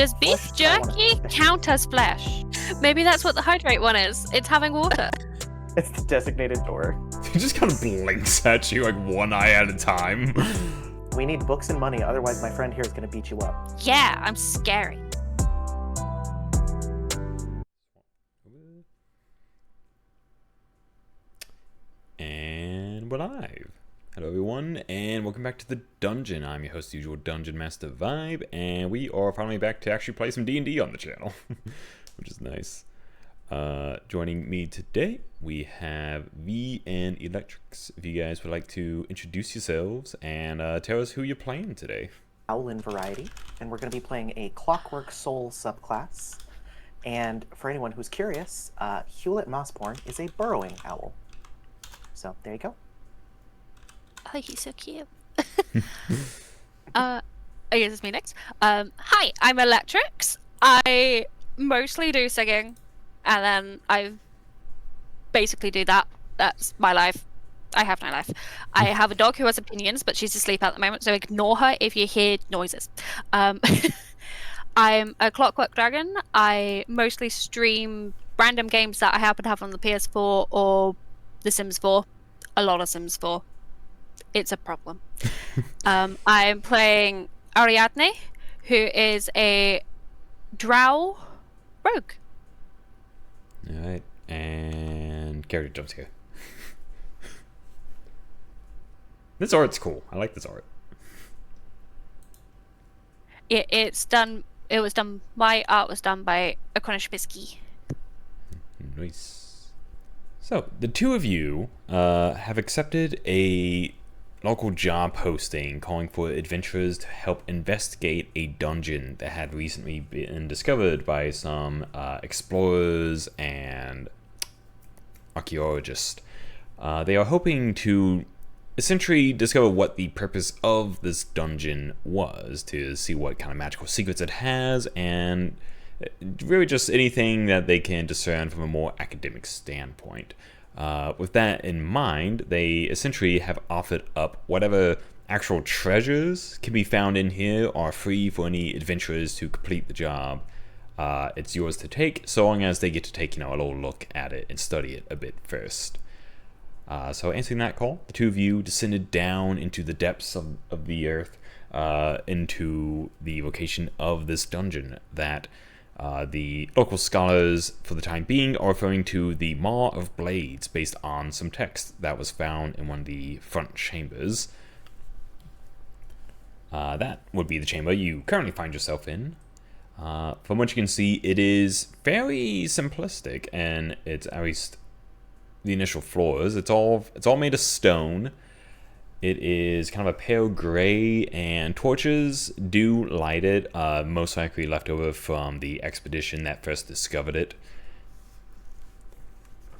Does beef Flesh, I wanna- jerky count as flesh? Maybe that's what the hydrate one is. It's having water. It's the designated door. He just kind of blinks at you like one eye at a time. We need books and money, otherwise my friend here is gonna beat you up. Yeah, I'm scary. And we're live. Hello everyone, and welcome back to the dungeon. I'm your host, usual Dungeon Master Vibe, and we are finally back to actually play some D&D on the channel, which is nice. Joining me today, we have V and Electrics. If you guys would like to introduce yourselves and tell us who you're playing today. Hewlett and Ariadne, and we're gonna be playing a Clockwork Soul subclass. And for anyone who's curious, Hewlett Mossborn is a burrowing owl. So there you go. Oh, he's so cute. I guess it's me next. Hi, I'm Electrix. I mostly do singing, and then I basically do that. That's my life. I have no life. I have a dog who has opinions, but she's asleep at the moment, so ignore her if you hear noises. I'm a Clockwork Dragon. I mostly stream random games that I happen to have on the PS4 or The Sims 4. A lot of Sims 4. It's a problem. I'm playing Ariadne, who is a drow rogue. Alright, and character jumps here. This art's cool. I like this art. It's done. It was done. My art was done by Oneshot. Nice. So, the two of you have accepted a local job posting calling for adventurers to help investigate a dungeon that had recently been discovered by some explorers and archaeologists. They are hoping to essentially discover what the purpose of this dungeon was, to see what kind of magical secrets it has, and really just anything that they can discern from a more academic standpoint. With that in mind, they essentially have offered up whatever actual treasures can be found in here are free for any adventurers to complete the job. It's yours to take, so long as they get to take, a little look at it and study it a bit first. So answering that call, the two of you descended down into the depths of the earth, into the location of this dungeon that the local scholars, for the time being, are referring to the Maw of Blades, based on some text that was found in one of the front chambers. That would be the chamber you currently find yourself in. From what you can see, it is very simplistic, and it's at least the initial floors. It's all made of stone. It is kind of a pale gray, and torches do light it, most likely left over from the expedition that first discovered it.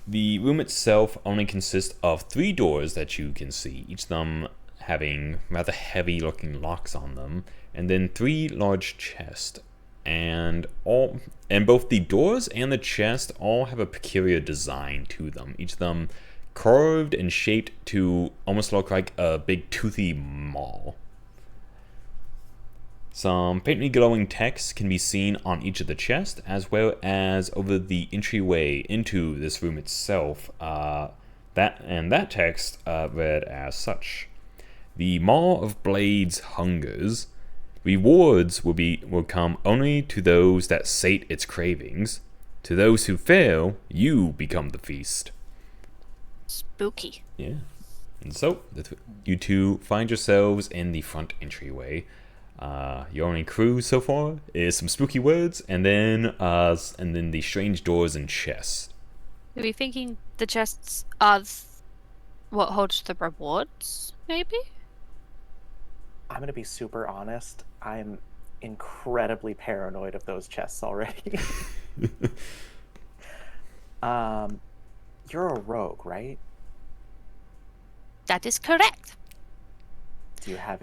The room itself only consists of 3 doors that you can see, each of them having rather heavy looking locks on them, and then 3 large chests. And both the doors and the chest all have a peculiar design to them, each of them carved and shaped to almost look like a big toothy maw. Some faintly glowing text can be seen on each of the chests, as well as over the entryway into this room itself. That text read as such: "The Maw of Blades hungers. Rewards will come only to those that sate its cravings. To those who fail, you become the feast." Spooky. Yeah. And so, you two find yourselves in the front entryway. Your only clue so far is some spooky words, and then the strange doors and chests. Are we thinking the chests are what holds the rewards? Maybe. I'm gonna be super honest. I'm incredibly paranoid of those chests already. You're a rogue, right? That is correct. Do you have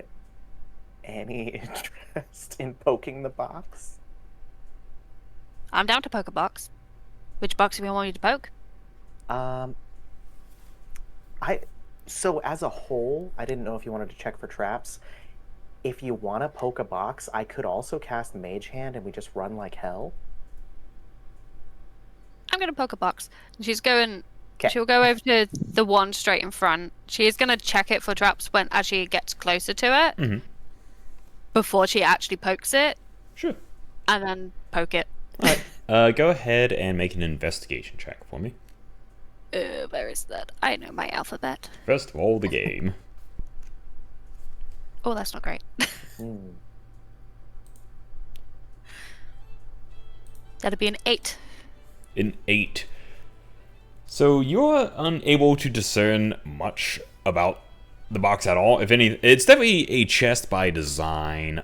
any interest in poking the box? I'm down to poke a box. Which box do we want you to poke? So as a whole, I didn't know if you wanted to check for traps. if you want to poke a box, I could also cast Mage Hand and we just run like hell. I'm gonna poke a box. She's going. 'Kay. She'll go over to the one straight in front. She is gonna check it for traps as she gets closer to it, Mhm. before she actually pokes it, Sure. and then poke it. Alright. Go ahead and make an investigation check for me. Where is that? I know my alphabet. First of all, the game. Oh, that's not great. Hmm. That'd be an 8. An 8. So you're unable to discern much about the box at all. If any, it's definitely a chest by design.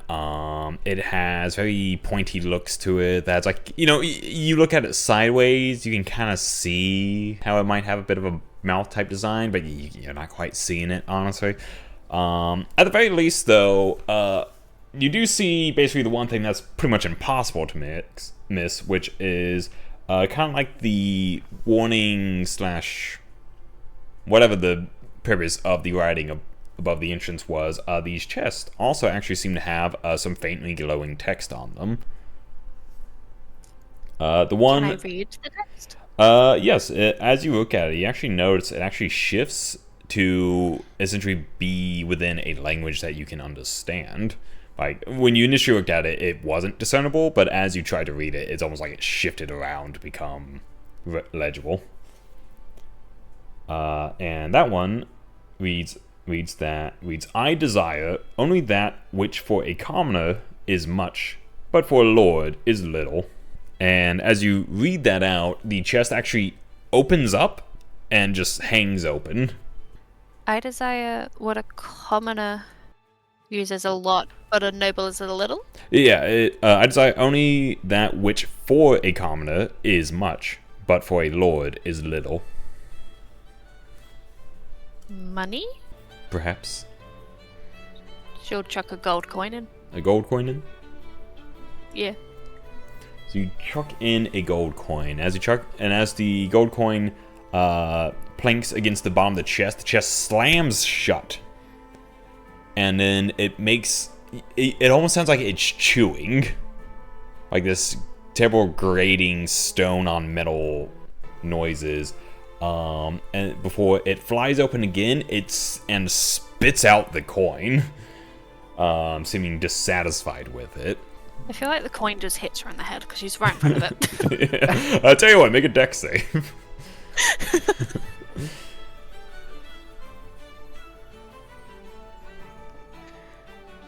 It has very pointy looks to it. That's like, you look at it sideways, you can kind of see how it might have a bit of a mouth type design, but you're not quite seeing it, honestly. At the very least, though, you do see basically the one thing that's pretty much impossible to miss, which is kind of like the warning / whatever the purpose of the writing above the entrance was. These chests also actually seem to have some faintly glowing text on them. The one. Can I read the text? Yes. As you look at it, you actually notice it actually shifts to essentially be within a language that you can understand. Like, when you initially looked at it, it wasn't discernible, but as you tried to read it, it's almost like it shifted around to become legible. And that one reads, I desire only that which for a commoner is much, but for a lord is little. And as you read that out, the chest actually opens up and just hangs open. I desire what a commoner uses a lot, but a noble is a little. Yeah, I desire only that which for a commoner is much, but for a lord is little. Money? Perhaps. She'll chuck a gold coin in. A gold coin in? Yeah. So you chuck in a gold coin. As the gold coin planks against the bottom of the chest slams shut. And then it makes... It almost sounds like it's chewing. Like this terrible grating stone on metal noises. And before it flies open again, and spits out the coin. Seeming dissatisfied with it. I feel like the coin just hits her in the head because she's right in front of it. Yeah. I'll tell you what, make a dex save.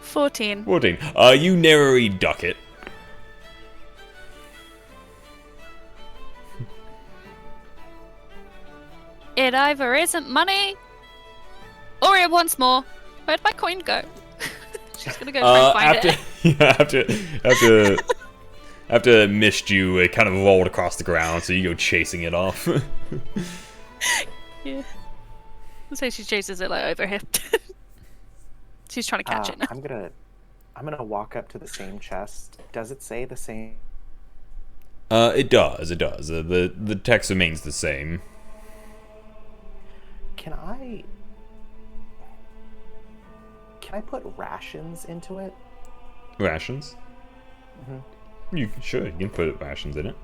14. 14. You narrowly duck it. It either isn't money, or it wants more. Where'd my coin go? She's gonna go try and find it. After missed you, it kind of rolled across the ground, so you go chasing it off. Yeah. So she chases it like over here. She's trying to catch it now. I'm gonna walk up to the same chest. Does it say the same? It does. The text remains the same. Can I put rations into it? Rations? Mm-hmm. You can put rations in it.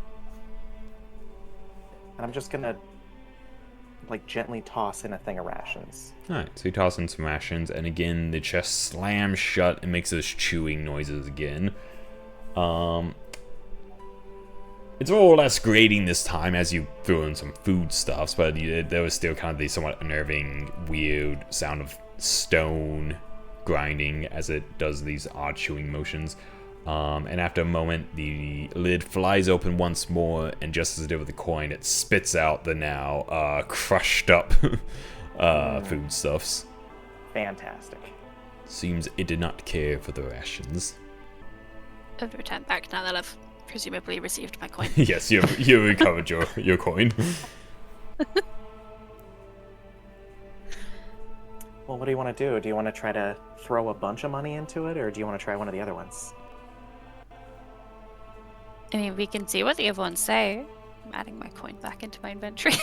And I'm just gonna like gently toss in a thing of rations. Alright, so you toss in some rations, and again the chest slams shut and makes those chewing noises again. It's a little less grating this time as you threw in some foodstuffs, but there was still kind of the somewhat unnerving, weird sound of stone grinding as it does these odd chewing motions. And after a moment, the lid flies open once more, and just as it did with the coin, it spits out the now crushed up foodstuffs. Fantastic. Seems it did not care for the rations. I've returned back now that I've presumably received my coin. Yes, you recovered your coin. Well, what do you want to do? Do you want to try to throw a bunch of money into it, or do you want to try one of the other ones? I mean, we can see what the other ones say. I'm adding my coin back into my inventory.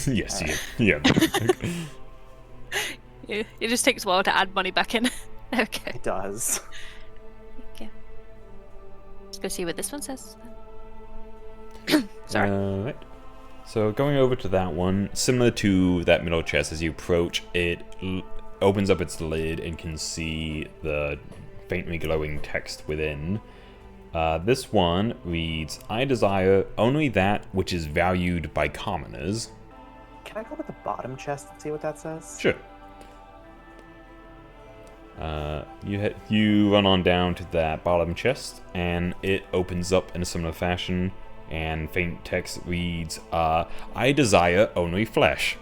Yes, yeah. Yeah. It just takes a while to add money back in. Okay. It does. Okay. Let's go see what this one says. Sorry. Right. So going over to that one, similar to that middle chest, as you approach, it opens up its lid and can see the faintly glowing text within. This one reads, "I desire only that which is valued by commoners." Can I go to the bottom chest and see what that says? Sure. You run on down to that bottom chest, and it opens up in a similar fashion, and faint text reads, "I desire only flesh."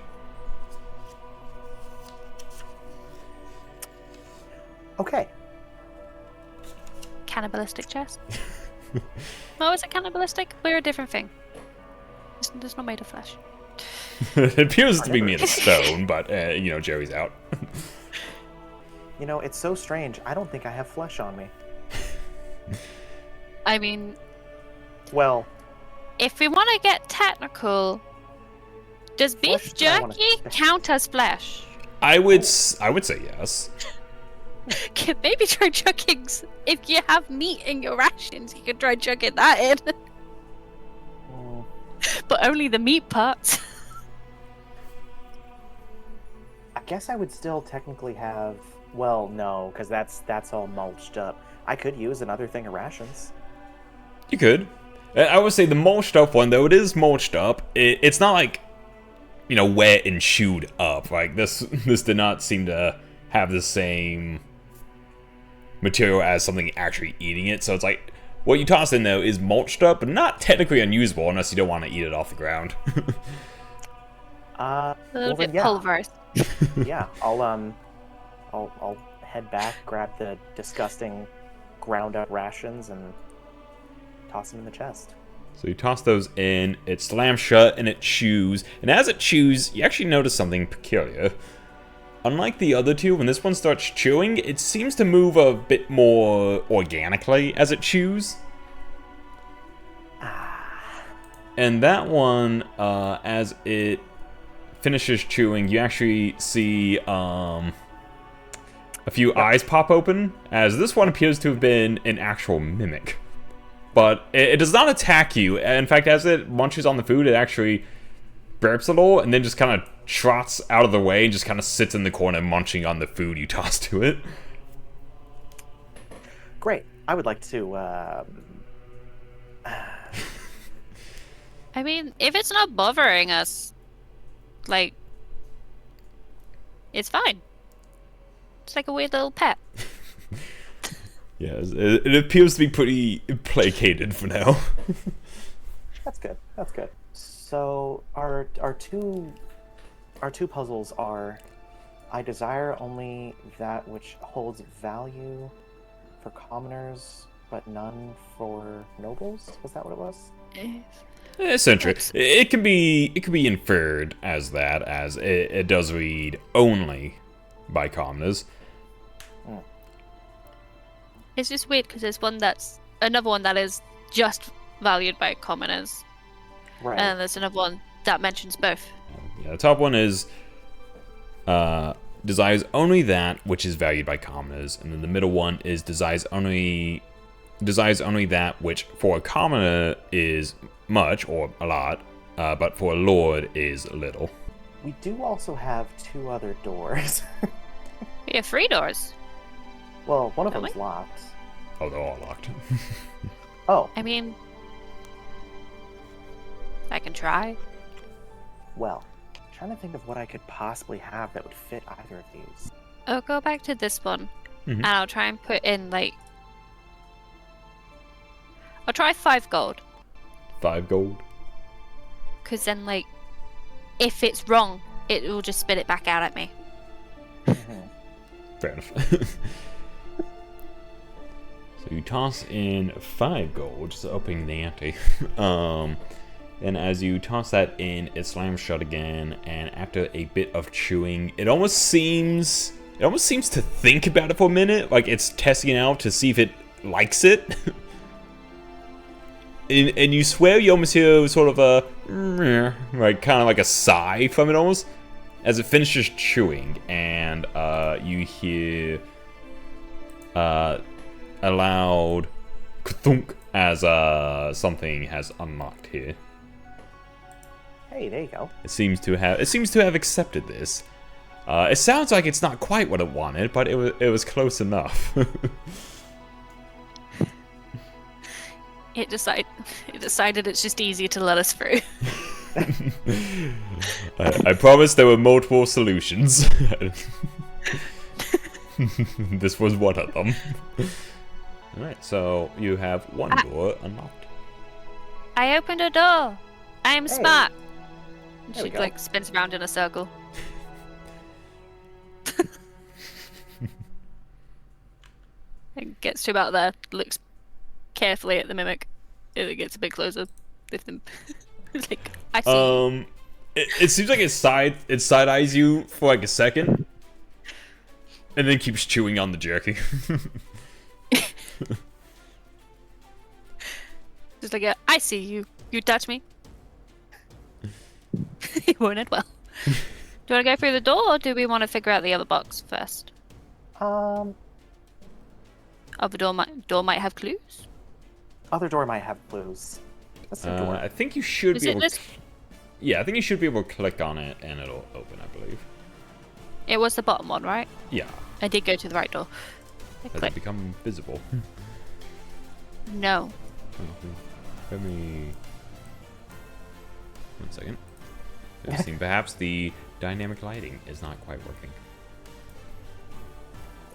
Okay. Cannibalistic chest. Oh, is it cannibalistic? We're a different thing. It's not made of flesh. It appears to be made of stone, but, Jerry's out. You know, it's so strange. I don't think I have flesh on me. I mean, Well, if we want to get technical, does beef Flesh, I wanna- jerky count as flesh? I would say yes. Maybe try chucking. If you have meat in your rations, you could try chucking that in. mm, But only the meat parts. I guess I would still technically have. Well, no, because that's all mulched up. I could use another thing of rations. You could. I would say the mulched up one, though it is mulched up, it's not like, wet and chewed up. Like, this did not seem to have the same material as something actually eating it. So it's like, what you toss in, though, is mulched up, but not technically unusable unless you don't want to eat it off the ground. A little Well, bit then, yeah. pulverized. Yeah, I'll head back, grab the disgusting ground up rations, and toss them in the chest. So you toss those in, it slams shut, and it chews. And as it chews, you actually notice something peculiar. Unlike the other two, when this one starts chewing, it seems to move a bit more organically as it chews. And that one, as it finishes chewing, you actually see a few eyes pop open, as this one appears to have been an actual mimic. But it does not attack you. In fact, as it munches on the food, it actually burps a little, and then just kind of trots out of the way and just kind of sits in the corner munching on the food you toss to it. Great. I would like to. I mean, if it's not bothering us, like, it's fine. It's like a weird little pet. Yes, it appears to be pretty placated for now. That's good. That's good. So our two puzzles are: I desire only that which holds value for commoners, but none for nobles. Was that what it was? Essentially, it can be inferred as that, as it does read only by commoners. It's just weird because there's another one that is just valued by commoners, Right. and there's another one that mentions both. Yeah, the top one is desires only that which is valued by commoners, and then the middle one is desires only that which for a commoner is much or a lot, but for a lord is little. We do also have two other doors. We have 3 doors. Well, one of Don't them's we? locked. Oh, they're all locked. Oh, I mean, I can try. well, trying to think of what I could possibly have that would fit either of these. I'll go back to this one, Mhm. and I'll try and put in, like... I'll try 5 gold, 5 gold. because then, like, if it's wrong, it will just spit it back out at me. Mhm. Fair enough. So you toss in 5 gold, just upping the ante. And as you toss that in, it slams shut again, and after a bit of chewing, it almost seems to think about it for a minute, like it's testing it out to see if it likes it. And you swear you almost hear sort of a, like, kind of like a sigh from it almost. as it finishes chewing, and you hear a loud thunk as something has unlocked here. Hey, there you go. It seems to have accepted this. It sounds like it's not quite what it wanted, but it was close enough. It decided it's just easier to let us through. I promised there were multiple solutions. This was one of them. Alright, so you have one door unlocked. I opened a door. I'm smart. There we She go. like spins around in a circle. It gets to about there, looks carefully at the mimic. It gets a bit closer. If them, it's like I see. You. It seems like it side eyes you for like a second, and then keeps chewing on the jerky. Just like I see you. You touch me. You won't end well. Do you want to go through the door, or do we want to figure out the other box first? Um, Other door might have clues. other door might have clues. Let's do door. I think you should Is be it able. this? Yeah, I think you should be able to click on it and it'll open. I believe. It was the bottom one, right? Yeah. I did go to the right door. Has Click. it become visible? No. Let me. 1 second. Interesting. Perhaps the dynamic lighting is not quite working.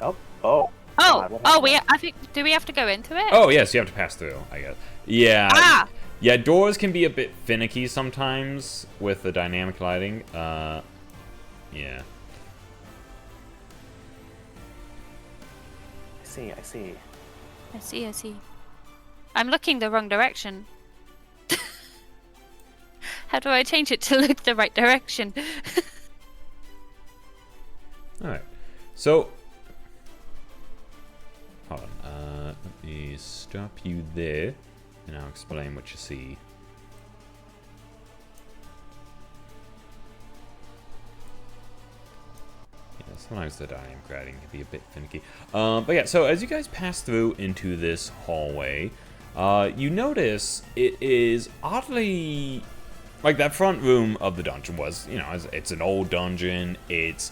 Oh. Oh, God, what oh, happened? I think. Do we have to go into it? Oh yes, you have to pass through. I guess. Yeah. Ah! Yeah, doors can be a bit finicky sometimes with the dynamic lighting. Yeah. I see. I see. I'm looking the wrong direction. How do I change it to look the right direction? Alright. So. Hold on. Let me stop you there, and I'll explain what you see. Yeah, sometimes the dynamic lighting can be a bit finicky. But yeah, so as you guys pass through into this hallway, you notice it is oddly like that front room of the dungeon was, you know, it's an old dungeon, it's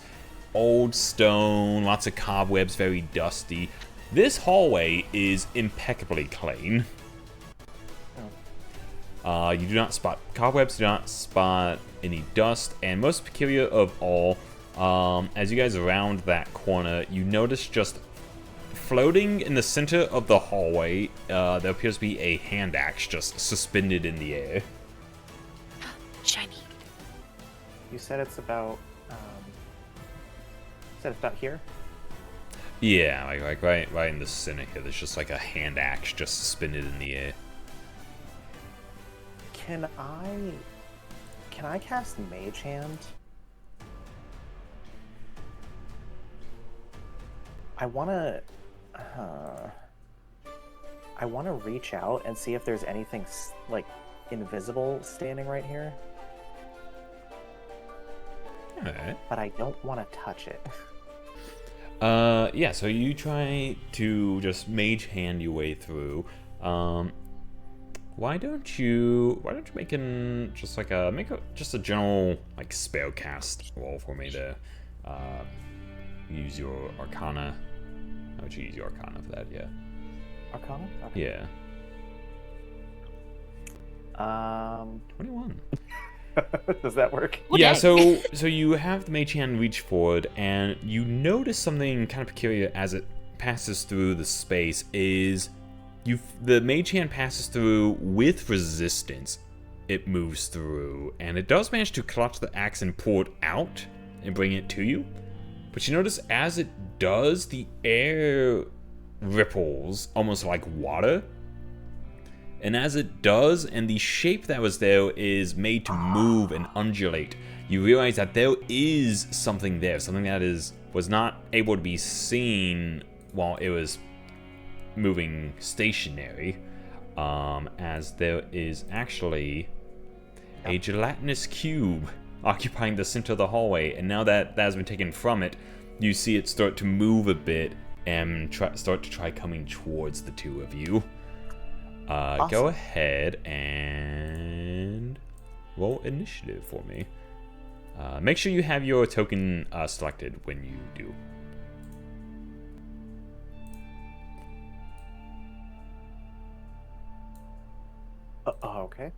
old stone, lots of cobwebs, very dusty. This hallway is impeccably clean. You do not spot cobwebs, do not spot any dust, and most peculiar of all, as you guys round that corner, you notice just floating in the center of the hallway, there appears to be a hand axe just suspended in the air. Shiny. You said it's about. Said it's about here. Yeah, like right in the center here. There's just like a hand axe just suspended in the air. Can I cast Mage Hand? I wanna reach out and see if there's anything like invisible standing right here, Alright. but I don't want to touch it. Yeah, so you try to just mage hand your way through. Why don't you make just a general like spell cast roll for me to use your Arcana. How would you use your Arcana for that? Yeah. Arcana? Okay. Yeah. 21. Does that work? Yeah, so you have the mage hand reach forward, and you notice something kind of peculiar as it passes through the space. The mage hand passes through with resistance. It moves through, and it does manage to clutch the axe and pull it out and bring it to you. But you notice as it does, the air ripples almost like water. And as it does, and the shape that was there is made to move and undulate, you realize that there is something there, something that was not able to be seen while it was moving stationary, as there is actually a gelatinous cube occupying the center of the hallway. And now that that has been taken from it, you see it start to move a bit and start to try coming towards the two of you. Awesome. Go ahead and roll initiative for me. Make sure you have your token selected when you do. Okay.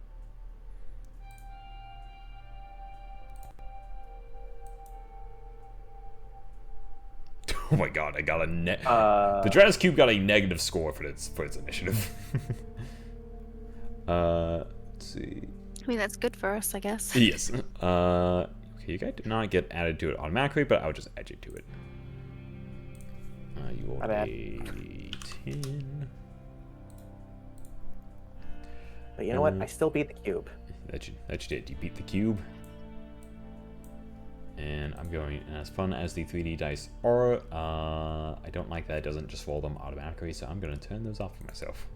Oh my god, I got a the Dratus Cube got a negative score for its initiative. Let's see. I mean, that's good for us, I guess. Yes. Okay, you guys did not get added to it automatically, but I'll just add you to it. You rolled a 10. But you know what? I still beat the cube. That you did. You beat the cube. And I'm going, as fun as the 3D dice are, I don't like that it doesn't just roll them automatically, so I'm going to turn those off for myself.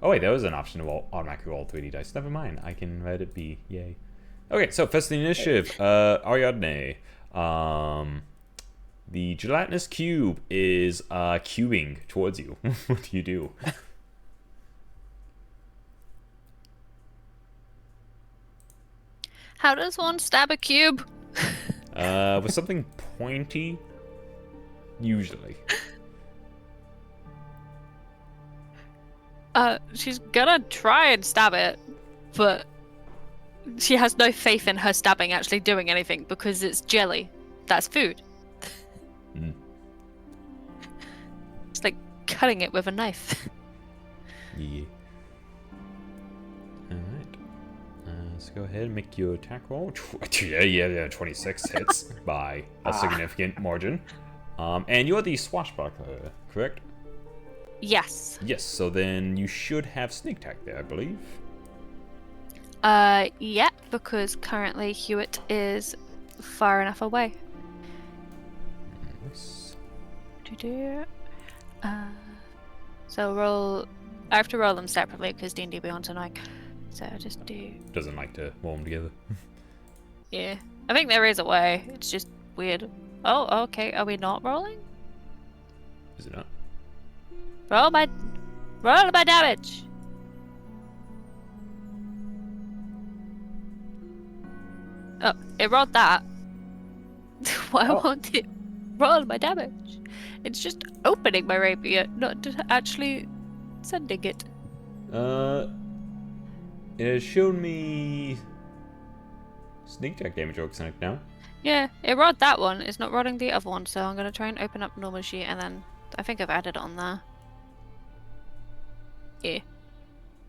Oh wait, there was an option to automatically roll 3D dice. Never mind, I can let it be. Yay. Okay, so first the initiative. Ariadne. The gelatinous cube is cubing towards you. What do you do? How does one stab a cube? With something pointy, usually. She's gonna try and stab it, but she has no faith in her stabbing actually doing anything because it's jelly. That's food. Mm. It's like cutting it with a knife. Yeah. Alright. So go ahead and make your attack roll. Yeah, 26 hits by a significant margin. And you're the swashbuckler, correct? Yes. Yes, so then you should have sneak attack there, I believe. Yeah, because currently Hewlett is far enough away. Nice. So roll. I have to roll them separately because D&D Beyond's annoying. So I'll just do. Doesn't like to roll them together. Yeah, I think there is a way. It's just weird. Oh, okay. Are we not rolling? Is it not? Roll my damage. Oh, it rolled that. Why won't it roll my damage? It's just opening my rapier, not actually sending it. It has shown me sneak attack damage works on it now. Yeah, it rolled that one. It's not rolling the other one, so I'm gonna try and open up normal sheet, and then I think I've added it on there. Yeah.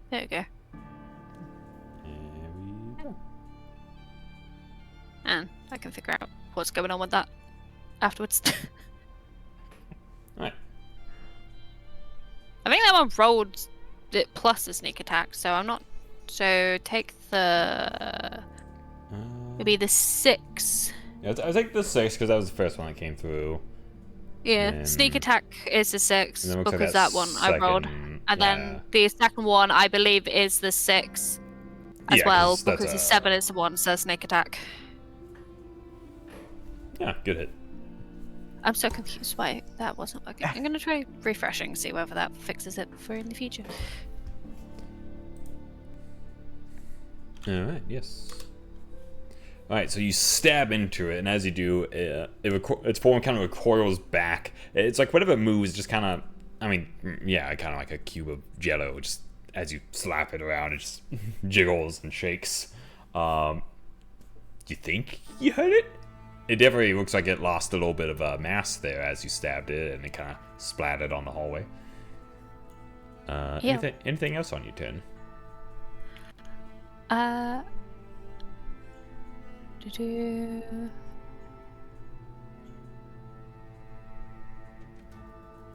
There we go. There we go. And I can figure out what's going on with that afterwards. Alright. I think that one rolled it plus the sneak attack, so I'm not. So take the maybe the 6. Yeah, I take the 6 because that was the first one that came through. Yeah, And sneak attack is the 6 and then looks like because that one I rolled, second- and yeah. then the second one I believe is the 6 as Yeah, well 'cause that's because the a- 7 is the one so sneak attack. Yeah, good hit. I'm so confused why that wasn't working. I'm gonna try refreshing, see whether that fixes it for in the future. Alright, yes. Alright, so you stab into it, and as you do, its form kind of recoils back. It's like whatever moves, just kind of, I mean, yeah, kind of like a cube of jello. Just as you slap it around, it just jiggles and shakes. You think you hurt it? It definitely looks like it lost a little bit of mass there as you stabbed it, and it kind of splattered on the hallway. Yeah. Anything else on your turn?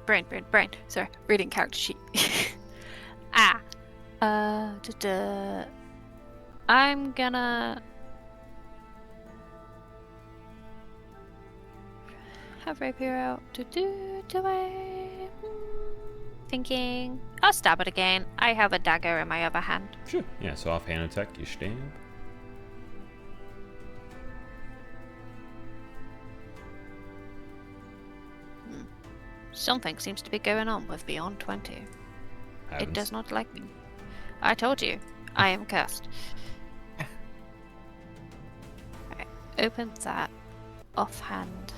Brain. Sorry, reading character sheet. I'm gonna have rapier out. Do I? thinking I'll stab it again. I have a dagger in my other hand. Sure. Yeah, so offhand attack, you stab. Something seems to be going on with Beyond 20. It Happens. does not like me. I told you, I am cursed. Alright, open that. Offhand.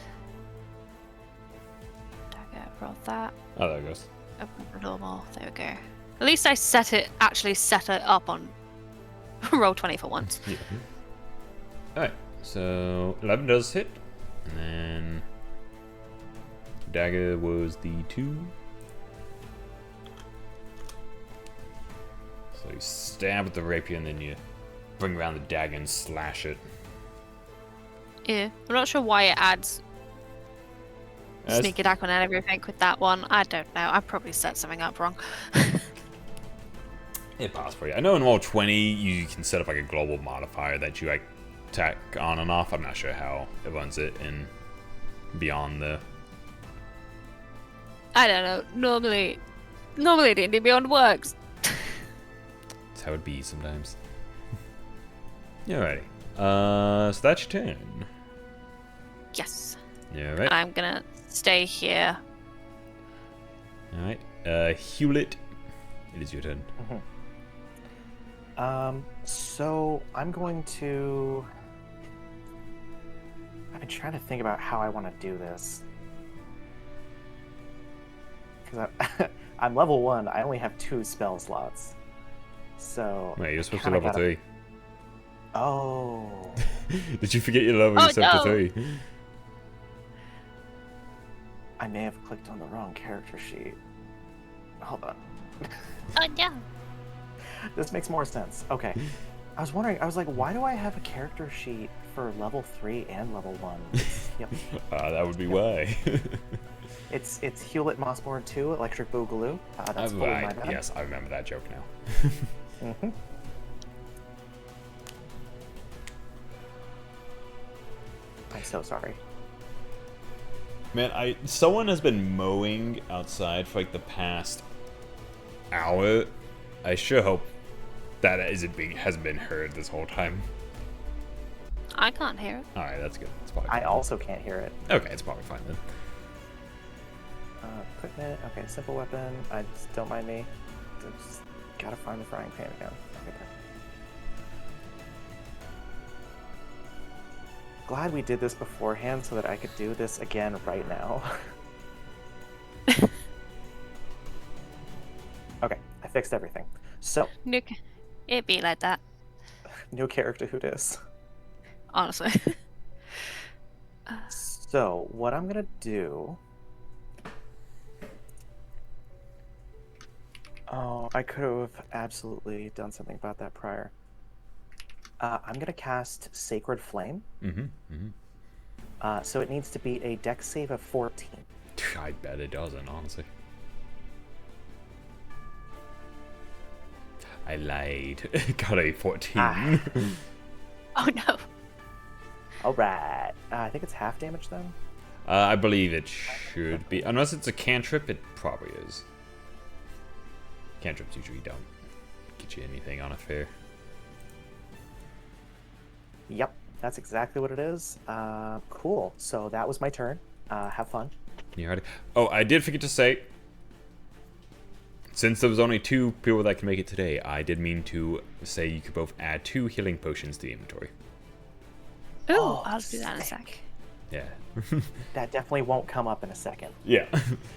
Dagger, roll that. Oh, there it goes. Open the normal. There we go. At least I actually set it up on roll 20 for once. Yeah. Alright, so 11 does hit. And then dagger was the 2. So you stab with the rapier and then you bring around the dagger and slash it. Yeah, I'm not sure why it adds As- sneak attack on everything with that one. I don't know. I probably set something up wrong. It passed for you. I know in roll 20 you can set up like a global modifier that you like tack on and off. I'm not sure how it runs it in Beyond the. I don't know. Normally D&D Beyond works. That's how it be sometimes. Alrighty. So that's your turn. Yes. Alright. I'm gonna stay here. Alright. Hewlett, it is your turn. So I'm going to. I've been trying to think about how I want to do this. Because I'm level 1, I only have 2 spell slots. So. Wait, you're I supposed to kinda level gotta- 3. Oh. Did you forget your level Oh, yourself no. to 3? I may have clicked on the wrong character sheet. Hold on. Oh yeah. This makes more sense. Okay. I was wondering, I was like, why do I have a character sheet for level 3 and level 1? Yep. That would be why. It's Hewlett Mossborn 2, Electric Boogaloo. That's fully my Right, bad. yes, I remember that joke now. Mm-hmm. I'm so sorry. Man, someone has been mowing outside for like the past hour. I sure hope that hasn't been heard this whole time. I can't hear it. Alright, that's good. It's probably I fine. also can't hear it. Okay, it's probably fine then. Equipment, okay, simple weapon. Don't mind me. Just gotta find the frying pan again. Okay, there. Glad we did this beforehand so that I could do this again right now. Okay, I fixed everything. So, Nuke. It be like that, new character who dis. honestly. So, what I'm gonna do... Oh, I could have absolutely done something about that prior. I'm gonna cast Sacred Flame. So it needs to be a dex save of 14. I bet it doesn't, honestly. I lied. Got a 14. Ah. Oh no. Alright. I think it's half damage then? I believe it should be. Unless it's a cantrip, it probably is. Cantrips usually don't get you anything on a fair. Yep, that's exactly what it is. Cool. So that was my turn. Have fun. You ready? Oh, I did forget to say, since there was only 2 people that could make it today, I did mean to say you could both add 2 healing potions to the inventory. Ooh, Oh, I'll do that in a sick. sec. Yeah. That definitely won't come up in a second. Yeah.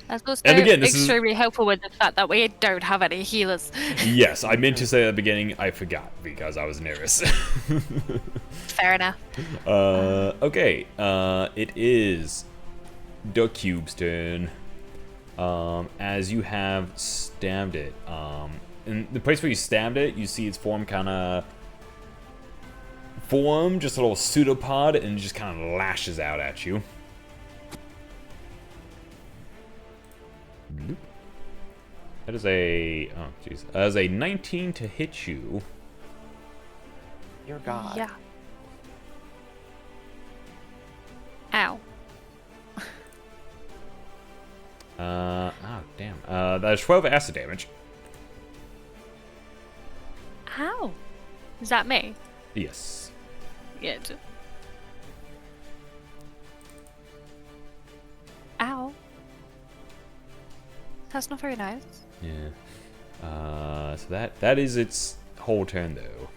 That's also And again, this is- extremely helpful with the fact that we don't have any healers. Yes, I meant to say at the beginning, I forgot because I was nervous. Fair enough. Okay. It is Duck Cube's turn. As you have stabbed it. In the place where you stabbed it, you see its form kind of form, just a little pseudopod, and just kind of lashes out at you. Bloop. That is a that is a 19 to hit you. Dear God. Yeah. Ow. Oh damn. That's 12 acid damage. Ow. Is that me? Yes. Yeah. Ow. That's not very nice. Yeah. So that is its whole turn, though.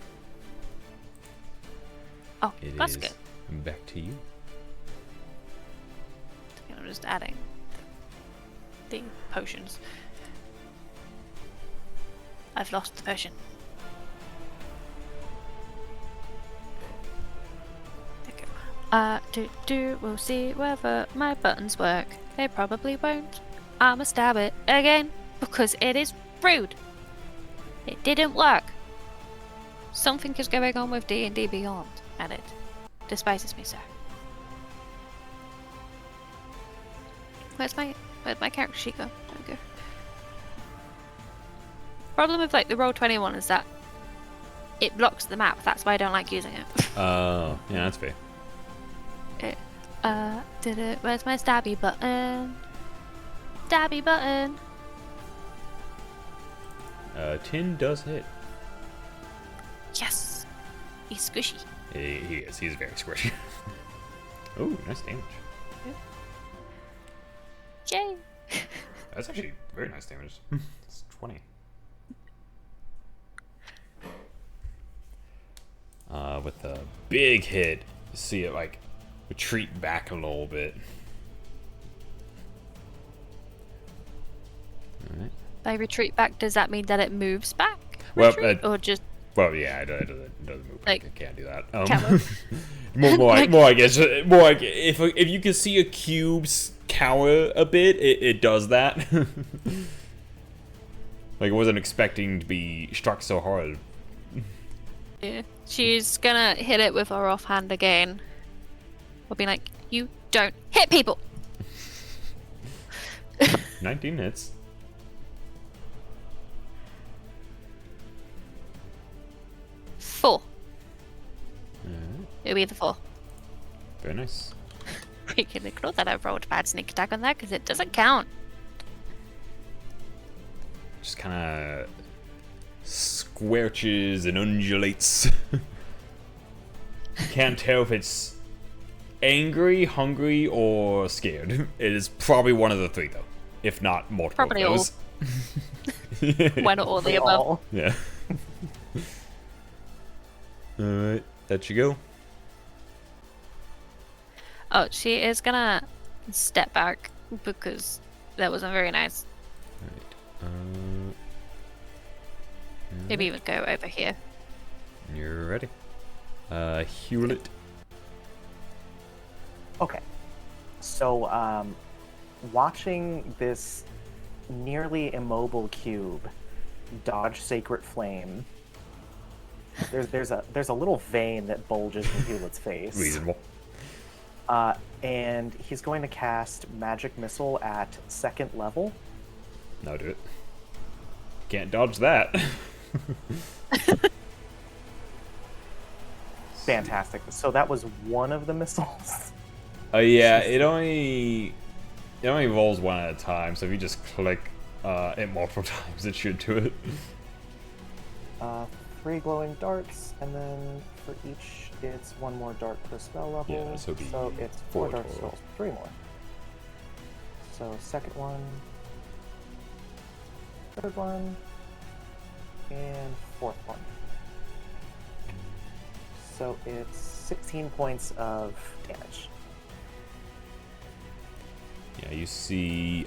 Oh, It that's is good. back to you. I'm just adding the potions. I've lost the potion. There we go. We'll see whether my buttons work. They probably won't. I'ma stab it again because it is rude. It didn't work. Something is going on with D&D Beyond, and it despises me so. Where's my character sheet go? There we go. Problem with like the Roll21 is that it blocks the map. That's why I don't like using it. Oh, yeah, that's fair. Where's my stabby button? Stabby button. 10 does hit. Yes. He's squishy. He is. He's very squishy. Oh, nice damage. Yay. That's actually very nice damage. It's 20. With a big hit, you see it like retreat back a little bit. Alright. By retreat back, does that mean that it moves back? Well, or just well, yeah, it doesn't move. Like, Back. It can't do that. More I guess. If you can see a cube cower a bit, it does that. Like, I wasn't expecting to be struck so hard. yeah. She's gonna hit it with her offhand again. We'll be like, you don't hit people. 19 hits. Four. Alright, It'll be the 4. very nice. We can ignore that I've rolled a bad sneak attack on that because it doesn't count. Just kind of squelches and undulates. Can't tell if it's angry, hungry, or scared. It is probably one of the three, though, if not multiple Probably of those. Why not all the above? Yeah. Alright, that you go. Oh, she is gonna step back because that wasn't very nice. Alright. Maybe even go over here. You're ready. Hewlett. Okay. So, watching this nearly immobile cube dodge Sacred Flame, there's a little vein that bulges in Hewlett's face. Reasonable. And he's going to cast Magic Missile at 2nd level. No, do it. Can't dodge that. Fantastic. So that was one of the missiles. Yeah, it only rolls one at a time, so if you just click it multiple times, it should do it. 3 glowing darts, and then for each, it's 1 more dart per spell level. Yeah, so it'd be it's 4 4 dart total. spells, 3 more. So 2nd one, 3rd one, and 4th one. So it's 16 points of damage. Yeah, you see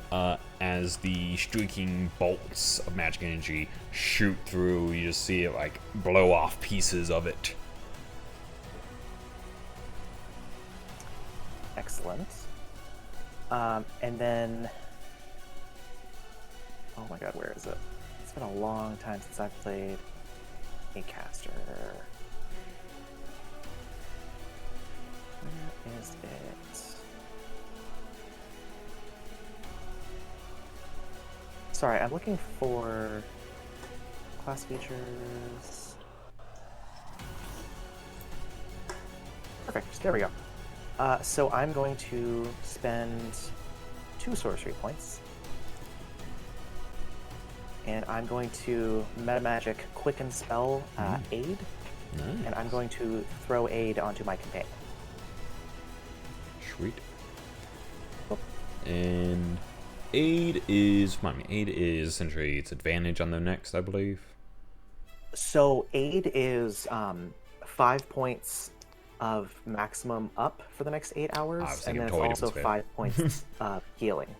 as the streaking bolts of magic energy shoot through, you just see it like blow off pieces of it. Excellent. And then, oh my god, where is it? It's been a long time since I've played a caster. Where is it? Sorry, I'm looking for class features. Perfect, there we go. So I'm going to spend 2 sorcery points and I'm going to Metamagic Quicken Spell Aid, Nice. and I'm going to throw Aid onto my companion. Sweet. Oh. And aid is essentially its advantage on the next, I believe. So Aid is 5 points of maximum up for the next 8 hours, I was and thinking then it's totally also different 5 points healing.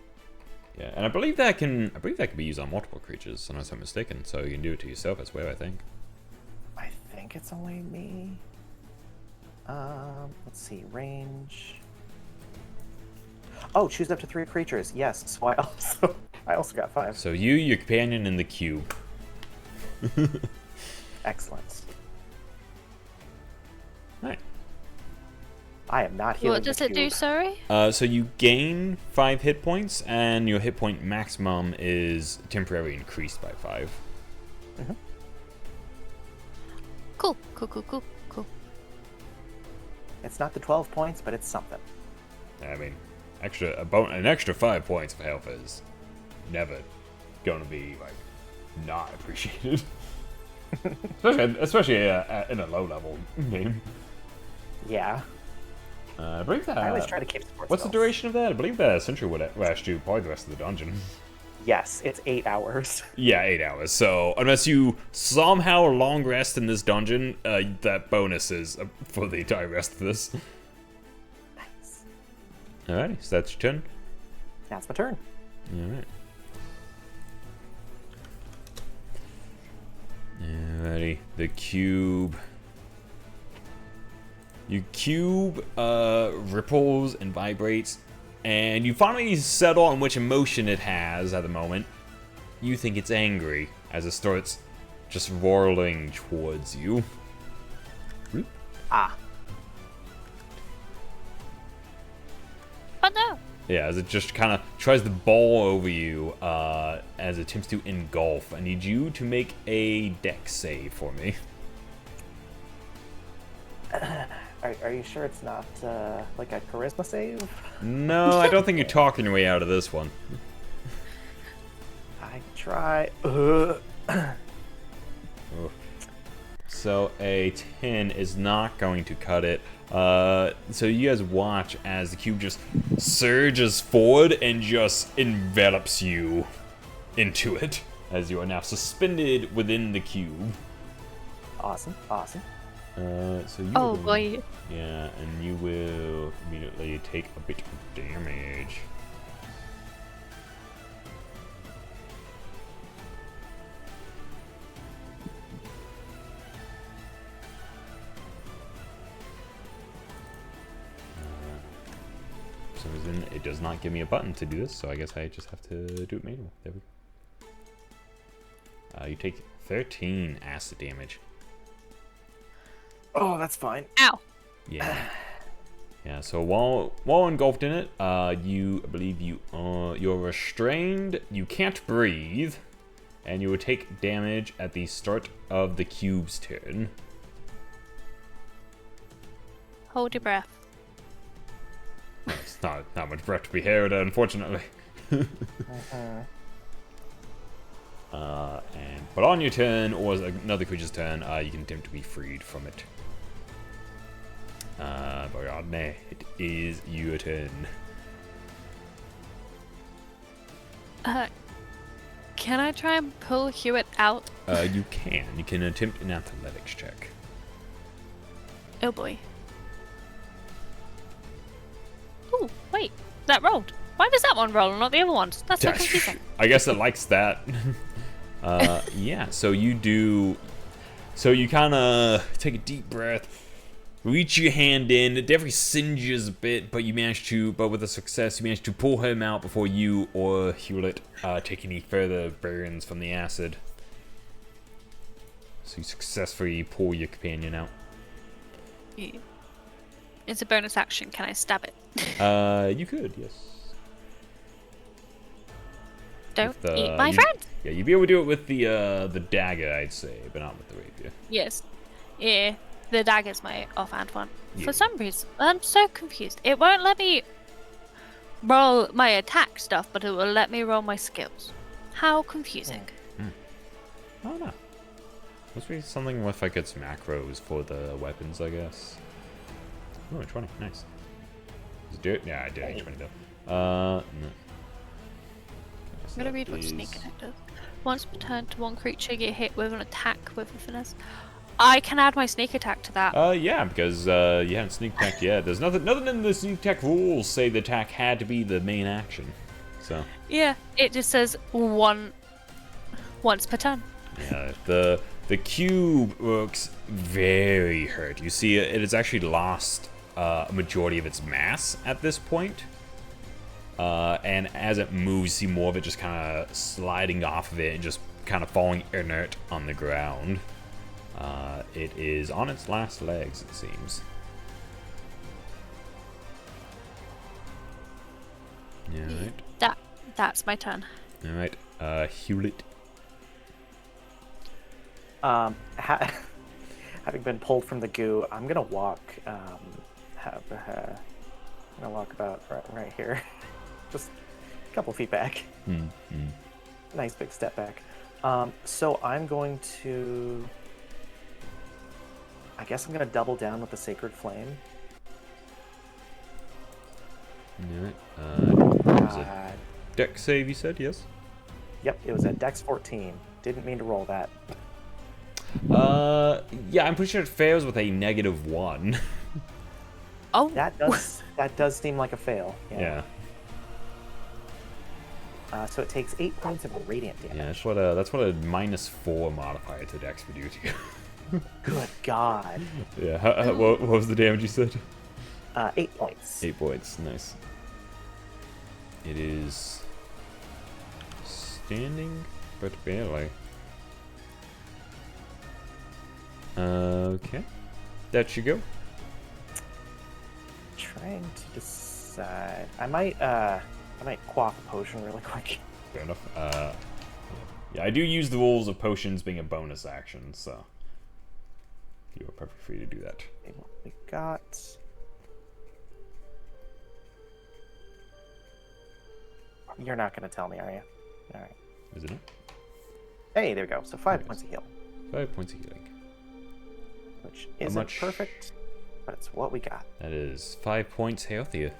Yeah, and I believe that can be used on multiple creatures, unless I'm mistaken. So you can do it to yourself as well, I think. I think it's only me. Let's see, range. Oh, choose up to 3 creatures. Yes, so I also got 5. So you, your companion, and the cube. Excellent. Right. I am not healing. What does the it do, cube. sorry? So you gain 5 hit points, and your hit point maximum is temporarily increased by 5. Cool. It's not the 12 points, but it's something. I mean, an extra 5 points of health is never gonna be like not appreciated, especially in a low level game. Yeah. I believe that. I always try to keep support What's the spells. duration of that? I believe that essentially would last you probably the rest of the dungeon. Yes, it's 8 hours. Yeah, 8 hours. So unless you somehow long rest in this dungeon, that bonus is for the entire rest of this. Nice. Alrighty, so that's your turn. That's my turn. Alright. Alrighty, the cube. Your cube ripples and vibrates, and you finally settle on which emotion it has at the moment. You think it's angry as it starts just whirling towards you. Whoop. Ah. Oh no! Yeah, as it just kind of tries to bowl over you as it attempts to engulf. I need you to make a dex save for me. Are you sure it's not like a charisma save? No, I don't think you're talking your way out of this one. I try. So a 10 is not going to cut it. So you guys watch as the cube just surges forward and just envelops you into it, as you are now suspended within the cube. Awesome. So you Oh will- boy. Yeah, and you will immediately take a bit of damage. For some reason, it does not give me a button to do this, so I guess I just have to do it manually. There we go. You take 13 acid damage. Oh, that's fine. Ow. Yeah. Yeah, so while engulfed in it, I believe you're restrained, you can't breathe, and you will take damage at the start of the cube's turn. Hold your breath. It's not much breath to be had, unfortunately. But on your turn, or another creature's turn, you can attempt to be freed from it. Ariadne, it is your turn. Can I try and pull Hewlett out? You can attempt an athletics check. Oh boy. Ooh, wait. That rolled. Why does that one roll and not the other ones? That's so confusing. I guess it likes that. Yeah, so you do. So you kind of take a deep breath, reach your hand in. It definitely singes a bit, but but with a success, you manage to pull him out before you or Hewlett take any further burns from the acid. So you successfully pull your companion out. Yeah. It's a bonus action. Can I stab it? You could, yes. Don't With, eat my you- friend. Yeah, you'd be able to do it with the dagger, I'd say, but not with the rapier. Yes. Yeah. The dagger's my offhand one. Yeah. For some reason, I'm so confused. It won't let me roll my attack stuff, but it will let me roll my skills. How confusing. Oh no. Must be something with like its macros for the weapons, I guess. Oh, 20, nice. Does it do it? Yeah, I did Hey. 20 though. No. I'm gonna read what sneak attack does. Once per turn to one creature get hit with an attack with a finesse. I can add my sneak attack to that. Yeah, because you haven't sneak attacked yet. There's nothing in the sneak attack rules say the attack had to be the main action. So. Yeah, it just says once per turn. Yeah, the cube looks very hurt. You see, it has actually lost a majority of its mass at this point. And as it moves, you see more of it just kind of sliding off of it and just kind of falling inert on the ground. It is on its last legs, it seems. Alright. That's my turn. Alright, Hewlett. Having been pulled from the goo, I'm gonna walk. I'm gonna walk about right here, just a couple feet back. Nice big step back. So I'm going to. I guess I'm gonna double down with the Sacred Flame. Alright. Dex save, you said, yes? Yep, it was at Dex 14. Didn't mean to roll that. Yeah, I'm pretty sure it fails with a -1. Oh, That does seem like a fail. Yeah. So it takes 8 points of radiant damage. Yeah, that's what a -4 modifier to Dex would do to you. Good God. Yeah, what was the damage you said? 8 points. 8 points, nice. It is standing, but barely. Okay. That you go. Trying to decide. I might quaff a potion really quick. Fair enough. Yeah, I do use the rules of potions being a bonus action, so you are perfectly free to do that. Okay, what we got? You're not gonna tell me, are you? All right. Isn't it? Hey, there we go. So 5 points of heal, 5 points of healing. which isn't perfect, but it's what we got. That is 5 points healthier.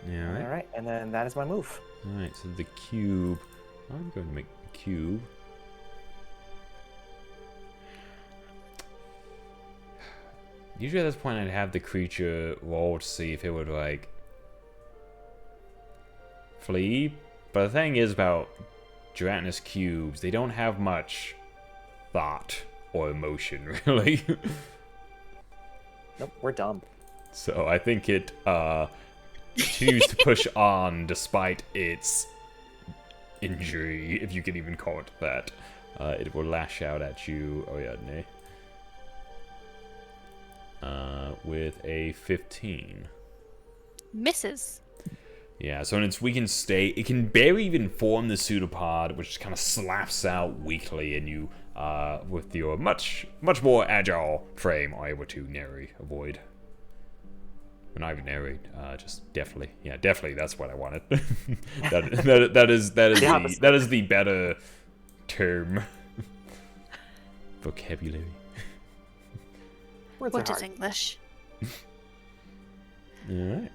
Yeah, All right, and then that is my move. Alright, so the cube. I'm going to make the cube. Usually at this point I'd have the creature roll to see if it would, like, flee. But the thing is about gelatinous cubes, they don't have much thought or emotion, really. Nope, we're dumb. So I think it continues to push on despite its injury, if you can even call it that. It will lash out at you, Ariadne, with a 15. misses. Yeah, so in its weakened state, it can barely even form the pseudopod, which just kind of slaps out weakly, and you, with your much more agile frame, are able to narrate avoid. Well, not even narrate, just definitely. Yeah, definitely. That's what I wanted. that is the better term. Vocabulary. Words What are is hard. English? All right.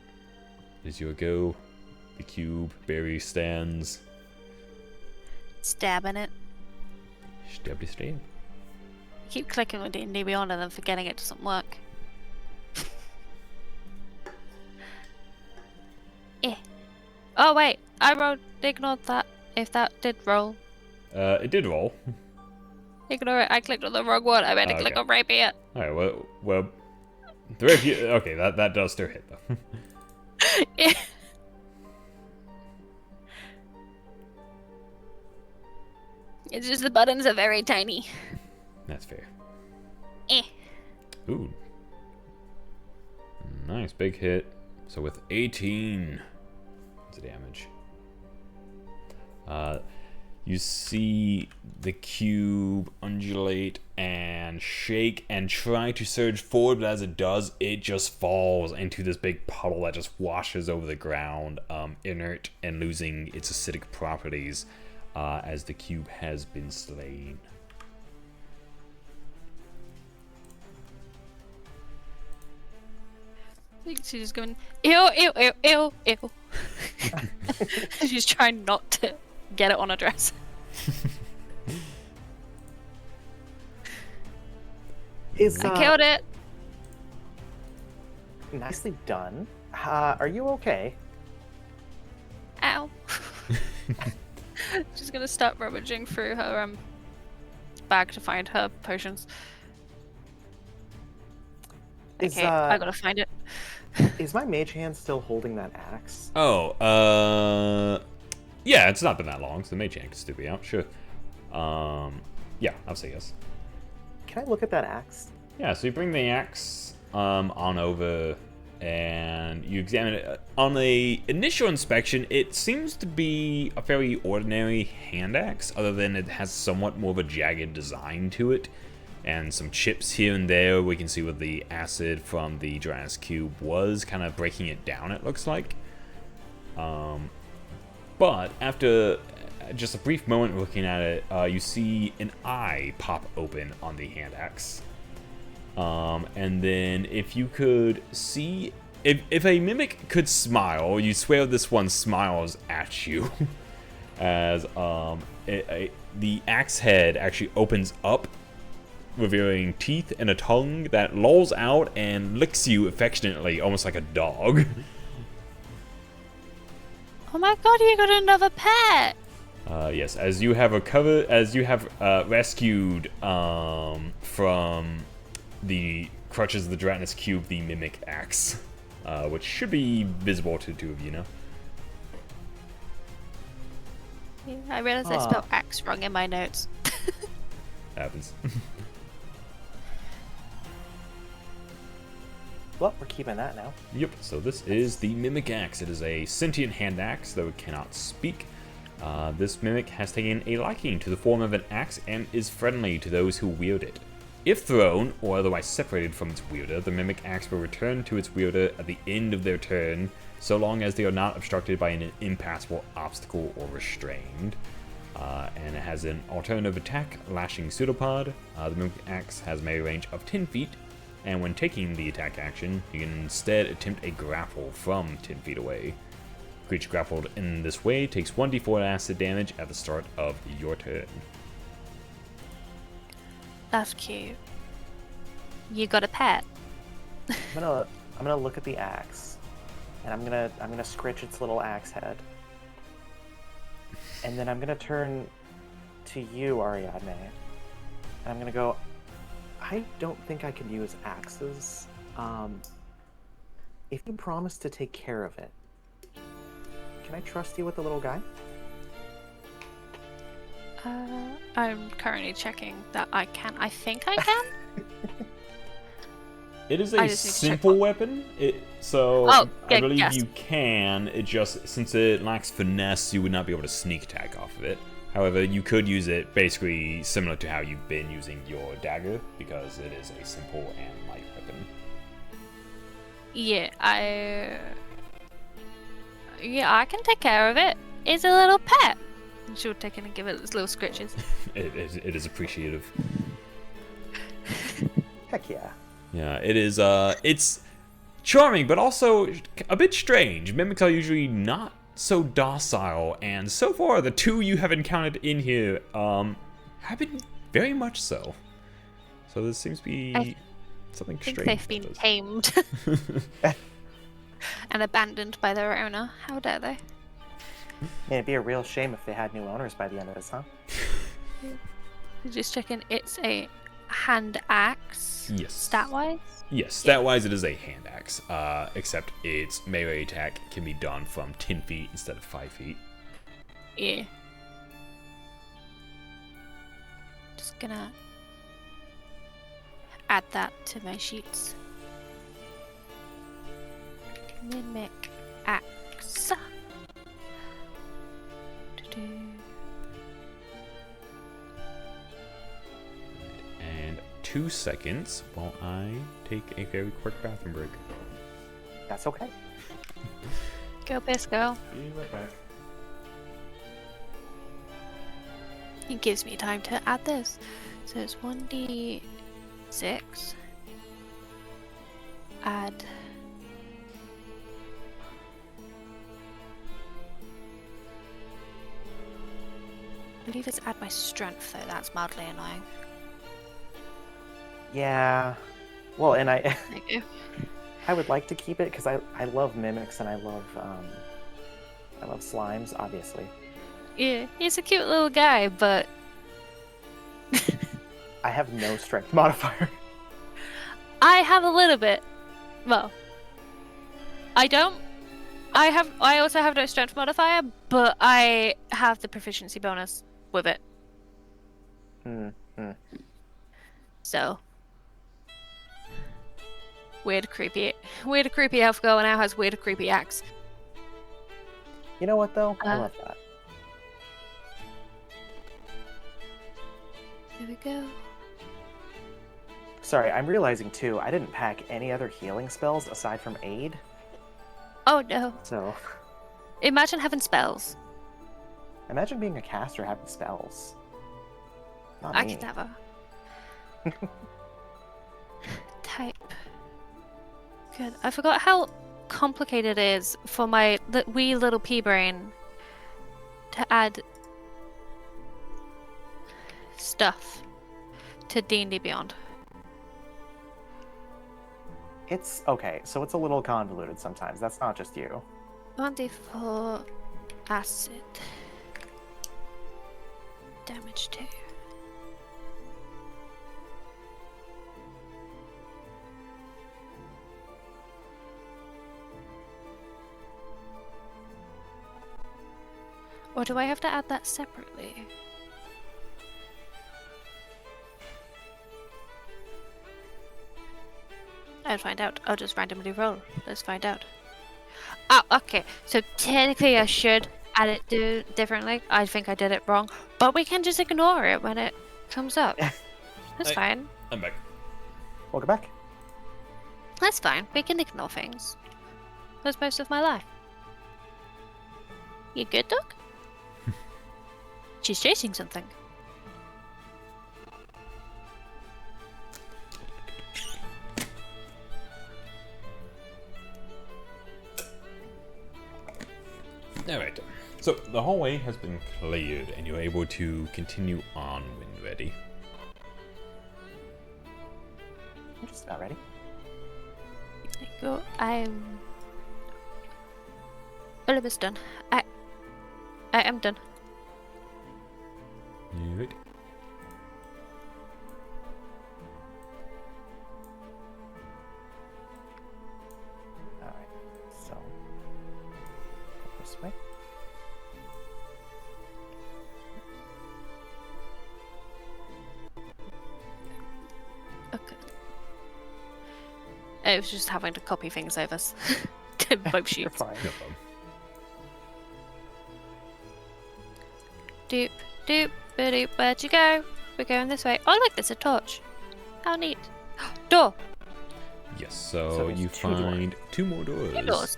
Is your go? The cube barely stands. Stabbing it. Stabby stab. Keep clicking with D&D Beyond and then forgetting it doesn't work. Oh wait, I rolled. Ignored that. If that did roll, It did roll. ignore it. I clicked on the wrong one. I meant to click Okay. on rapier. All right. Well, the rapier. Okay, that does still hit though. It's just the buttons are very tiny. That's fair. Eh. Ooh. Nice big hit. So with 18 damage. You see the cube undulate and shake and try to surge forward, but as it does, it just falls into this big puddle that just washes over the ground, inert and losing its acidic properties. as the cube has been slain. She's just going, ew, ew, ew, ew, ew. She's trying not to get it on her dress. I killed it. Nicely done. Are you okay? Ow. She's gonna start rummaging through her bag to find her potions. Okay, I gotta find it. Is my mage hand still holding that axe? Oh, yeah, it's not been that long, so the mage hand can still be out, sure. Yeah, I'll say yes. Can I look at that axe? Yeah, so you bring the axe on over and you examine it. On the initial inspection, it seems to be a fairly ordinary hand axe, other than it has somewhat more of a jagged design to it. And some chips here and there we can see where the acid from the Gyrannus cube was kind of breaking it down, it looks like. But after just a brief moment looking at it, you see an eye pop open on the hand axe. And then if you could see, if a mimic could smile, you swear this one smiles at you. As the axe head actually opens up, revealing teeth and a tongue that lolls out and licks you affectionately, almost like a dog. Oh my god, you got another pet! Yes, as you have rescued from the crutches of the Gyrannus cube the mimic axe, which should be visible to the two of you now. Yeah, I realized I spelled axe wrong in my notes. Happens. Well, we're keeping that now. Yep, so this is the Mimic Axe. It is a sentient hand axe, though it cannot speak. This Mimic has taken a liking to the form of an axe and is friendly to those who wield it. If thrown, or otherwise separated from its wielder, the Mimic Axe will return to its wielder at the end of their turn, so long as they are not obstructed by an impassable obstacle or restrained. And it has an alternative attack, Lashing Pseudopod. The Mimic Axe has a melee range of 10 feet, and when taking the attack action, you can instead attempt a grapple from 10 feet away. Creature grappled in this way takes 1d4 acid damage at the start of your turn. That's cute. You got a pet. I'm gonna look at the axe, and I'm gonna scritch its little axe head, and then I'm gonna turn to you, Ariadne, and I'm gonna go, I don't think I can use axes. If you promise to take care of it, can I trust you with the little guy? I'm currently checking that I can. I think I can. It is a simple weapon, I believe yes. you can. It just, since it lacks finesse, you would not be able to sneak attack off of it. However, you could use it basically similar to how you've been using your dagger, because it is a simple and light weapon. Yeah, I can take care of it. It's a little pet. She'll take it and give it its little scritches. It is appreciative. Heck yeah. Yeah, it is. It's charming, but also a bit strange. Mimics are usually not so docile, and so far the two you have encountered in here have been very much so. So this seems to be something strange. I think they've been tamed and abandoned by their owner. How dare they? Man, it'd be a real shame if they had new owners by the end of this, huh? Just checking, it's a hand axe. Yes. Stat-wise? Yes, stat-wise it is a hand axe, except its melee attack can be done from 10 feet instead of 5 feet. Yeah. Just gonna add that to my sheets. Mimic axe. And 2 seconds while I take a very quick bathroom break. That's okay. Go, piss, go. Be right back. It gives me time to add this. So it's 1d6. Add. I believe it's add my strength though. That's mildly annoying. Yeah. Well, and There you go. I would like to keep it because I love mimics and I love slimes, obviously. Yeah, he's a cute little guy, but I have no strength modifier. I have a little bit. Well, I don't. I also have no strength modifier, but I have the proficiency bonus with it. So weird, creepy elf girl now has weird, creepy axe. You know what though? I love that. There we go. Sorry, I'm realizing too, I didn't pack any other healing spells aside from aid. Oh no! So Imagine having spells. imagine being a caster having spells. Not I me. could never. Type. Good. I forgot how complicated it is for my wee little pea brain to add stuff to D&D Beyond. It's okay, so it's a little convoluted sometimes. That's not just you. 1d4 acid. Damage 2. Or do I have to add that separately? I'll find out. I'll just randomly roll. Let's find out. Oh, okay. So technically I should add it differently. I think I did it wrong. But we can just ignore it when it comes up. That's fine. I'm back. Welcome back. That's fine. We can ignore things. That's most of my life. You good, dog? She's chasing something. Alright, so the hallway has been cleared and you're able to continue on when ready. I'm just about ready. There you go. I'm almost done. I am done. Alright. Alright, so go this way. Okay. It was just having to copy things over to both You're sheets. fine. No problem. Doop, doop, doop. Where'd you go? We're going this way. Oh, look, there's a torch. How neat. Door. Yes, So so there's you two doors. find two more doors. Two doors.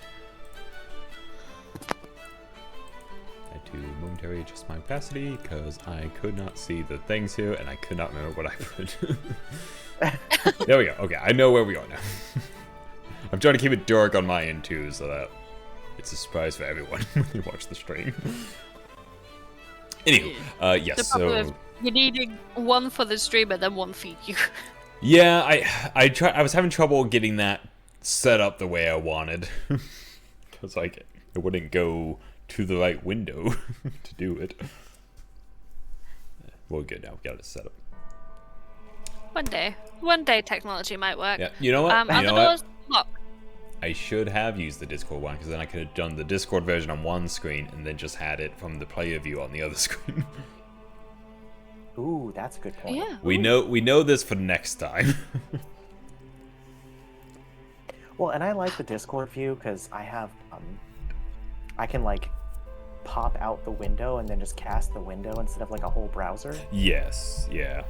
I had to momentarily adjust my opacity because I could not see the things here and I could not remember what I put. There we go. Okay, I know where we are now. I'm trying to keep it dark on my end too so that it's a surprise for everyone when they watch the stream. Anywho, yes, The problem so is you're needing one for the streamer, then one for you. yeah, I was having trouble getting that set up the way I wanted because like it wouldn't go to the right window to do it. Well, good now we got it set up. One day technology might work. Yeah, you know what? Are You the know doors what? locked? I should have used the Discord one because then I could have done the Discord version on one screen and then just had it from the player view on the other screen. Ooh, that's a good point. Yeah. We know this for next time. Well, and I like the Discord view because I have, I can like pop out the window and then just cast the window instead of like a whole browser. Yes, yeah.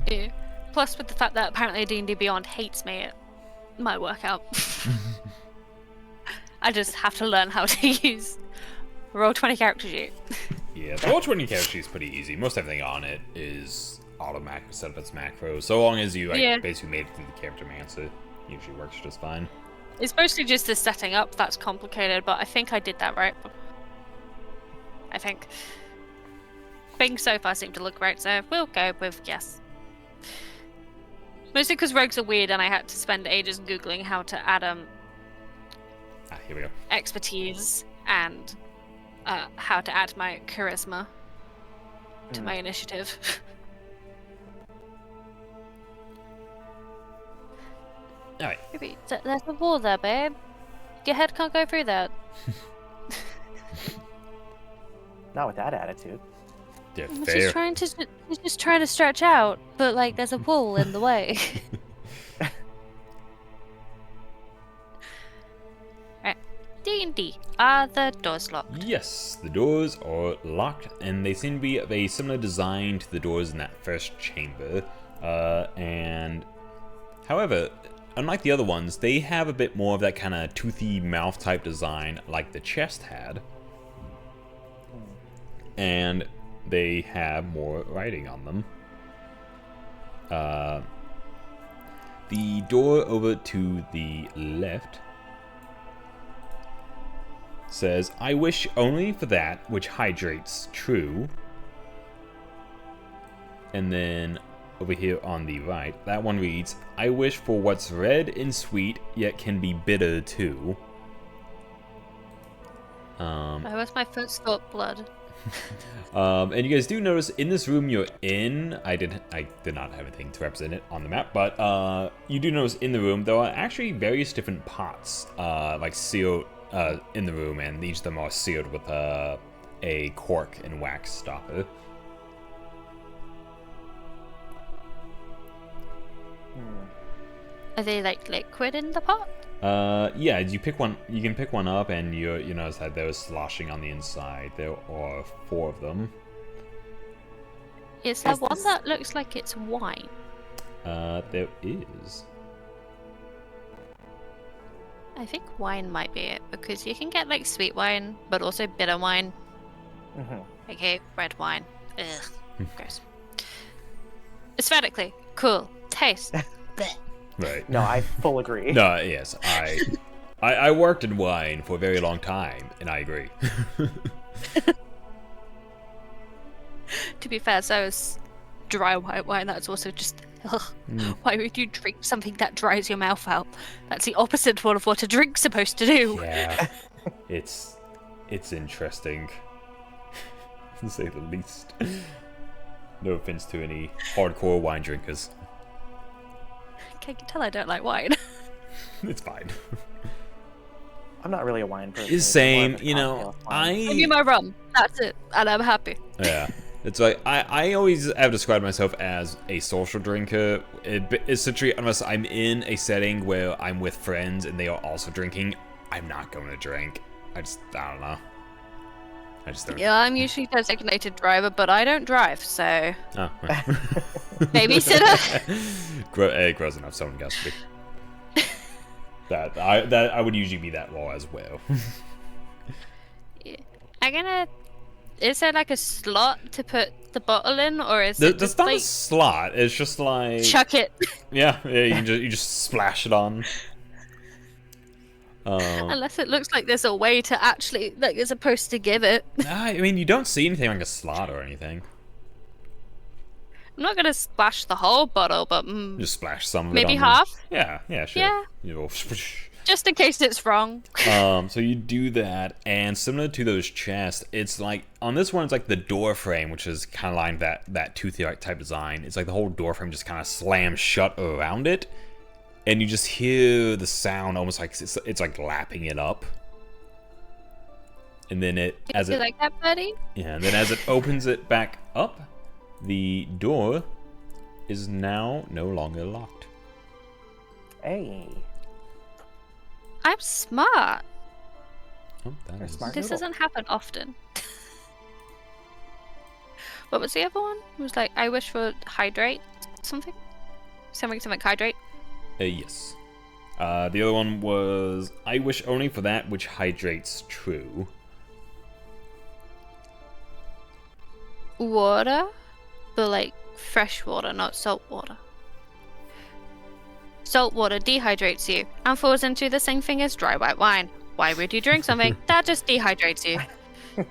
Yeah. Plus, with the fact that apparently D&D Beyond hates me, it might work out. I just have to learn how to use Roll20 character sheet. Yeah, the Roll20 character sheet is pretty easy. Most everything on it is automatic set up its macros. So long as you basically made it through the character mancer, it usually works just fine. It's mostly just the setting up that's complicated, but I think I did that right. I think. Things so far seem to look right, so we'll go with yes. Mostly because rogues are weird and I had to spend ages Googling how to add Here we go. expertise and how to add my charisma to my initiative. Alright. Maybe there's a wall there, babe. Your head can't go through that. Not with that attitude. Yeah, She's just trying to stretch out, but like there's a wall in the way. Right. D&D. Are the doors locked? Yes, the doors are locked, and they seem to be of a similar design to the doors in that first chamber. And however, unlike the other ones, they have a bit more of that kind of toothy mouth type design like the chest had. And they have more writing on them. The door over to the left says, I wish only for that which hydrates true. And then over here on the right, that one reads, I wish for what's red and sweet, yet can be bitter too. Where's my first thought blood? And you guys do notice in this room you're in, I did not have anything to represent it on the map, but you do notice in the room there are actually various different pots, like sealed in the room, and each of them are sealed with a cork and wax stopper. Are they like liquid in the pot? Yeah, you pick one. You can pick one up, and you notice that there is sloshing on the inside. There are 4 of them. Is there one that looks like it's wine? There is. I think wine might be it, because you can get like sweet wine, but also bitter wine. Okay, red wine. Ugh, gross. Aesthetically, cool. Taste. Blech. Right. No, I full agree. No, yes, I worked in wine for a very long time, and I agree. To be fair, so is dry white wine. That's also just. Ugh. Why would you drink something that dries your mouth out? That's the opposite of what a drink's supposed to do. Yeah, it's interesting, to say the least. No offense to any hardcore wine drinkers. Okay, you can tell I don't like wine. It's fine. I'm not really a wine person. It's same, you know. Give me my rum. That's it, and I'm happy. Yeah. It's like, I always have described myself as a social drinker. Essentially, unless I'm in a setting where I'm with friends and they are also drinking, I'm not going to drink. I don't know. I just don't. Yeah, I'm usually designated driver, but I don't drive, so... Oh. Babysitter? Gross enough, someone got to be. I would usually be that role as well. Yeah. I'm gonna... Is there like a slot to put the bottle in, or is it There's just not like... a slot, it's just like... Chuck it. Yeah, you just splash it on. Unless it looks like there's a way to actually, like, you're supposed to give it. I mean, you don't see anything like a slot or anything. I'm not gonna splash the whole bottle, but Just splash some of it maybe on half. Yeah, sure. Yeah. You know, Just in case it's wrong. so you do that, and similar to those chests, it's like on this one, it's like the door frame, which is kind of like that toothy type design. It's like the whole door frame just kind of slams shut around it, and you just hear the sound almost like it's like lapping it up. And then You like that, buddy? Yeah, and then as it opens it back up, the door is now no longer locked. Hey. I'm smart. Oh, that You're is... smart. This Noodle. doesn't happen often. What was the other one? It was like, I wish for hydrate something? Something hydrate? Yes. The other one was, I wish only for that which hydrates true. water, but like fresh water, not salt water. Salt water dehydrates you and falls into the same thing as dry white wine. Why would you drink something that just dehydrates you? Do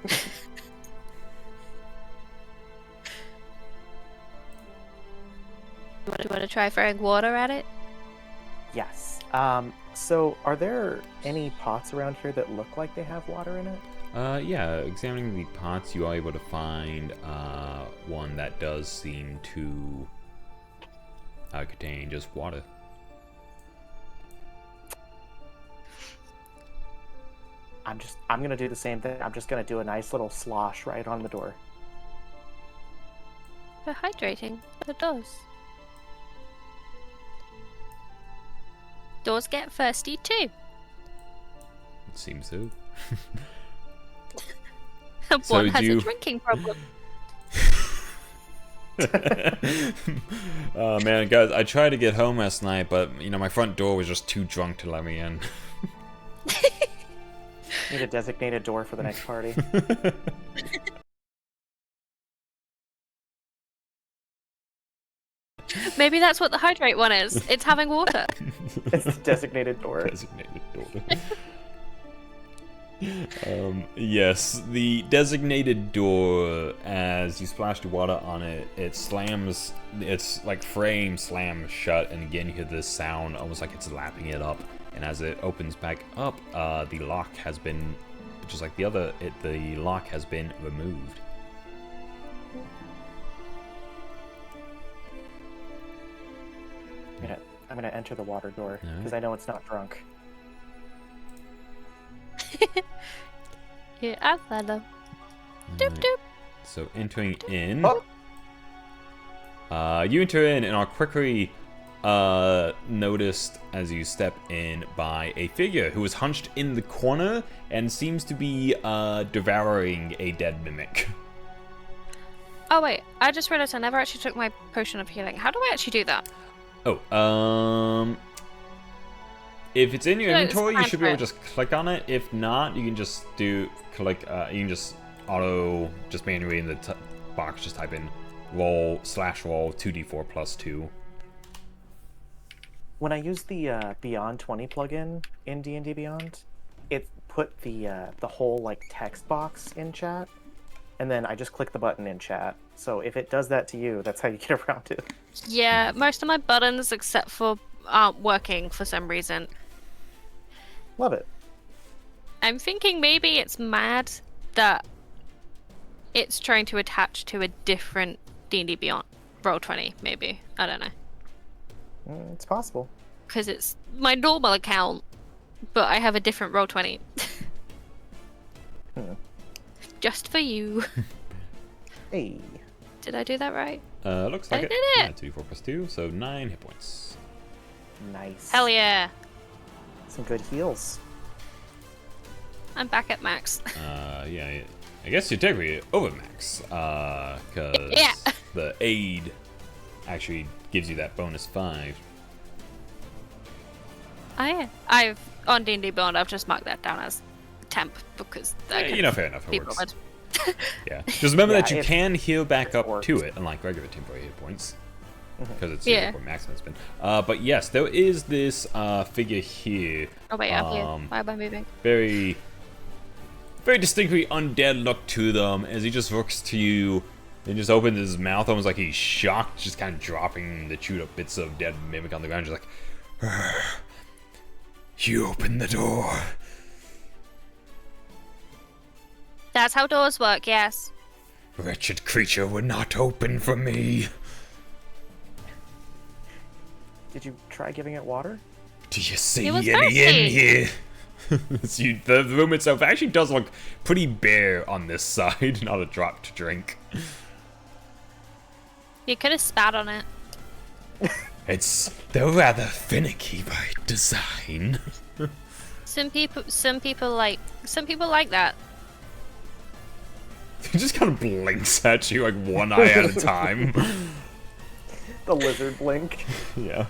you want to try throwing water at it? Yes. So are there any pots around here that look like they have water in it? Yeah, examining the pots, you are able to find one that does seem to contain just water. I'm gonna do the same thing. I'm just gonna do a nice little slosh right on the door. They're hydrating, but it does. Doors get thirsty too. It seems so. One has a drinking problem. Oh man, guys, I tried to get home last night, but my front door was just too drunk to let me in. Need a designated door for the next party. Maybe that's what the hydrate one is. It's having water. It's the designated door. Designated door. Yes, the designated door, as you splash the water on it, it slams, its like frame slams shut, and again you hear this sound almost like it's lapping it up, and as it opens back up, the lock has been, just like the other, the lock has been removed. I'm gonna enter the water door, because I know it's not drunk. Yeah, I follow. Doop doop. So entering in, you enter in and are quickly noticed as you step in by a figure who is hunched in the corner and seems to be devouring a dead mimic. Oh wait, I just realized I never actually took my potion of healing. How do I actually do that? Oh, if it's in your inventory, you should be able to it. just click on it. If not, you can just click, you can just manually in the box, just type in roll 2d4 plus 2. When I use the Beyond 20 plugin in D&D Beyond, it put the whole like text box in chat, and then I just click the button in chat. So if it does that to you, that's how you get around it. Yeah, most of my buttons, except for, aren't working for some reason. Love it. I'm thinking maybe it's mad that it's trying to attach to a different D&D Beyond Roll20, maybe. I don't know. It's possible. Because it's my normal account, but I have a different Roll20. Just for you. Hey. Did I do that right? Looks like I it. did it! Yeah, 2d4 plus 2, so 9 hit points. Nice. Hell yeah. Some good heals. I'm back at max. Yeah, I guess you're technically over max, because Yeah. the aid actually gives you that bonus 5. Oh yeah. On D&D Beyond, I've just marked that down as temp, because I can Fair enough, be it works. bothered. Yeah, just remember that you it can heal back up works. to it, unlike regular temporary hit points, because it's Yeah. your maximum spin. But yes, there is this figure here. Oh wait, I'm here. Why am I moving? Very distinctly undead look to them as he just looks to you and just opens his mouth almost like he's shocked, just kind of dropping the chewed up bits of dead mimic on the ground, just like, you open the door. That's how doors work, yes. Wretched creature would not open for me. Did you try giving it water? Do you see It was any thirsty. in here? The room itself actually does look pretty bare on this side, not a drop to drink. You could have spat on it. They're rather finicky by design. Some people like that. He just kind of blinks at you like one eye at a time. The lizard blink. Yeah.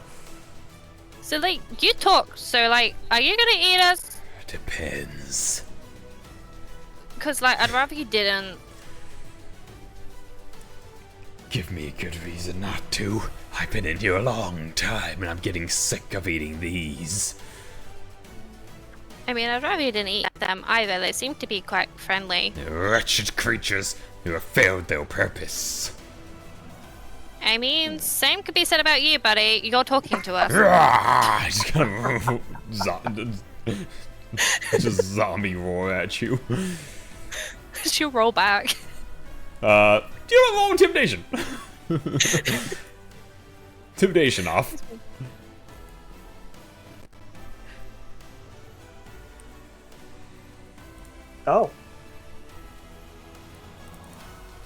So like, you talk, so like, are you gonna eat us? Depends. Because like, I'd rather you didn't. Give me a good reason not to. I've been in here a long time, and I'm getting sick of eating these. I mean, I'd rather you didn't eat them either. They seem to be quite friendly. Wretched creatures who have failed their purpose. I mean, same could be said about you, buddy. You're talking to us. I just kind of just zombie roar at you. She'll roll back. Do you have a little intimidation? Intimidation off. Oh.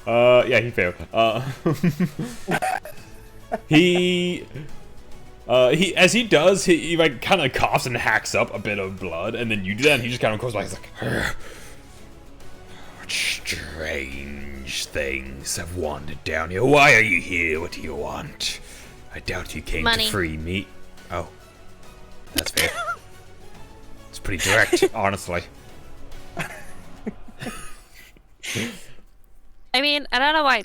Yeah, he failed. He as he does, he like kind of coughs and hacks up a bit of blood, and then you do that, and he just kind of goes like, strange things have wandered down here. Why are you here? What do you want? I doubt you came Money. to free me. Oh, that's fair. It's pretty direct, honestly. I mean, I don't know why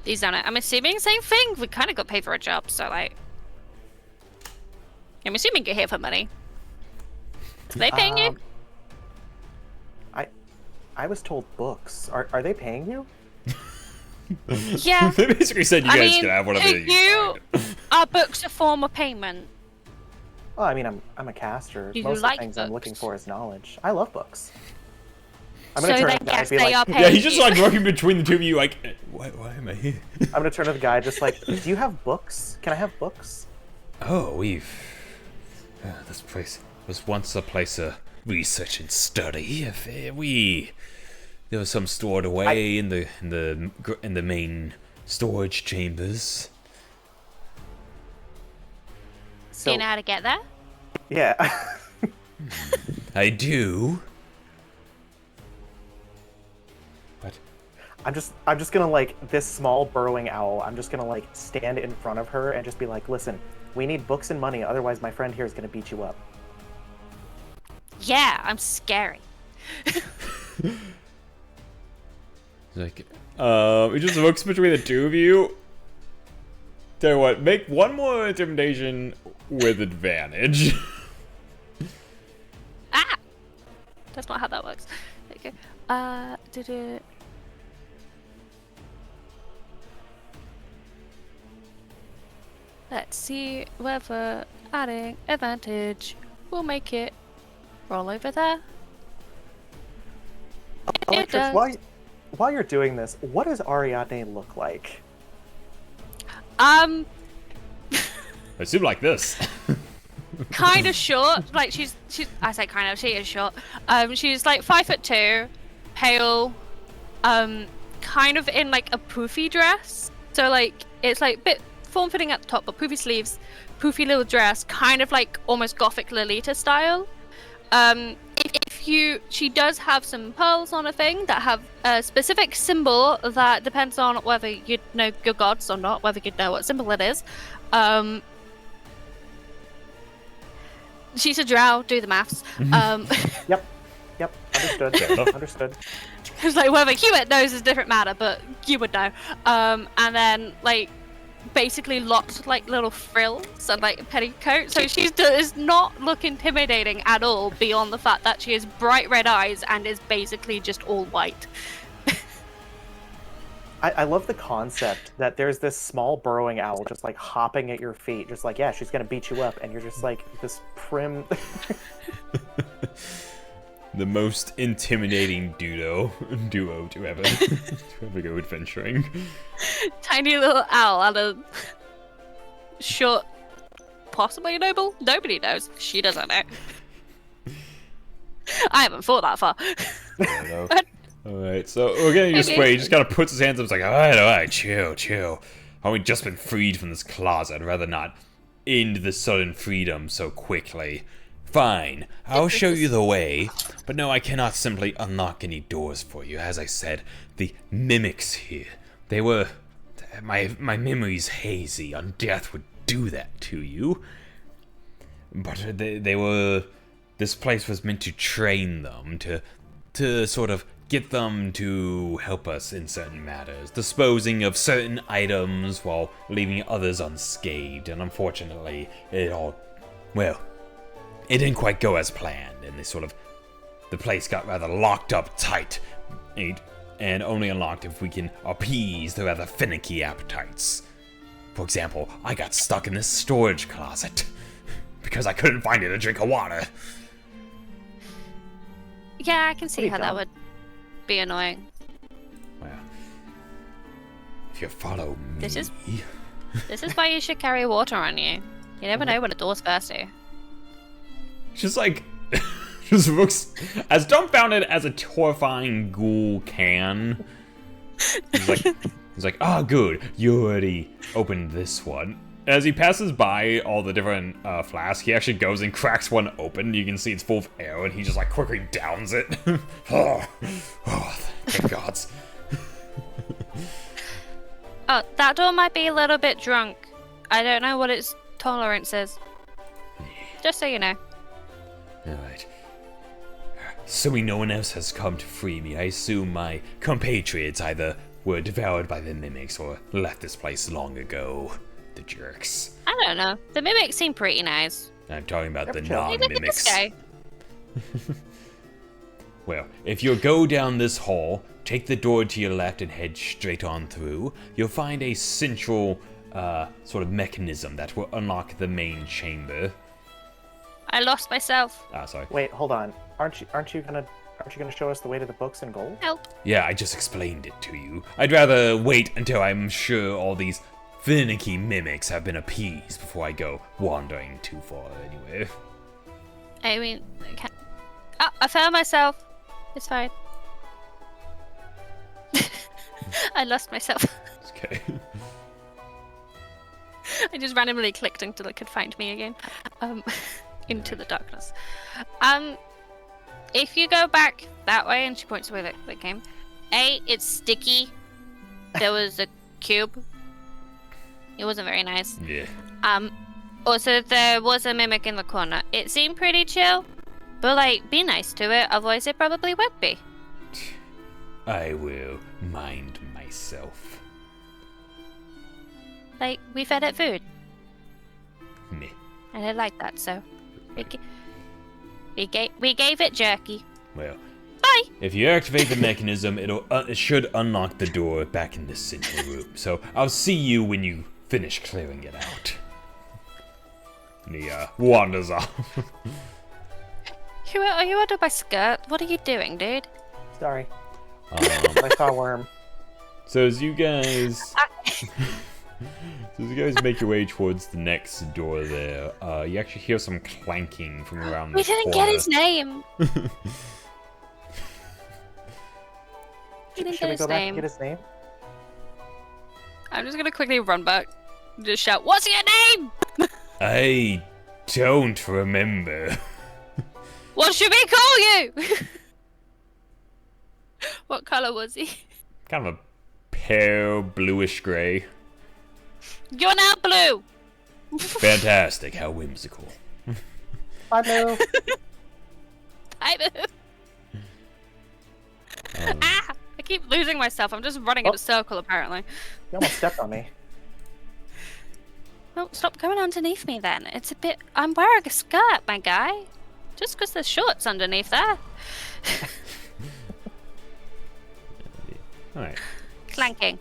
he's done it. I'm assuming same thing. We kind of got paid for a job, so like, I'm assuming you're here for money. Are they paying you? I was told books. Are they paying you? Yeah. They basically said you guys could have whatever you are books a form of payment. Well, I mean, I'm a caster. You Most of like the things I'm books. looking for is knowledge. I love books. I'm So gonna turn then to the guy yes, and be they like, are paying Yeah, he's just you. like working between the two of you, like, why am I here? I'm gonna turn to the guy just like, do you have books? Can I have books? Oh, this place was once a place of research and study. There was some stored away in the main storage chambers. Do you know how to get there? Yeah. I do. But I'm just gonna like this small burrowing owl. I'm just gonna like stand in front of her and just be like, listen, we need books and money, otherwise my friend here is gonna beat you up. Yeah, I'm scary. like, it just looks between the two of you. Tell you what, make one more intimidation with advantage. Ah! That's not how that works. Okay. Did it... Let's see whether adding advantage will make it roll over there. Electrix, does. while you're doing this, what does Ariadne look like? I assume like this. Kind of short. Like she's. I say kind of. She is short. She's like 5'2", pale. Kind of in like a poofy dress. So like it's like a bit form-fitting at the top, but poofy sleeves, poofy little dress, kind of like almost gothic Lolita style. She does have some pearls on her thing that have a specific symbol that depends on whether you know your gods or not, whether you know what symbol it is. She's a drow, do the maths. Yep, understood. Understood. It's like whether Hewlett knows is a different matter, but you would know. And then like basically lots of like little frills and like a petticoat. So she does not look intimidating at all, beyond the fact that she has bright red eyes and is basically just all white. I love the concept that there's this small burrowing owl just like hopping at your feet, just like, yeah, she's gonna beat you up, and you're just like this prim. The most intimidating duo to ever go adventuring. Tiny little owl and a short, possibly noble. Nobody knows. She doesn't know. I haven't thought that far. Alright, so we're getting just wait. He just kind of puts his hands up. It's like, alright, chill. I've just been freed from this closet. I'd rather not end the sudden freedom so quickly. Fine, I'll show you the way, but no, I cannot simply unlock any doors for you. As I said, the mimics here, they were... My memory's hazy. Undeath would do that to you. But they were... This place was meant to train them, to sort of get them to help us in certain matters, disposing of certain items while leaving others unscathed, and unfortunately, it didn't quite go as planned, and the place got rather locked up tight, and only unlocked if we can appease their rather finicky appetites. For example, I got stuck in this storage closet because I couldn't find a drink of water. Yeah, I can see how that would be annoying. Well, if you follow me... This is why you should carry water on you. You never know when a door's thirsty. Just like... just looks as dumbfounded as a horrifying ghoul can. He's like, ah, good, you already opened this one. As he passes by all the different flasks, he actually goes and cracks one open. You can see it's full of air, and he just like quickly downs it. oh, thank gods. Oh, that door might be a little bit drunk. I don't know what its tolerance is. Just so you know. Alright. Assuming no one else has come to free me, I assume my compatriots either were devoured by the mimics or left this place long ago. The jerks. I don't know. The mimics seem pretty nice. I'm talking about the Hey, look at this non-mimics. guy. Well, if you go down this hall, take the door to your left and head straight on through, you'll find a central sort of mechanism that will unlock the main chamber. I lost myself. Ah, sorry. Wait, hold on. Aren't you gonna show us the way to the books and gold? Help. Yeah, I just explained it to you. I'd rather wait until I'm sure all these finicky mimics have been appeased before I go wandering too far anywhere. I mean, I found myself. It's fine. I lost myself. Okay. I just randomly clicked until it could find me again. Into the darkness. If you go back that way, and she points away that game. It's sticky. There was a cube. It wasn't very nice. Yeah. Also there was a mimic in the corner. It seemed pretty chill, but like, be nice to it, otherwise it probably won't be. I will mind myself. Like, we fed it food, Meh. and it liked that, so we gave it jerky. Well, Bye. if you activate the mechanism, it should unlock the door back in this central room. So I'll see you when you finish clearing it out. And he wanders off. You under my skirt? What are you doing, dude? Sorry. I saw a worm. So as you guys make your way towards the next door there, you actually hear some clanking from around the We didn't corner. get his name. We didn't Should get we his go back and name. get his name? I'm just gonna quickly run back and just shout, "What's your name?" I don't remember. What should we call you? What color was he? Kind of a pale bluish gray. You're now blue. Fantastic, how whimsical. Bye, Blue. Bye, Blue. Ah! I keep losing myself. I'm just running in a circle, apparently. You almost stepped on me. Well, stop going underneath me then. It's a bit... I'm wearing a skirt, my guy. Just because there's shorts underneath there. Alright. Clanking.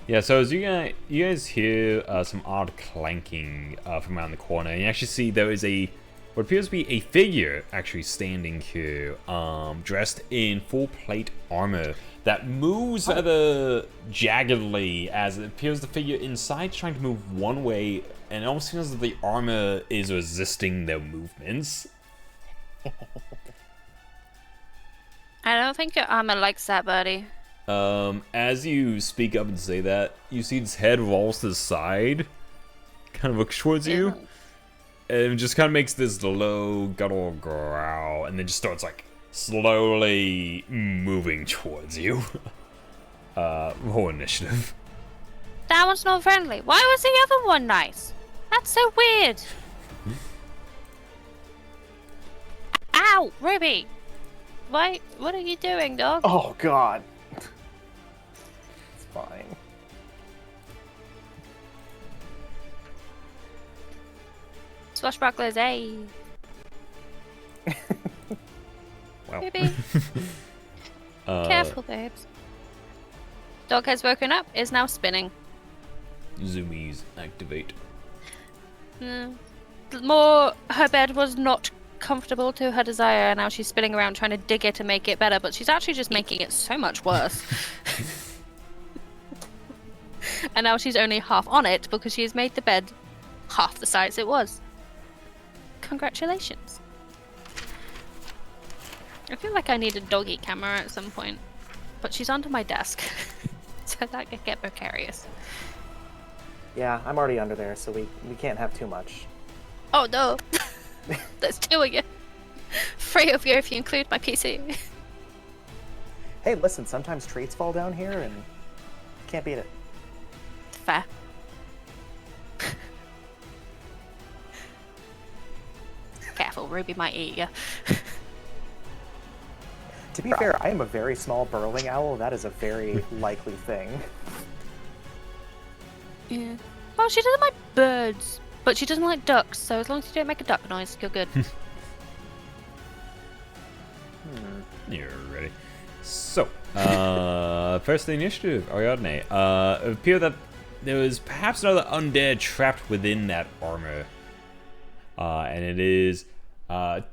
Yeah, so as you guys hear some odd clanking from around the corner, and you actually see there is what appears to be a figure actually standing here, dressed in full plate armor that moves rather jaggedly, as it appears the figure inside is trying to move one way, and it almost feels that the armor is resisting their movements. I don't think your armor likes that, buddy. As you speak up and say that, you see its head rolls to the side, kind of looks towards you, and it just kind of makes this low guttural growl, and then just starts like slowly moving towards you. Roll initiative. That one's not friendly. Why was the other one nice? That's so weird. Ow, Ruby. Why? What are you doing, dog? Oh God. It's fine. Swashbucklers, hey. Wow. Baby. Careful, babes. Dog has woken up, is now spinning. Zoomies activate. More, her bed was not comfortable to her desire, and now she's spinning around trying to dig it to make it better, but she's actually just making it so much worse. And now she's only half on it because she has made the bed half the size it was. Congratulations. I feel like I need a doggy camera at some point, but she's under my desk, so that could get precarious. Yeah, I'm already under there, so we can't have too much. Oh no! There's two of you. Three of you if you include my PC. Hey, listen, sometimes treats fall down here and can't beat it. Fair. Careful, Ruby might eat you. To be fair, I am a very small burrowing owl. That is a very likely thing. Yeah. Well, she doesn't like birds, but she doesn't like ducks, so as long as you don't make a duck noise, you're good. You're ready. So, first the initiative, Ariadne. It appeared that there was perhaps another undead trapped within that armor. And it is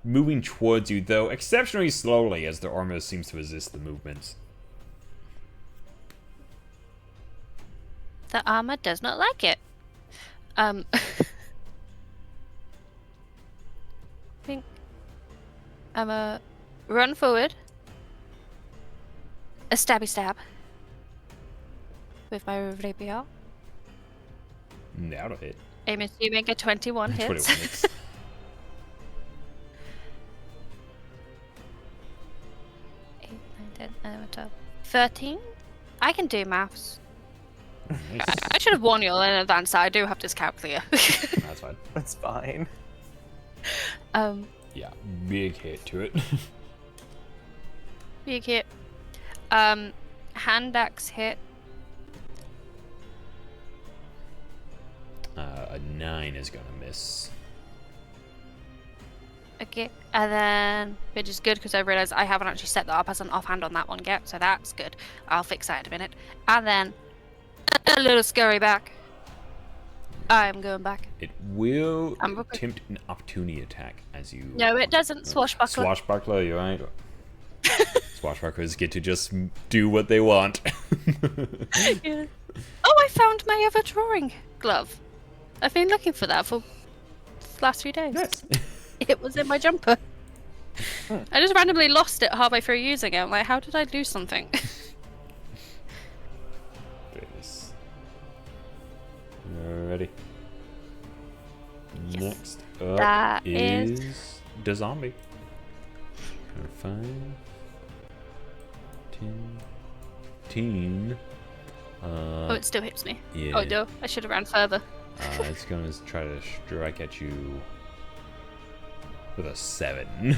moving towards you, though exceptionally slowly, as the armor seems to resist the movements. The armor does not like it. I think I'm a run forward, a stabby stab with my rapier. That'll hit. I'm assuming a 21 hits. 21 hits. 8, 9, 10, 11, 12, 13? I can do maths. I should have warned you all in advance. I do have dyscalculia. That's fine. That's fine. Yeah, big hit to it. Big hit. Hand axe hit. A 9 is gonna miss. Okay, and then, which is good because I realised I haven't actually set that up as an offhand on that one yet, so that's good. I'll fix that in a minute. And then, a little scurry back. I'm going back. It will attempt an opportunity attack as you... No, it doesn't. Swashbuckler. Swashbuckler, you're right. Swashbucklers get to just do what they want. Yeah. Oh, I found my other drawing glove. I've been looking for that for the last few days. Nice. It was in my jumper. I just randomly lost it halfway through using it. I'm like, how did I lose something? This. Alrighty. Yes. Next up That is the zombie. 5, 10. Oh, it still hits me. Yeah. Oh no, I should have ran further. It's gonna try to strike at you with a 7.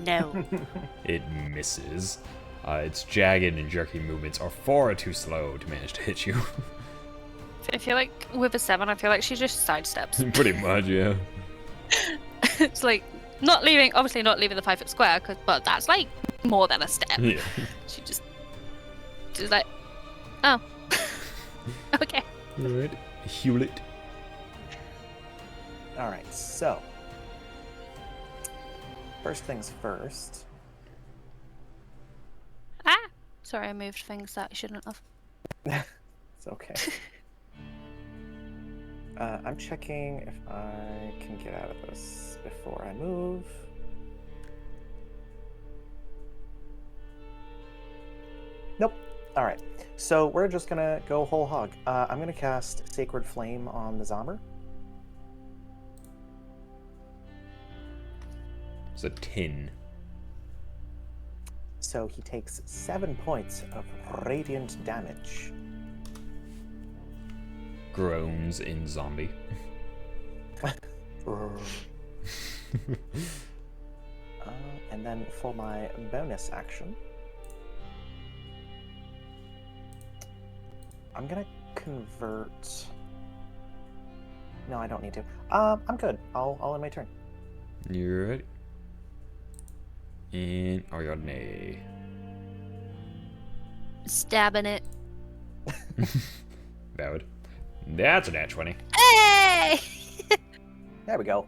No. It misses. Its jagged and jerky movements are far too slow to manage to hit you. I feel like with a 7, I feel like she just sidesteps. Pretty much, yeah. It's like obviously not leaving the 5-foot square, but that's like more than a step. Yeah. She's like, oh, okay. Alright. Hewlett. Alright, so. First things first. Ah, sorry, I moved things that I shouldn't have. It's okay. I'm checking if I can get out of this before I move. Nope. Alright, so we're just gonna go whole hog. I'm gonna cast Sacred Flame on the Zomber. It's a 10. So he takes 7 points of radiant damage. Groans in zombie. And then for my bonus action, I'm gonna convert. No, I don't need to. I'm good. I'll end my turn. You're ready. And Ariadne. Stabbing it. Valid. That's a nat 20. Hey! There we go.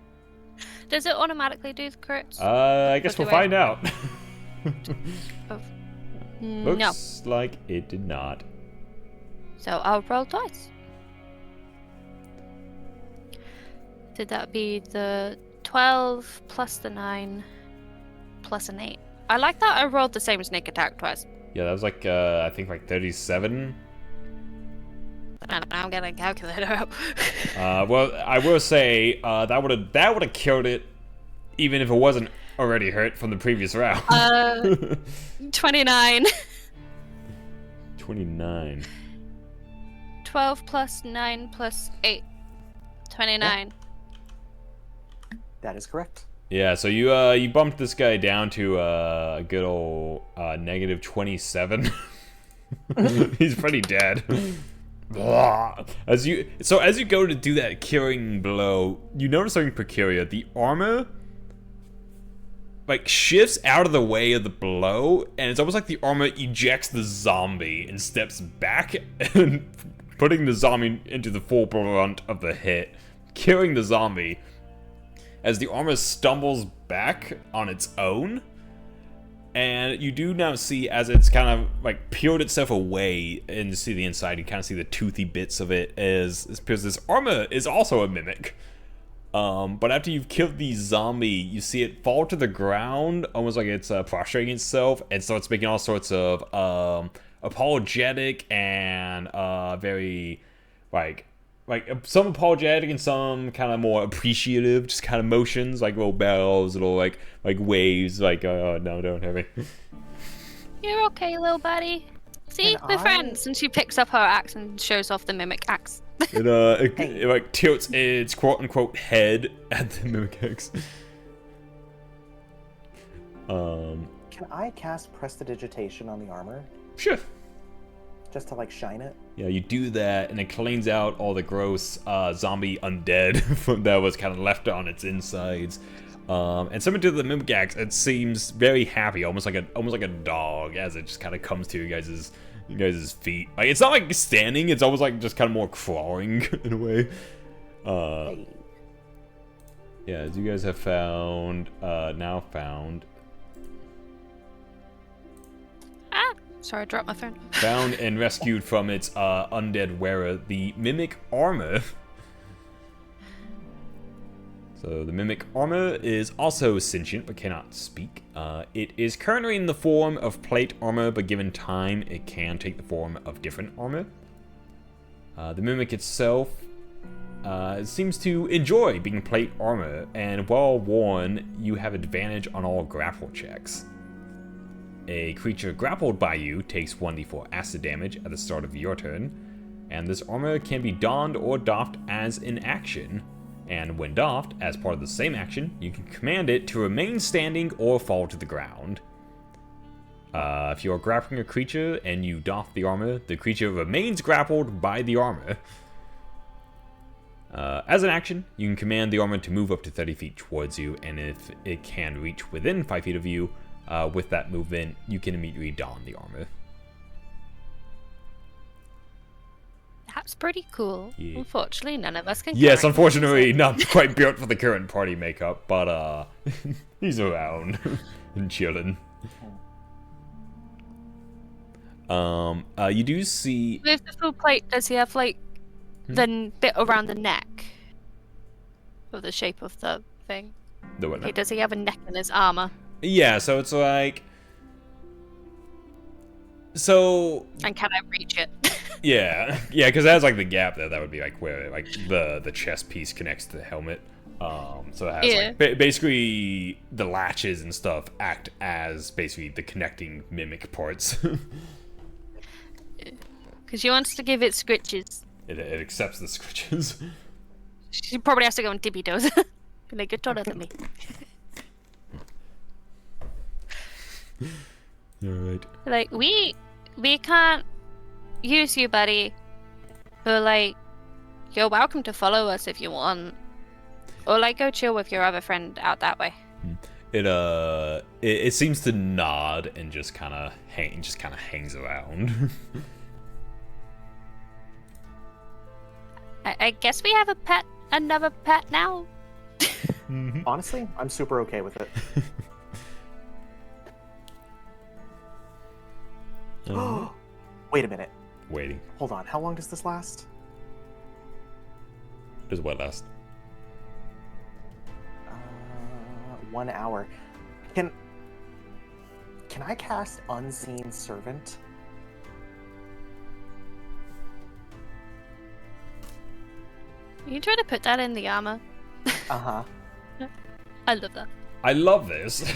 Does it automatically do the crits? I guess we'll find out. No. Looks like it did not. So I'll roll twice. Did that be the 12 plus the 9 plus an 8? I like that I rolled the same as Nick attack twice. Yeah, that was like, I think like 37. I'm getting a calculator out. Well, I will say, that would have killed it, even if it wasn't already hurt from the previous round. 29. 29. 12 plus 9 plus 8. 29. That is correct. Yeah, so you bumped this guy down to a good old negative 27. He's pretty dead. As you go to do that killing blow, you notice something peculiar. The armor like shifts out of the way of the blow, and it's almost like the armor ejects the zombie and steps back, and putting the zombie into the full brunt of the hit, killing the zombie. As the armor stumbles back on its own, and you do now see, as it's kind of like peeled itself away and you see the inside, you kind of see the toothy bits of it, because this armor is also a mimic. But after you've killed the zombie, you see it fall to the ground, almost like it's prostrating itself, and starts making all sorts of apologetic and very like some apologetic and some kind of more appreciative, just kind of motions, like little bells, little like waves, like no, don't hurt me. You're okay, little buddy. See, we're friends. And she picks up her axe and shows off the mimic axe. It like tilts its quote unquote head at the mimic axe. Can I cast Prestidigitation on the armor? Sure. Just to like shine it? Yeah, you do that, and it cleans out all the gross zombie undead that was kind of left on its insides. And similar to the mimic axe, it seems very happy, almost like a dog, as it just kind of comes to you guys' feet. Like it's not like standing; it's almost like just kind of more crawling in a way. Hey. Yeah, as you guys have found. Sorry, I dropped my phone. Found and rescued from its undead wearer, the mimic armor. So the mimic armor is also sentient but cannot speak. It is currently in the form of plate armor, but given time, it can take the form of different armor. The mimic itself seems to enjoy being plate armor, and while worn, you have advantage on all grapple checks. A creature grappled by you takes 1d4 acid damage at the start of your turn, and this armor can be donned or doffed as an action. And when doffed, as part of the same action, you can command it to remain standing or fall to the ground. If you are grappling a creature and you doff the armor, the creature remains grappled by the armor. As an action, you can command the armor to move up to 30 feet towards you, and if it can reach within 5 feet of you, with that movement, you can immediately don the armor. That's pretty cool. Yeah. Unfortunately, none of us can. Yes, unfortunately, not quite built for the current party makeup, but he's around and chilling. You do see with the full plate. Does he have like the bit around the neck, of the shape of the thing? The what? Okay, does he have a neck in his armor? Yeah, so it's like. So. And can I reach it? Yeah, because it has like the gap there. That would be like where like the chest piece connects to the helmet. So it has like basically the latches and stuff act as basically the connecting mimic parts. Because she wants to give it scritches. It accepts the scritches. She probably has to go on tippy toes. Like, you're taller than me. Alright. Like, we can't use you, buddy. But, like, you're welcome to follow us if you want. Or, like, go chill with your other friend out that way. It seems to nod and just kind of hangs around. I guess we have another pet now. Honestly, I'm super okay with it. Wait a minute. Waiting. Hold on. How long does this last? Does what last? 1 hour. Can I cast Unseen Servant? You trying to put that in the armor? Uh-huh. I love that. I love this.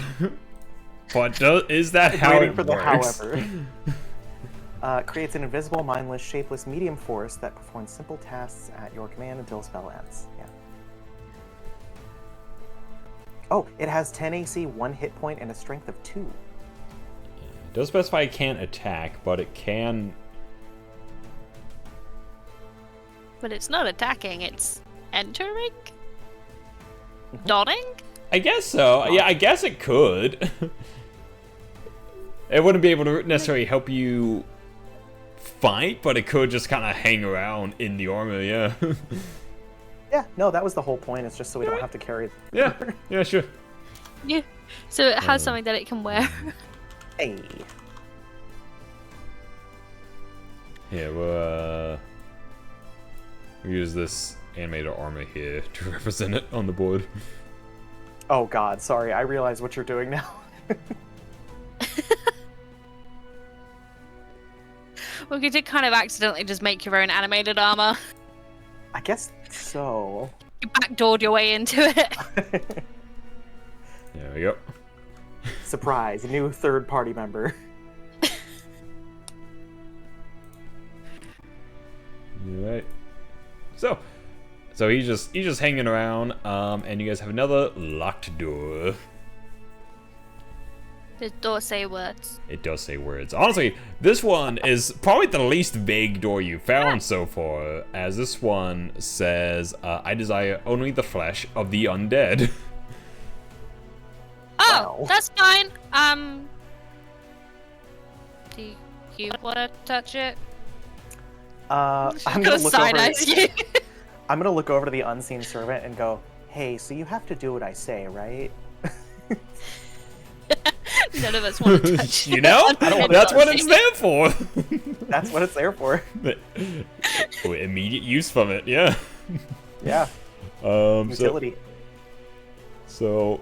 But is that how Waiting it for the works? however. Creates an invisible, mindless, shapeless medium force that performs simple tasks at your command until spell ends. Yeah. Oh, it has 10 AC, 1 hit point, and a strength of 2. It does specify it can't attack, but it can... But it's not attacking, it's entering? Dawning? I guess so. Yeah, I guess it could. It wouldn't be able to necessarily help you fight, but it could just kind of hang around in the armor, yeah. Yeah, no, that was the whole point. It's just so we don't have to carry it. Yeah, sure. Yeah. So it has something that it can wear. Hey. Yeah, we'll use this animated armor here to represent it on the board. Oh god, sorry. I realize what you're doing now. Well, you did kind of accidentally just make your own animated armor. I guess so. You backdoored your way into it. There we go. Surprise, a new third-party member. Alright. So he's just hanging around, and you guys have another locked door. The door say words. It does say words. Honestly, this one is probably the least vague door you found so far, as this one says, I desire only the flesh of the undead. Oh, Wow. that's fine. Do you want to touch it? I'm Gonna gonna look side over. eyes you. I'm gonna look over to the unseen servant and go, "Hey, so you have to do what I say, right?" None of us want to touch You know? That's what it's there for. That's what it's there for. Immediate use from it, yeah. Yeah. Utility. So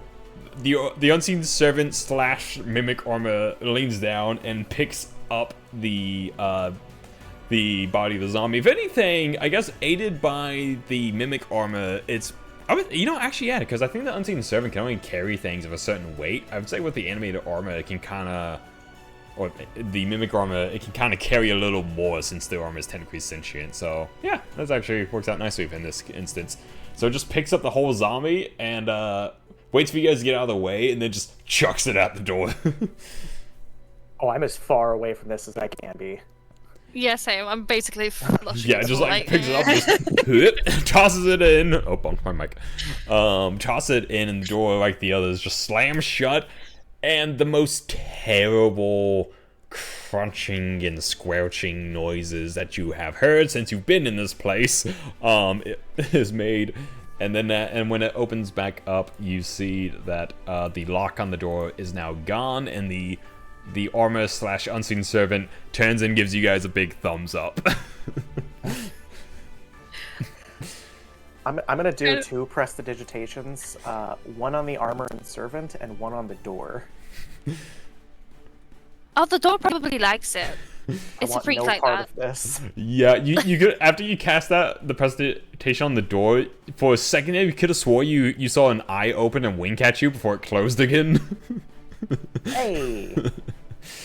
the unseen servant / mimic armor leans down and picks up the body of the zombie. If anything, I guess aided by the mimic armor, actually, yeah, because I think the unseen servant can only carry things of a certain weight. I would say with the animated armor, it can kind of, or the mimic armor, it can kind of carry a little more since the armor is technically sentient. So yeah, that actually works out nicely in this instance. So it just picks up the whole zombie and waits for you guys to get out of the way, and then just chucks it out the door. Oh, I'm as far away from this as I can be. Yeah, same. I'm basically flushing. Yeah, just like picks it up, just tosses it in. Oh, bumped my mic. Toss it in, and the door, like the others, just slams shut. And the most terrible crunching and squelching noises that you have heard since you've been in this place, is made. And then, and when it opens back up, you see that the lock on the door is now gone, and the armor / unseen servant turns and gives you guys a big thumbs up. I'm gonna do 2 prestidigitations, one on the armor and servant, and one on the door. Oh, the door probably likes it. It's a freak no like part that. of this. Yeah, you could, after you cast the prestidigitation on the door, for a second there, you could have swore you saw an eye open and wink at you before it closed again. Hey,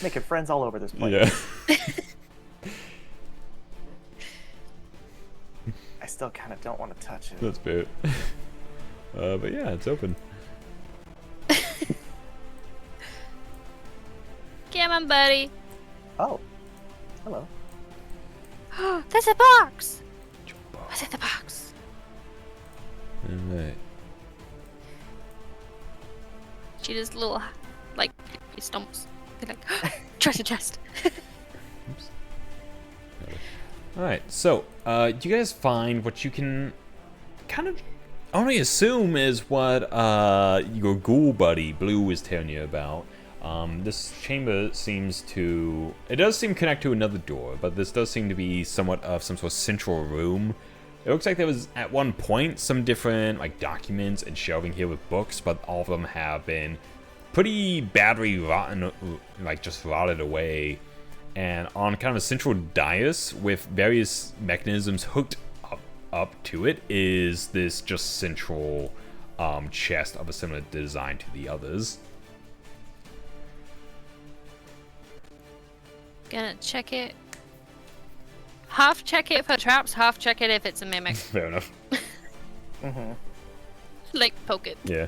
making friends all over this place. Yeah. I still kind of don't want to touch it. That's fair. But yeah, it's open. my buddy. Oh, hello. There's a box. What's in the box? Alright. She does little, like, stomps. They're like, treasure chest. Alright, so, do you guys find what you can kind of only assume is what your ghoul buddy Blue was telling you about? This chamber seems to... It does seem to connect to another door, but this does seem to be somewhat of some sort of central room. It looks like there was, at one point, some different like documents and shelving here with books, but all of them have been pretty badly rotten, like just rotted away. And on kind of a central dais with various mechanisms hooked up to it is this just central chest of a similar design to the others. Gonna check it. Half check it for traps, half check it if it's a mimic. Fair enough. Mm-hmm. Like, poke it. Yeah.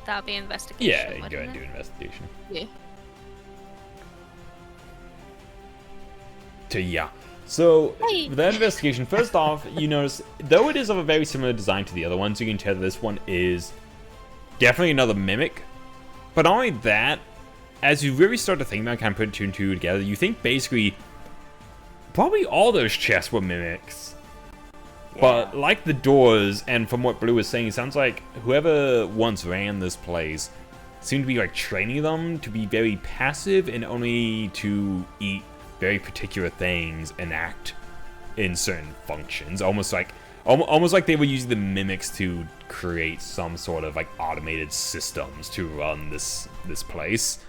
That'll be investigation. Yeah, you can go ahead and wouldn't do investigation. it? Yeah. So yeah. So Hey. with that investigation, first off, you notice though it is of a very similar design to the other ones, you can tell that this one is definitely another mimic. But not only that, as you really start to think about kind of putting two and two together, you think basically probably all those chests were mimics. But like the doors, and from what Blue was saying, it sounds like whoever once ran this place seemed to be like training them to be very passive and only to eat very particular things and act in certain functions. Almost like they were using the mimics to create some sort of like automated systems to run this place,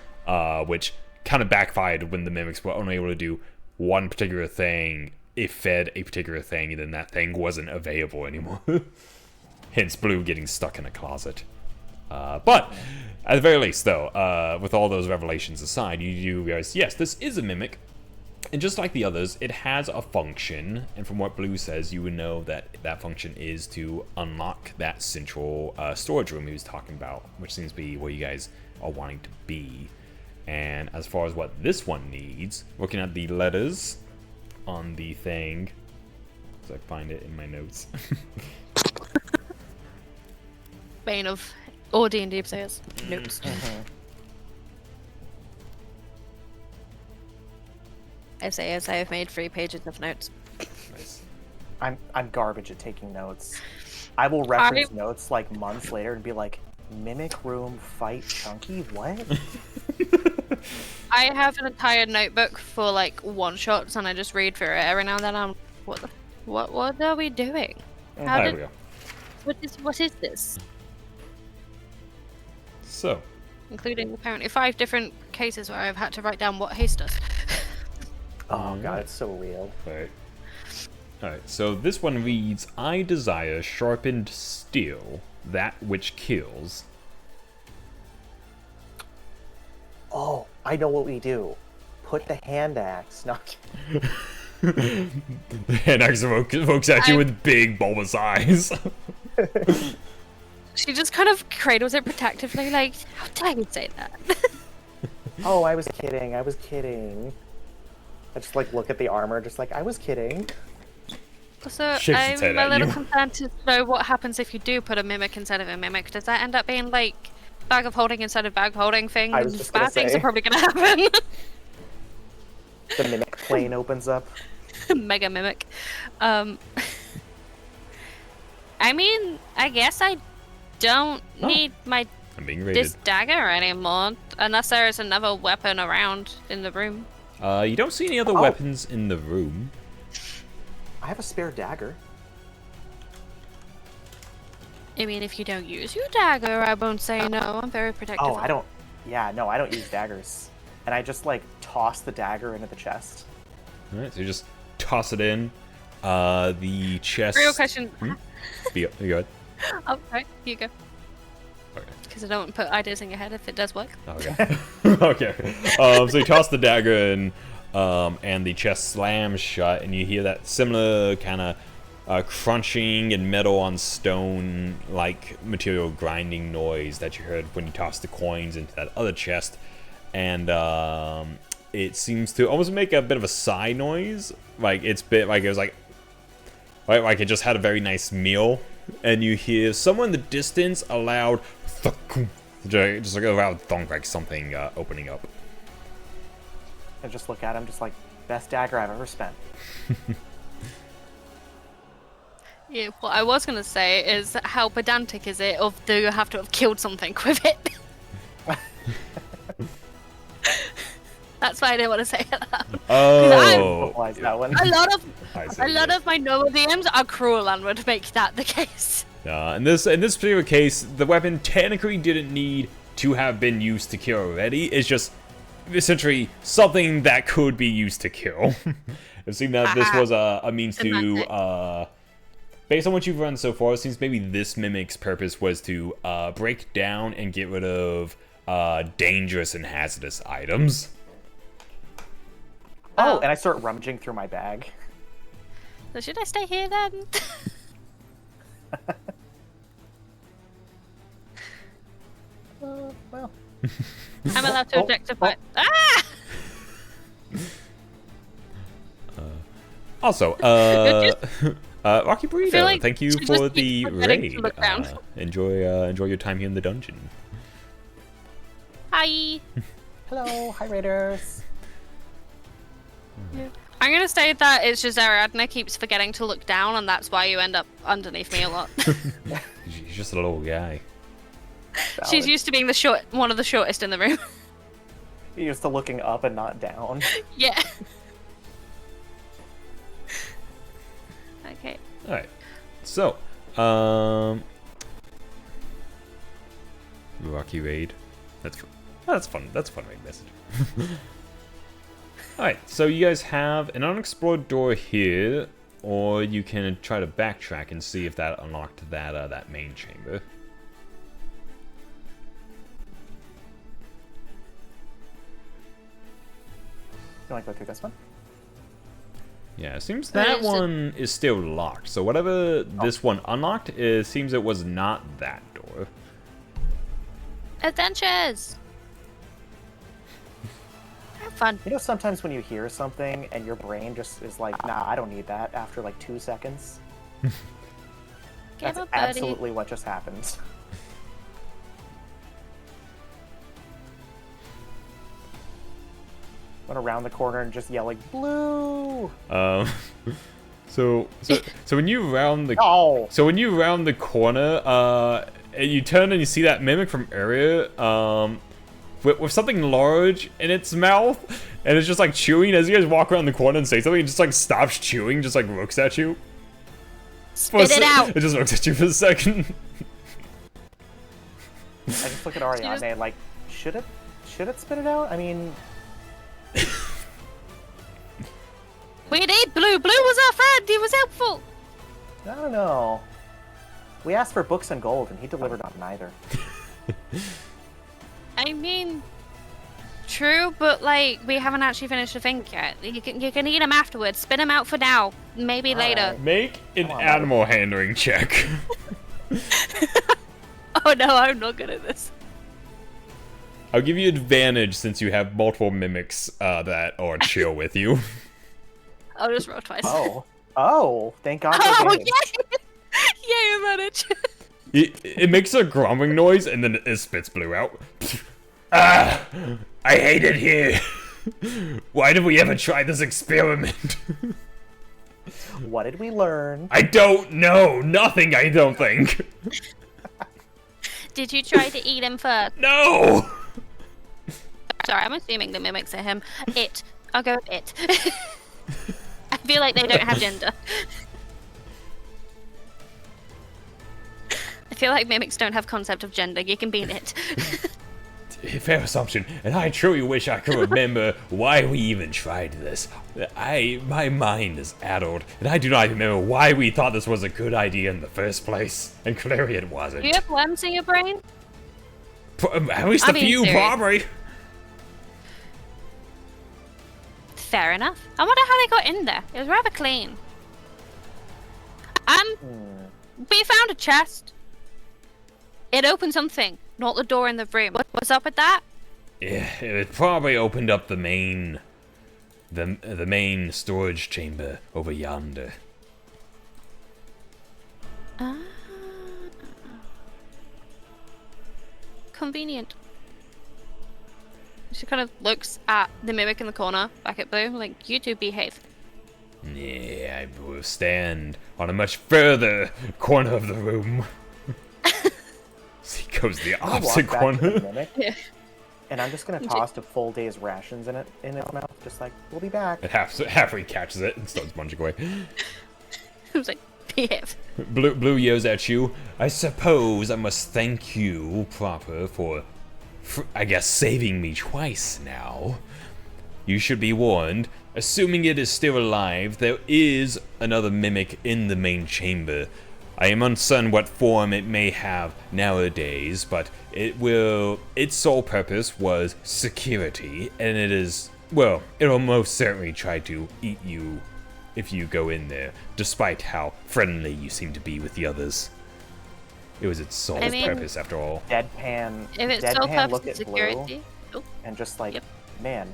which kind of backfired when the mimics were only able to do one particular thing. It fed a particular thing, and then that thing wasn't available anymore. Hence Blue getting stuck in a closet. But at the very least, though, with all those revelations aside, you do realize, yes, this is a mimic. And just like the others, it has a function. And from what Blue says, you would know that that function is to unlock that central storage room he was talking about, which seems to be where you guys are wanting to be. And as far as what this one needs, looking at the letters on the thing, so I find it in my notes. Bane of all D&D players. Notes. I say as I have made 3 pages of notes. Nice. I'm garbage at taking notes. I will reference notes like months later and be like, mimic room fight chunky, what? I have an entire notebook for like one-shots, and I just read through it every now and then. I'm, what are we doing? How There we go. What is this? So, Including apparently 5 different cases where I've had to write down what haste does. Oh god, it's so real. Alright, so this one reads, I desire sharpened steel, that which kills. Oh, I know what we do. Put the hand axe. No. The hand axe evokes at you with big bulbous eyes. She just kind of cradles it protectively, like, how dare you say that? Oh, I was kidding. I was kidding. I just like look at the armor, just like I was kidding. Also, Shakes its head I'm a at little you. concerned to know what happens if you do put a mimic instead of a mimic. Does that end up being like bag of holding instead of bag holding thing? I was just gonna Bad things say. are probably gonna happen. The mimic plane opens up. Mega mimic. I mean, I guess I don't need my I'm being raided. this dagger anymore, unless there is another weapon around in the room. You don't see any other Oh. weapons in the room. I have a spare dagger. I mean, if you don't use your dagger, I won't say no. I'm very protective. Oh, of I don't. Yeah, no, I don't use daggers. And I just like toss the dagger into the chest. Alright, so you just toss it in. The chest... Real question. You go ahead. Oh, right, you go. Okay. Because I don't want to put ideas in your head if it does work. Okay. Okay. So you toss the dagger in, and the chest slams shut, and you hear that similar kind of crunching and metal on stone like material grinding noise that you heard when you tossed the coins into that other chest, and it seems to almost make a bit of a sigh noise, like it was like it just had a very nice meal, and you hear somewhere in the distance a loud thunk, just like a loud thunk, like something opening up. I just look at him, just like, best dagger I've ever spent. Yeah, what I was gonna say is how pedantic is it of do you have to have killed something with it? That's why I didn't want to say that. Oh, That one. A lot of my normal DMs are cruel and would make that the case. in this particular case, the weapon technically didn't need to have been used to kill already. It's just essentially something that could be used to kill. It seemed that this was a means to, based on what you've run so far, it seems maybe this mimic's purpose was to break down and get rid of dangerous and hazardous items. Oh, and I start rummaging through my bag. So should I stay here then? Well. I'm allowed to objectify. Ah! Also, Rocky Burrito, like thank you she for just the keeps forgetting raid. to look down. Enjoy your time here in the dungeon. Hi. Hello, hi Raiders. Yeah. I'm gonna say that it's just Ariadne keeps forgetting to look down, and that's why you end up underneath me a lot. She's just a little guy. She's used to being one of the shortest in the room. You're used to looking up and not down. Yeah. Okay. All right. So, Rocky raid. That's fun. That's a fun raid message. Alright, so you guys have an unexplored door here, or you can try to backtrack and see if that unlocked that main chamber. You want to go through this one? Yeah, it seems that one is still locked. So whatever this one unlocked, it seems it was not that door. Adventures. Have fun. You know, sometimes when you hear something and your brain just is like, nah, I don't need that after like 2 seconds. That's absolutely what just happened. Went around the corner and just yell like, blue! So when you round the round the corner, you turn and you see that mimic from earlier, with something large in its mouth, and it's just like chewing. As you guys walk around the corner and say something, it just like stops chewing, just like looks at you. Spit it out! It just looks at you for a second. I just look at Ariadne like, should it spit it out? I mean... We need Blue. Blue was our friend. He was helpful. I don't know. We asked for books and gold, and he delivered on neither. I mean, true, but like we haven't actually finished the thing yet. You can eat him afterwards. Spit him out for now. Maybe later. Right. Make an animal handling check. Oh no, I'm not good at this. I'll give you advantage since you have multiple mimics that are chill with you. I'll just roll twice. Oh, thank God. Oh, yay! Yay, advantage. It makes a grumbling noise and then it spits Blue out. I hate it here. Why did we ever try this experiment? What did we learn? I don't know. Nothing, I don't think. Did you try to eat him first? No! Sorry, I'm assuming the mimics are him. It. I'll go with it. I feel like they don't have gender. I feel like mimics don't have concept of gender. You can be an it. Fair assumption, and I truly wish I could remember why we even tried this. My mind is addled, and I do not remember why we thought this was a good idea in the first place. And clearly it wasn't. Do you have worms in your brain? At least a few, probably. Fair enough. I wonder how they got in there. It was rather clean. We found a chest. It opened something, not the door in the room. What's up with that? Yeah, it probably opened up the main storage chamber over yonder. Ah. Convenient. She kind of looks at the mimic in the corner, back at Blue, like, you two behave. Yeah, I will stand on a much further corner of the room. He goes the I'm gonna opposite walk back to the corner. mimic, Yeah. and I'm just gonna toss a full day's rations in its mouth, just like, we'll be back. And halfway catches it and starts munching away. I was like, behave. Blue yells at you. I suppose I must thank you proper for I guess, saving me twice now. You should be warned. Assuming it is still alive, there is another mimic in the main chamber. I am uncertain what form it may have nowadays, but its sole purpose was security, and it'll most certainly try to eat you if you go in there, despite how friendly you seem to be with the others. It was its sole purpose, after all. Deadpan. If it's sole Deadpan purpose look is at security. Blue, and just like, man,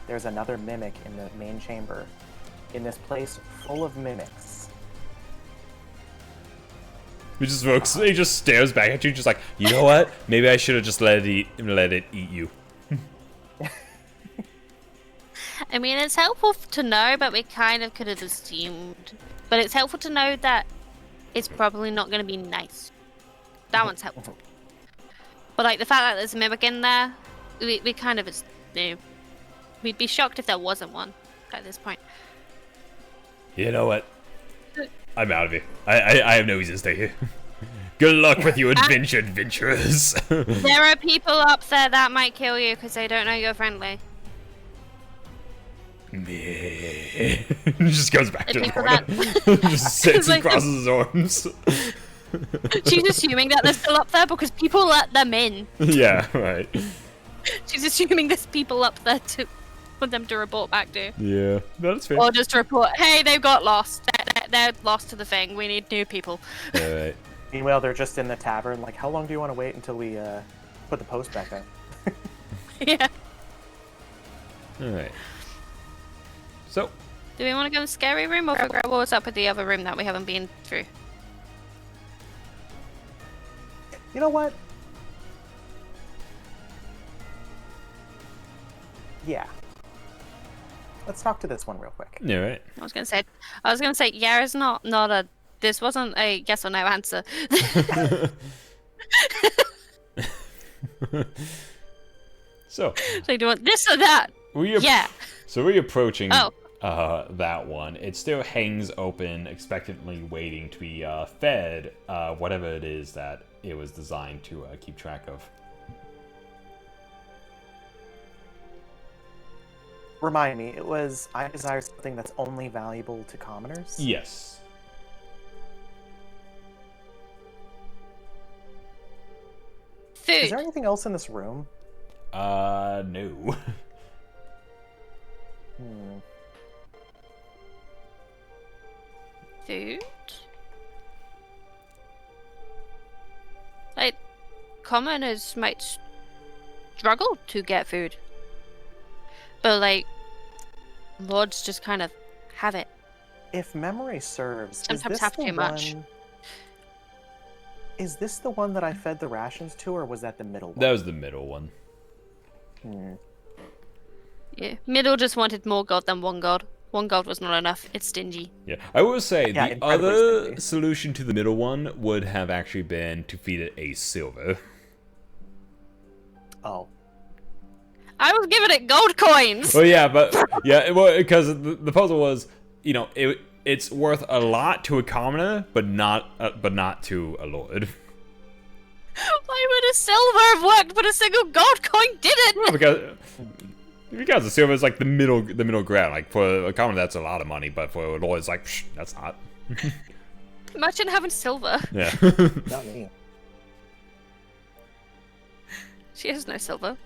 there's another mimic in the main chamber, in this place full of mimics. He just stares back at you, just like, you know what? Maybe I should have just let it eat you. I mean, it's helpful to know, but we kind of could have assumed. But it's helpful to know that it's probably not going to be nice. That one's helpful. But like the fact that there's a mimic in there, we kind of knew. We'd be shocked if there wasn't one at this point. You know what? I'm out of here. I have no reason to stay here. Good luck with your adventurers. There are people up there that might kill you because they don't know you're friendly. Meh. Just goes back to the people corner. Just sits and crosses his arms. She's assuming that they're still up there because people let them in. Yeah, right. She's assuming there's people up there for them to report back to. Yeah, that's fair. Or just to report, hey, they've got lost. They're lost to the thing. We need new people. Alright. Meanwhile, they're just in the tavern, like, how long do you want to wait until we put the post back up? Yeah. Alright. So, Do we want to go in the scary room or what's up with the other room that we haven't been through? You know what? Yeah. Let's talk to this one real quick. yeah, right. I was gonna say, yeah, it's not a. This wasn't a yes or no answer. So, So do you want this or that? Yeah. So we're approaching Oh. that one. It still hangs open, expectantly waiting to be fed whatever it is that it was designed to keep track of. Remind me, it was, I desire something that's only valuable to commoners? Yes. Food. Is there anything else in this room? No. Food. Like, commoners might struggle to get food, but like, lords just kind of have it. If memory serves, Sometimes is this have the too much. one... Is this the one that I fed the rations to, or was that the middle one? That was the middle one. Yeah, middle just wanted more gold than one gold. One gold was not enough. It's stingy. Yeah, I will say Yeah, the incredibly other stingy. solution to the middle one would have actually been to feed it a silver. Oh. I was giving it gold coins. Well, yeah, but yeah, well, because the puzzle was, you know, it's worth a lot to a commoner, but not to a lord. Why would a silver have worked, but a single gold coin didn't? Well, because the silver is like the middle ground. Like for a commoner, that's a lot of money, but for a lord, it's like psh, that's not. Imagine having silver. Yeah. Not me. She has no silver.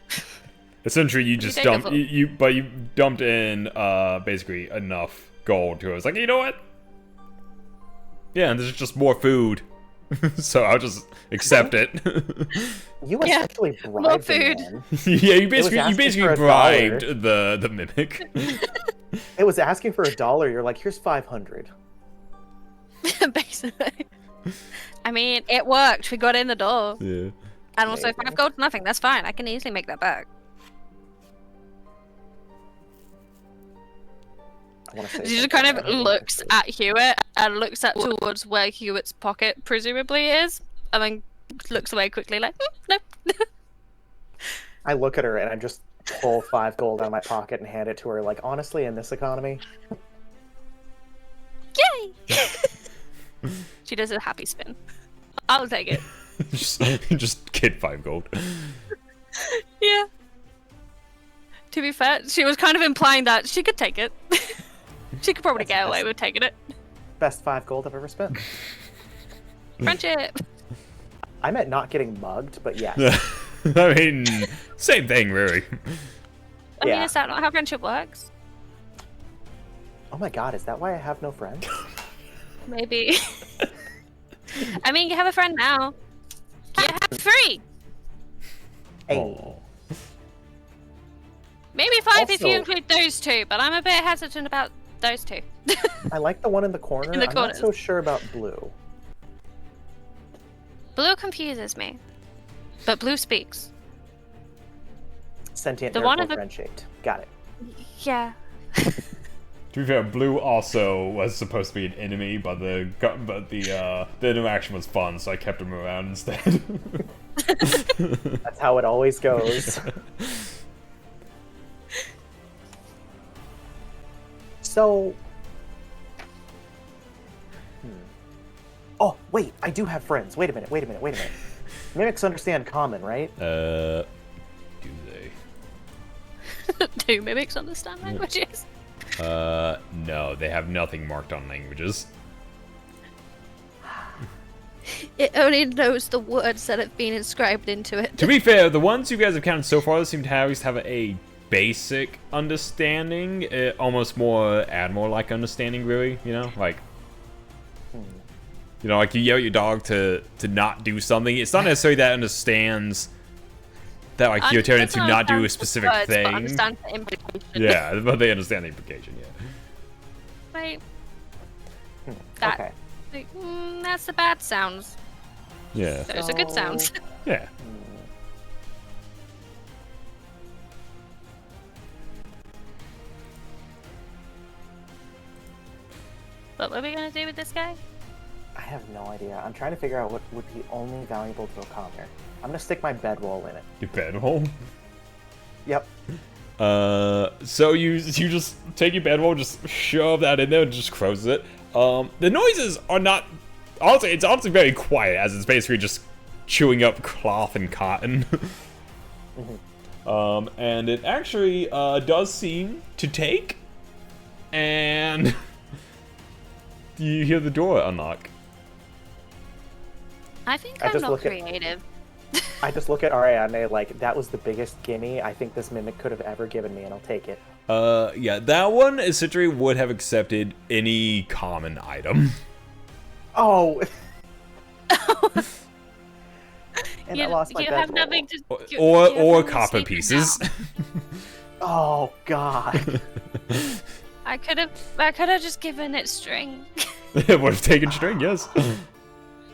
Essentially, you just take dumped a you dumped in basically enough gold to it. I was like, you know what? Yeah, and there's just more food. So I'll just accept it. You essentially bribed More the food. man. Yeah, you was basically asking for bribed $1. the mimic. It was asking for $1. You're like, here's 500. Basically. I mean, it worked. We got in the door. Yeah. And also, Maybe. 5 gold, nothing. That's fine. I can easily make that back. I want to say She just something, kind but of I don't know looks what at Hewitt and looks at towards where Hewitt's pocket presumably is, and then looks away quickly like, no. I look at her and I just pull 5 gold out of my pocket and hand it to her. Like, honestly, in this economy, Yay! She does a happy spin. I'll take it. just kid 5 gold. Yeah. To be fair, she was kind of implying that she could take it. She could probably get away with taking it. best 5 gold I've ever spent. Friendship. I meant not getting mugged, but yes. I mean, same thing, really. I mean, Yeah. is that not how friendship works? Oh my god, is that why I have no friends? Maybe. I mean, you have a friend now. You have 3. Hey, Aw. Maybe 5 if you Also- include those 2, but I'm a bit hesitant about those 2. I like the one in the corner. In the I'm corners. not so sure about blue. Blue confuses me. But blue speaks. Sentient The one in miracle the- friend shaped. Got it. Yeah. To be fair, Blue also was supposed to be an enemy, but the interaction was fun, so I kept him around instead. That's how it always goes. So... Oh, wait, I do have friends. Wait a minute. Mimics understand common, right? Do they? Do mimics understand languages? No, they have nothing marked on languages. It only knows the words that have been inscribed into it. To be fair, the ones you guys have counted so far seem to at least have a basic understanding, almost more Admiral-like understanding, really, you know? Like, you know, like you yell at your dog to not do something. It's not necessarily that it understands that, like, you're telling it to not do a specific thing. But understands the implication. Yeah, but they understand the implication, yeah. Right. That, Okay. like, that's the bad sounds. Yeah. Those are good sounds. Yeah. What were we gonna do with this guy? I have no idea. I'm trying to figure out what would be only valuable to a commoner. I'm gonna stick my bedroll in it. Your bedroll. Yep. So you just take your bedroll, just shove that in there, and just close it. The noises are not. Honestly, it's honestly very quiet, as it's basically just chewing up cloth and cotton. And it actually does seem to take, and you hear the door unlock. I think I I'm just not look at- creative. I just look at Ariadne like, that was the biggest gimme I think this mimic could have ever given me, and I'll take it. Yeah, that one essentially would have accepted any common item. Oh! And I lost my you have bedroll. nothing to. Or you have nothing to copper sleep in pieces. now. Oh, God. I could have just given it string. It would have taken string, yes.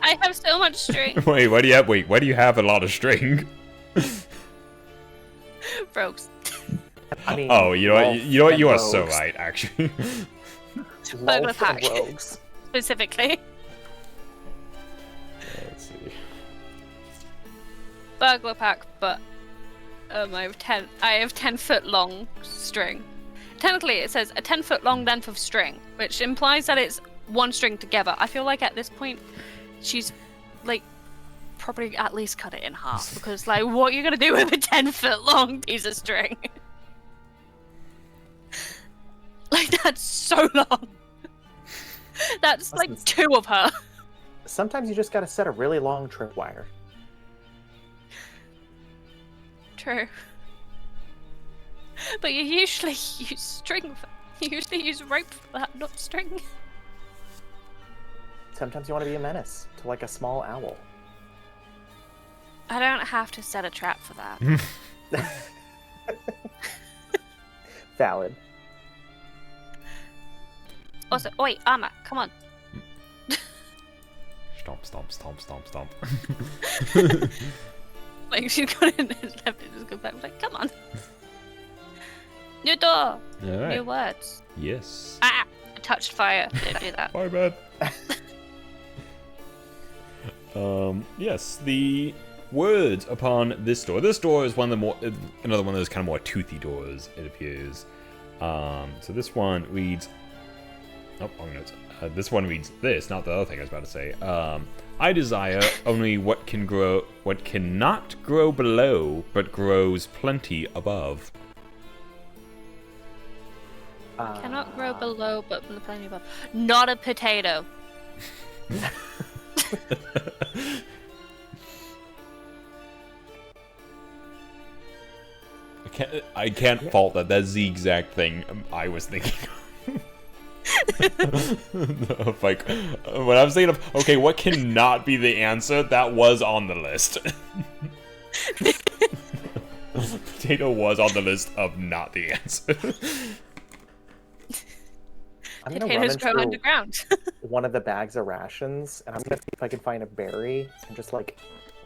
I have so much string. Wait, why do you have a lot of string? Rogues. I mean, Oh, you know what? wolf You know what? and You are so rogues. right, actually. Burglar Wolf pack. and rogues. Specifically. Let's see. Burglar pack, but I have 10-foot long string. Technically, it says a 10-foot long length of string, which implies that it's one string together. I feel like at this point, she's like probably at least cut it in half because like, what are you gonna do with a 10-foot long piece of string? Like that's so long. That's like Listen. 2 of her. Sometimes you just gotta set a really long tripwire. True. But you usually use string. You usually use rope for that, not string. Sometimes you want to be a menace to like a small owl. I don't have to set a trap for that. Valid. Also, wait, armor, come on. Stomp, stomp, stomp, stomp, stomp. Like, she got in his left and just go back. Like, come on. New door. All right. New words. Yes. Ah! I touched fire. Don't do that. My bad. Yes, the words upon this door. This door is one of the more, another one of those kind of more toothy doors, it appears. So this one reads, oh, wrong notes. This one reads this, not the other thing I was about to say. I desire only what cannot grow below, but grows plenty above. Cannot grow below, but plenty above. Not a potato. I can't fault that. That's the exact thing I was thinking of. Like, when I was thinking of, okay, what cannot be the answer, that was on the list. Potato was on the list of not the answer. I'm gonna Potatoes grow run into underground. one of the bags of rations, and I'm gonna see if I can find a berry and just like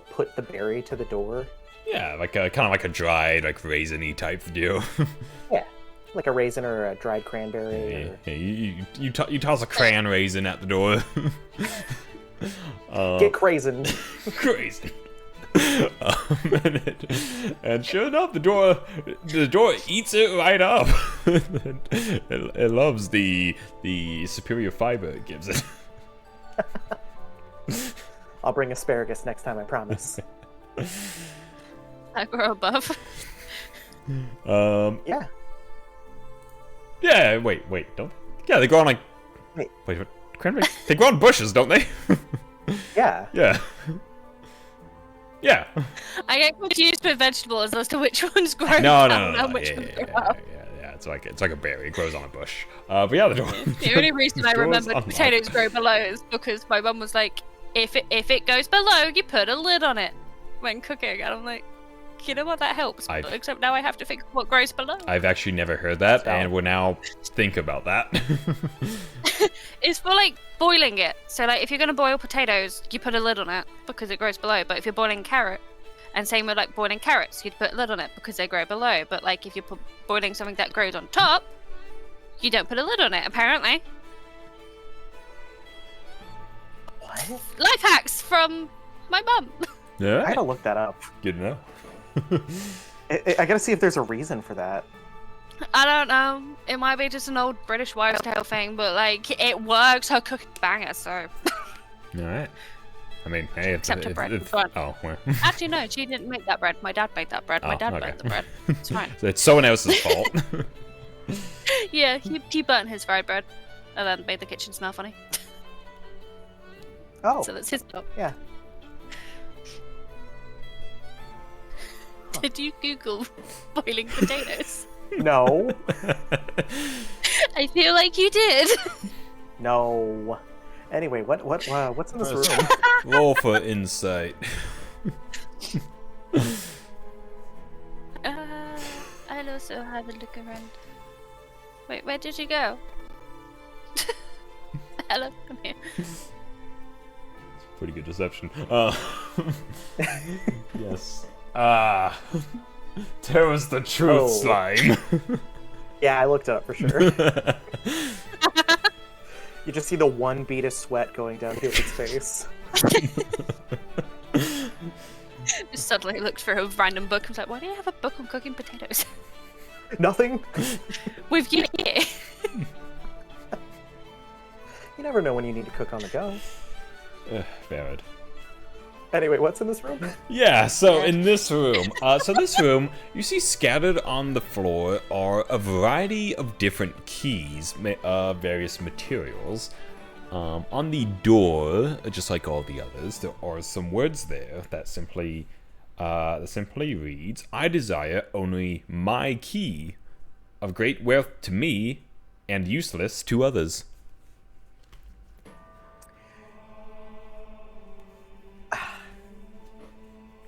put the berry to the door. Yeah, like a kind of like a dried, like raisin-y type deal. Yeah, like a raisin or a dried cranberry. Yeah, you toss a crayon raisin at the door. Get crazined. Crazy. And sure enough, the door eats it right up. It loves the superior fiber it gives it. I'll bring asparagus next time, I promise. I grow above. Yeah. Yeah. Wait. Don't. Yeah, they grow on like. Wait. What? Cranberry? They grow on bushes, don't they? Yeah. Yeah. Yeah. I get confused with vegetables as to which ones grow No. down and which ones grow up. Yeah. It's like a berry. It grows on a bush. But yeah, the door. The only reason I door's remembered unlocked. potatoes grow below is because my mum was like, if it goes below, you put a lid on it when cooking. And I'm like, you know what, that helps. Except now I have to think of what grows below. I've actually never heard that, and will now think about that. It's for like boiling it. So like if you're gonna boil potatoes, you put a lid on it because it grows below. But if you're boiling carrot, and same with like boiling carrots, you'd put a lid on it because they grow below. But like if you're boiling something that grows on top, you don't put a lid on it. Apparently. What? Life hacks from my mum. Yeah. I gotta look that up. Good to know. I gotta see if there's a reason for that. I don't know. It might be just an old British wives' tale thing, but like it works. Her cooking banger, so. All right. I mean, hey, Except her bread. But oh, well. actually, no, she didn't make that bread. My dad made that bread. My dad burnt the bread. It's fine. So it's someone else's fault. Yeah, he burnt his fried bread, and then made the kitchen smell funny. Oh. So that's his fault. Yeah. Did you Google boiling potatoes? No. I feel like you did. No. Anyway, what's in this room? Roll for insight. I'll also have a look around. Wait, where did you go? Hello, come here. Pretty good deception. Yes. There was the truth slime. Yeah, I looked it up for sure. You just see the one bead of sweat going down Hewlett's face. Just suddenly looked for a random book. I was like, why do you have a book on cooking potatoes? Nothing? With you here. You never know when you need to cook on the go. Varied. Anyway, what's in this room? Yeah, so in this room, you see scattered on the floor are a variety of different keys, various materials. On the door, just like all the others, there are some words there that simply reads, I desire only my key, of great wealth to me, and useless to others.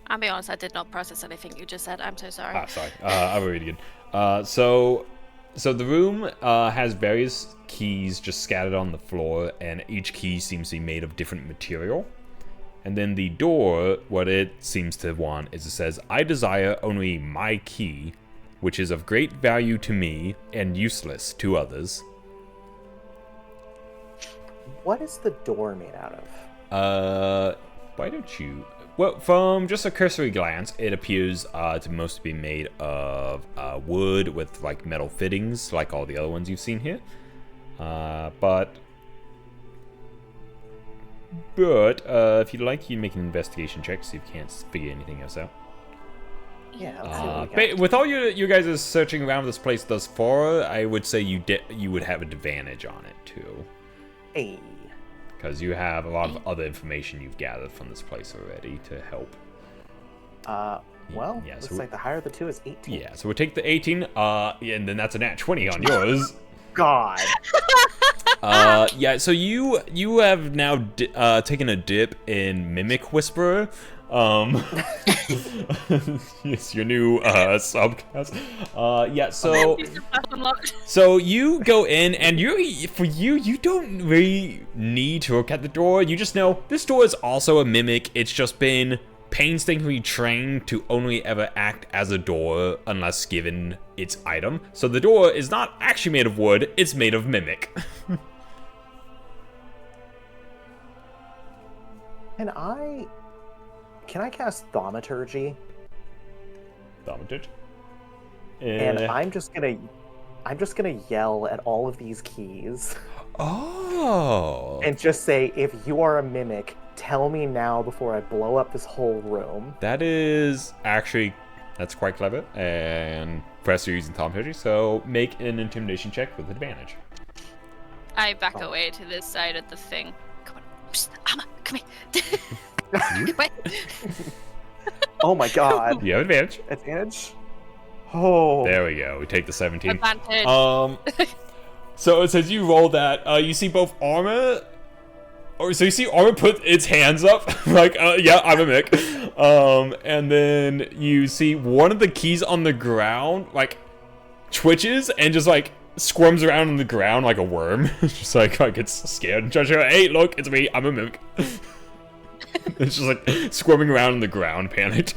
I'll be honest, I did not process anything you just said. I'm so sorry. Sorry. I'll read it again. So the room has various keys just scattered on the floor, and each key seems to be made of different material. And then the door, what it seems to want is it says, I desire only my key, which is of great value to me and useless to others. What is the door made out of? Why don't you... Well, from just a cursory glance, it appears to mostly be made of wood with, like, metal fittings, like all the other ones you've seen here. But if you'd like, you can make an investigation check, see if you can't figure anything else out. Yeah, let's see what we got. With all you guys searching around this place thus far, I would say you would have an advantage on it, too. Hey. Because you have a lot of other information you've gathered from this place already to help. Well, Yeah, looks so like the higher of the two is 18. Yeah, so we'll take the 18, and then that's a nat 20 on yours. God. Yeah, so you have now taken a dip in Mimic Whisperer. It's your new subclass. Yeah, so you go in, and you don't really need to look at the door. You just know this door is also a mimic. It's just been painstakingly trained to only ever act as a door unless given its item. So the door is not actually made of wood, it's made of mimic. Can I cast Thaumaturgy? Thaumaturgy? And I'm just gonna yell at all of these keys. Oh. And just say, if you are a mimic, tell me now before I blow up this whole room. That is actually, that's quite clever. And press you're using Thaumaturgy, so make an intimidation check with advantage. I back away to this side of the thing. Come on, psst, Amma, come here. Come away. Oh my god. You have advantage. Advantage? Oh. There we go. We take the 17. Advantage. So it says you roll that. You see both armor. So you see armor put its hands up, like, yeah, I'm a mimic. And then you see one of the keys on the ground, like, twitches and just, like, squirms around on the ground like a worm. Just like gets scared and tries to go, hey, look, it's me, I'm a mimic. It's just like squirming around on the ground, panicked.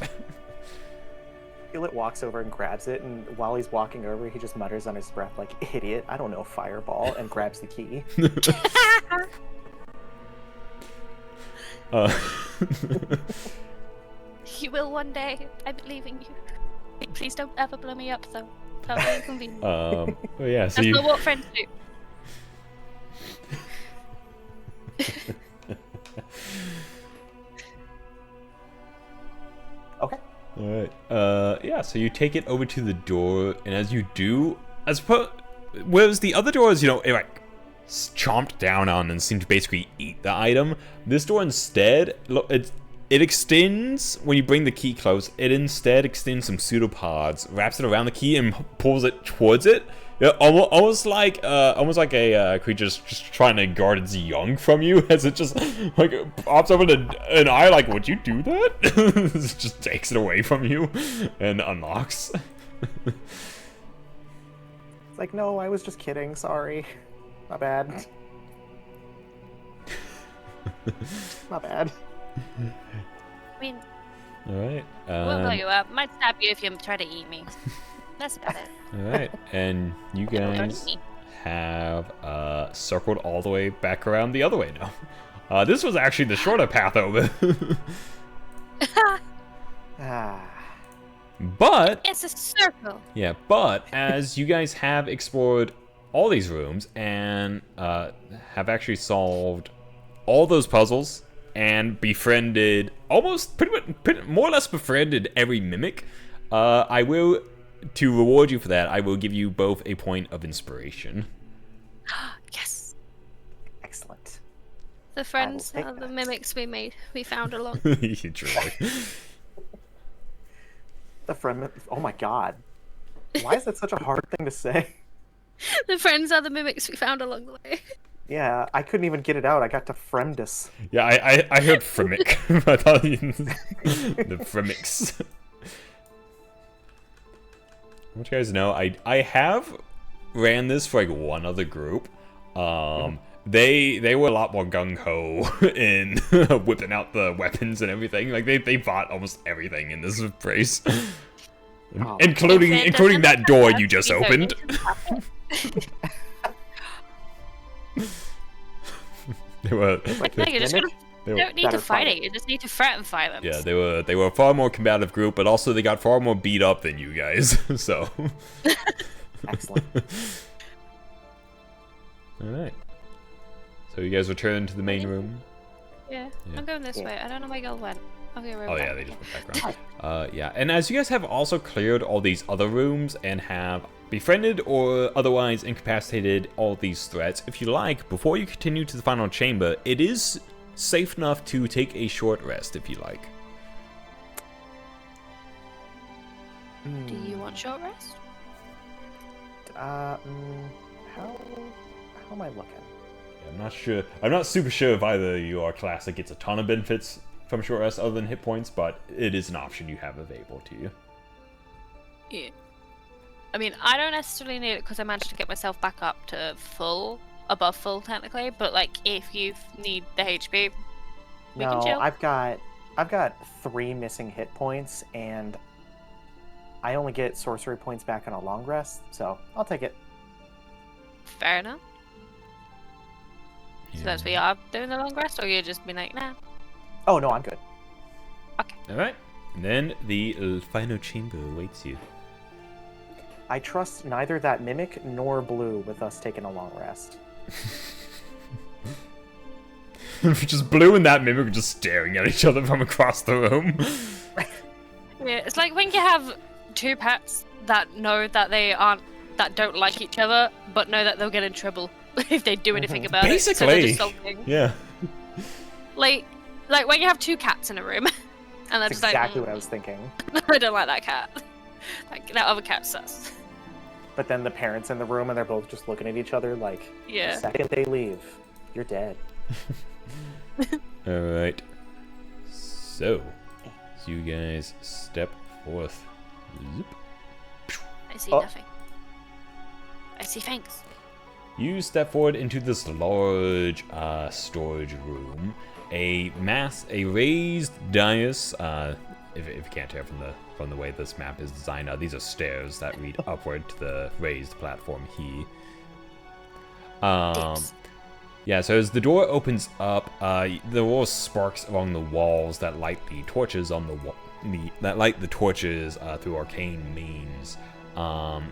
Hewlett walks over and grabs it, and while he's walking over, he just mutters on his breath like, idiot, I don't know, fireball, and grabs the key. You will one day. I believe in you. Please don't ever blow me up, though. That would be inconvenient. Well, yeah, so That's you... not what friends do. Okay. Alright, yeah, so you take it over to the door, and as you do, whereas the other doors, you know, it like chomped down on and seemed to basically eat the item, this door instead, it extends, when you bring the key close, it instead extends some pseudopods, wraps it around the key, and pulls it towards it. Yeah, almost like a creature just trying to guard its young from you, as it just like pops open an eye, like, would you do that? It just takes it away from you and unlocks. It's like, no, I was just kidding, sorry. My bad. My bad. I mean, Alright. we'll blow you up. Might stab you if you try to eat me. That's about it. Alright, and you guys have circled all the way back around the other way now. This was actually the shorter path over. But It's a circle. yeah, but as you guys have explored all these rooms and have actually solved all those puzzles and befriended almost pretty much more or less befriended every mimic, I will, to reward you for that, I will give you both a point of inspiration. Yes. Excellent. The friends take are the that. mimics we found along. Truly. The friend. Oh my god. Why is that such a hard thing to say? The friends are the mimics we found along the way. Yeah, I couldn't even get it out. I got to Fremdus. Yeah, I heard Fremic. I thought the Fremics. I want you guys to know, I have ran this for like one other group. They were a lot more gung-ho in whipping out the weapons and everything. Like they bought almost everything in this place. Oh. Including that door you just opened. They were. No, you just gotta, They you were don't need to fight it. You just need to threaten violence. Yeah, they were a far more combative group, but also they got far more beat up than you guys. So. Excellent. All right. So you guys return to the main room. Yeah, I'm going this way. I don't know where my girl went. Okay, right Oh back. yeah, they just went back around. Yeah, and as you guys have also cleared all these other rooms and have befriended or otherwise incapacitated all these threats, if you like, before you continue to the final chamber, it is safe enough to take a short rest if you like. Do you want short rest? How am I looking? I'm not sure. I'm not super sure if either of you are class that gets a ton of benefits from short rest other than hit points, but it is an option you have available to you. Yeah. I mean, I don't necessarily need it because I managed to get myself back up to above full technically. But like, if you need the HP, we can chill. I've got 3 missing hit points, and I only get sorcery points back on a long rest, so I'll take it. Fair enough. So that's what you are doing the long rest, or you just be like, nah. Oh no, I'm good. Okay. All right. And then the final chamber awaits you. I trust neither that mimic nor blue with us taking a long rest. Just Blue and that mimic are just staring at each other from across the room. Yeah, it's like when you have 2 pets that know that that don't like each other, but know that they'll get in trouble if they do anything about it. So they're just sulking. Yeah. Like when you have 2 cats in a room, and they're That's just exactly like, what I was thinking. I don't like that cat. Like that other cat sus. But then the parents in the room, and they're both just looking at each other like, Yeah. the second they leave, you're dead. All right. So you guys step forth. Zoop. I see Oh. nothing. I see fangs. You step forward into this large storage room. A raised dais. If you can't tell from the way this map is designed, these are stairs that lead upward to the raised platform here. Dips. Yeah, so as the door opens up, there are sparks along the walls that light the torches on the torches through arcane means.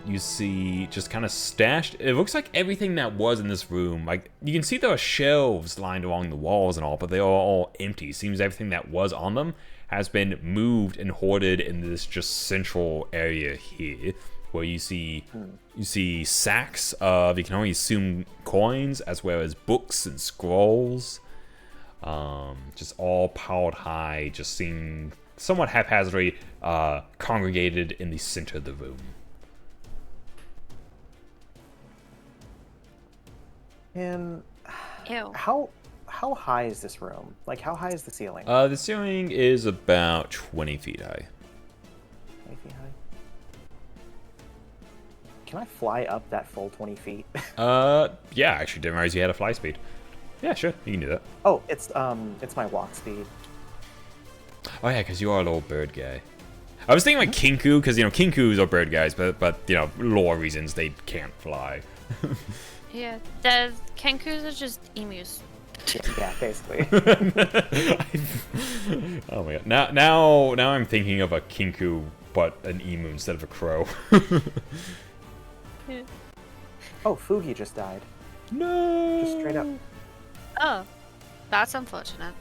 You see just kind of stashed. It looks like everything that was in this room. Like you can see there are shelves lined along the walls and all, but they are all empty. Seems everything that was on them has been moved and hoarded in this just central area here, where you see sacks of, you can only assume, coins, as well as books and scrolls, just all piled high, just seem somewhat haphazardly congregated in the center of the room. And Ew. how high is this room? Like, how high is the ceiling? The ceiling is about 20 feet high. 20 feet high? Can I fly up that full 20 feet? Yeah, I actually didn't realize you had a fly speed. Yeah, sure, you can do that. Oh, it's my walk speed. Oh yeah, because you are a little bird guy. I was thinking like Kinku, because Kinkus are bird guys, but lore reasons they can't fly. Yeah, the Kenkus are just emus. Yeah, basically. Oh my god! Now I'm thinking of a Kinku, but an emu instead of a crow. Yeah. Oh, Fugi just died. No. Just straight up. Oh, that's unfortunate.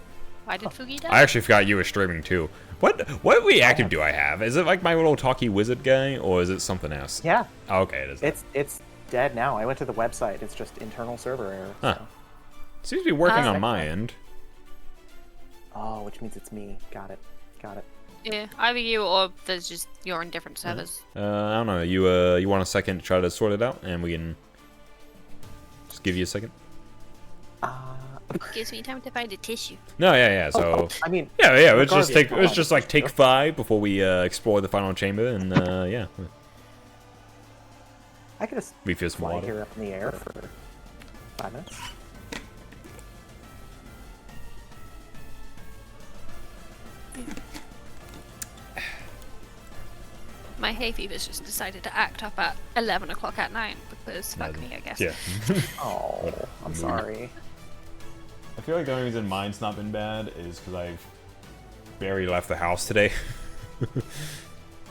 Why did Fugi die? I actually forgot you were streaming too. What reactive do I have? Is it like my little talkie wizard guy, or is it something else? Yeah. Oh, okay, it is. It's dead now. I went to the website. It's just internal server error. Huh. So. Seems to be working on Second my one. end. Oh, which means it's me. Got it. Yeah, either you or there's just you're in different servers. I don't know. You want a second to try to sort it out, and we can just give you a second. Gives me time to find a tissue. No, yeah. So I mean, yeah. Let's just regardless, let's just like take 5 before we explore the final chamber, and yeah. I could just Refill some fly water. here up in the air for 5 minutes. My hay fever's just decided to act up at 11 o'clock at night because fuck me, I guess. Yeah. Oh, I'm sorry. I feel like the only reason mine's not been bad is because I've barely left the house today.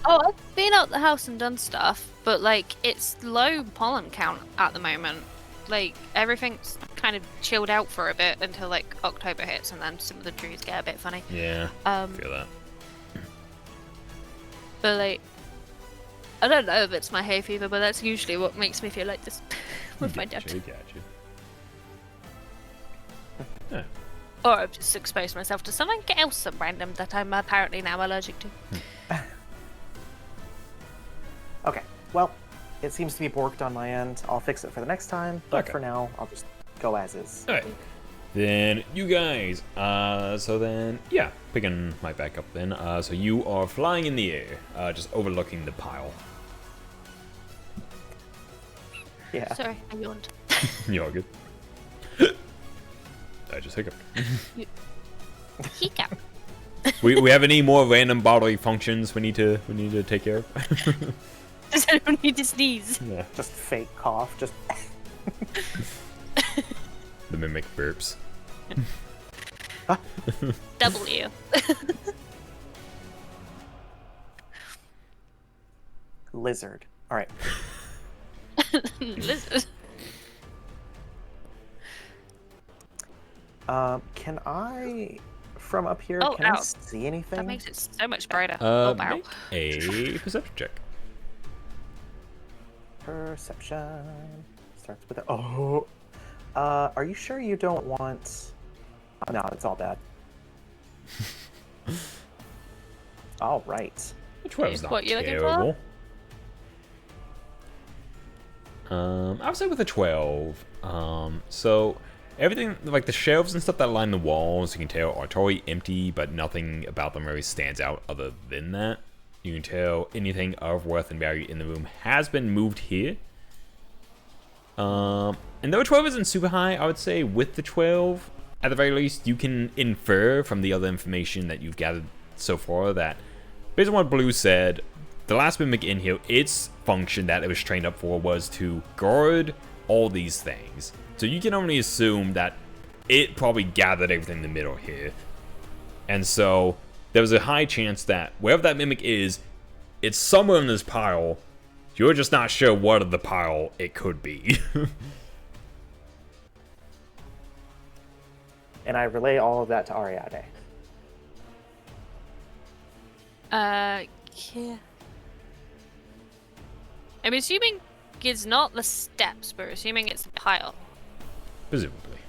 Oh, I've been out the house and done stuff, but like it's low pollen count at the moment. Like everything's kind of chilled out for a bit until like October hits, and then some of the trees get a bit funny. Yeah, I feel that. But like, I don't know if it's my hay fever, but that's usually what makes me feel like this with my dad. Gotcha. Yeah. Or I've just exposed myself to something else some random that I'm apparently now allergic to. Okay, well, it seems to be borked on my end. I'll fix it for the next time, but Okay. for now, I'll just go as is. Alright. Then you guys, so then, yeah, picking my back up then. So you are flying in the air, just overlooking the pile. Yeah. Sorry, I yawned. You're all good. I just hiccuped. Hiccup. we have any more random bodily functions we need to take care of? I don't need to sneeze. Yeah. Just fake cough, just... The mimic burps. W. Lizard. Alright. Lizard. Can I, from up here, Oh, can I ow. see anything? That makes it so much brighter. Oh, wow. Make a perception check. Perception starts with a... Oh! Are you sure you don't want... Oh, no, it's all bad. All right. The 12's not What you looking for? terrible. I would say with a 12. So everything, like the shelves and stuff that line the walls, you can tell are totally empty, but nothing about them really stands out other than that. You can tell anything of worth and value in the room has been moved here. And though a 12 isn't super high, I would say with the 12, at the very least, you can infer from the other information that you've gathered so far that, based on what Blue said, the last mimic in here, its function that it was trained up for was to guard all these things. So you can only assume that it probably gathered everything in the middle here. And so there was a high chance that wherever that mimic is, it's somewhere in this pile. You're just not sure what of the pile it could be. And I relay all of that to Ariadne. Yeah. I'm assuming it's not the steps, but assuming it's the pile. Presumably.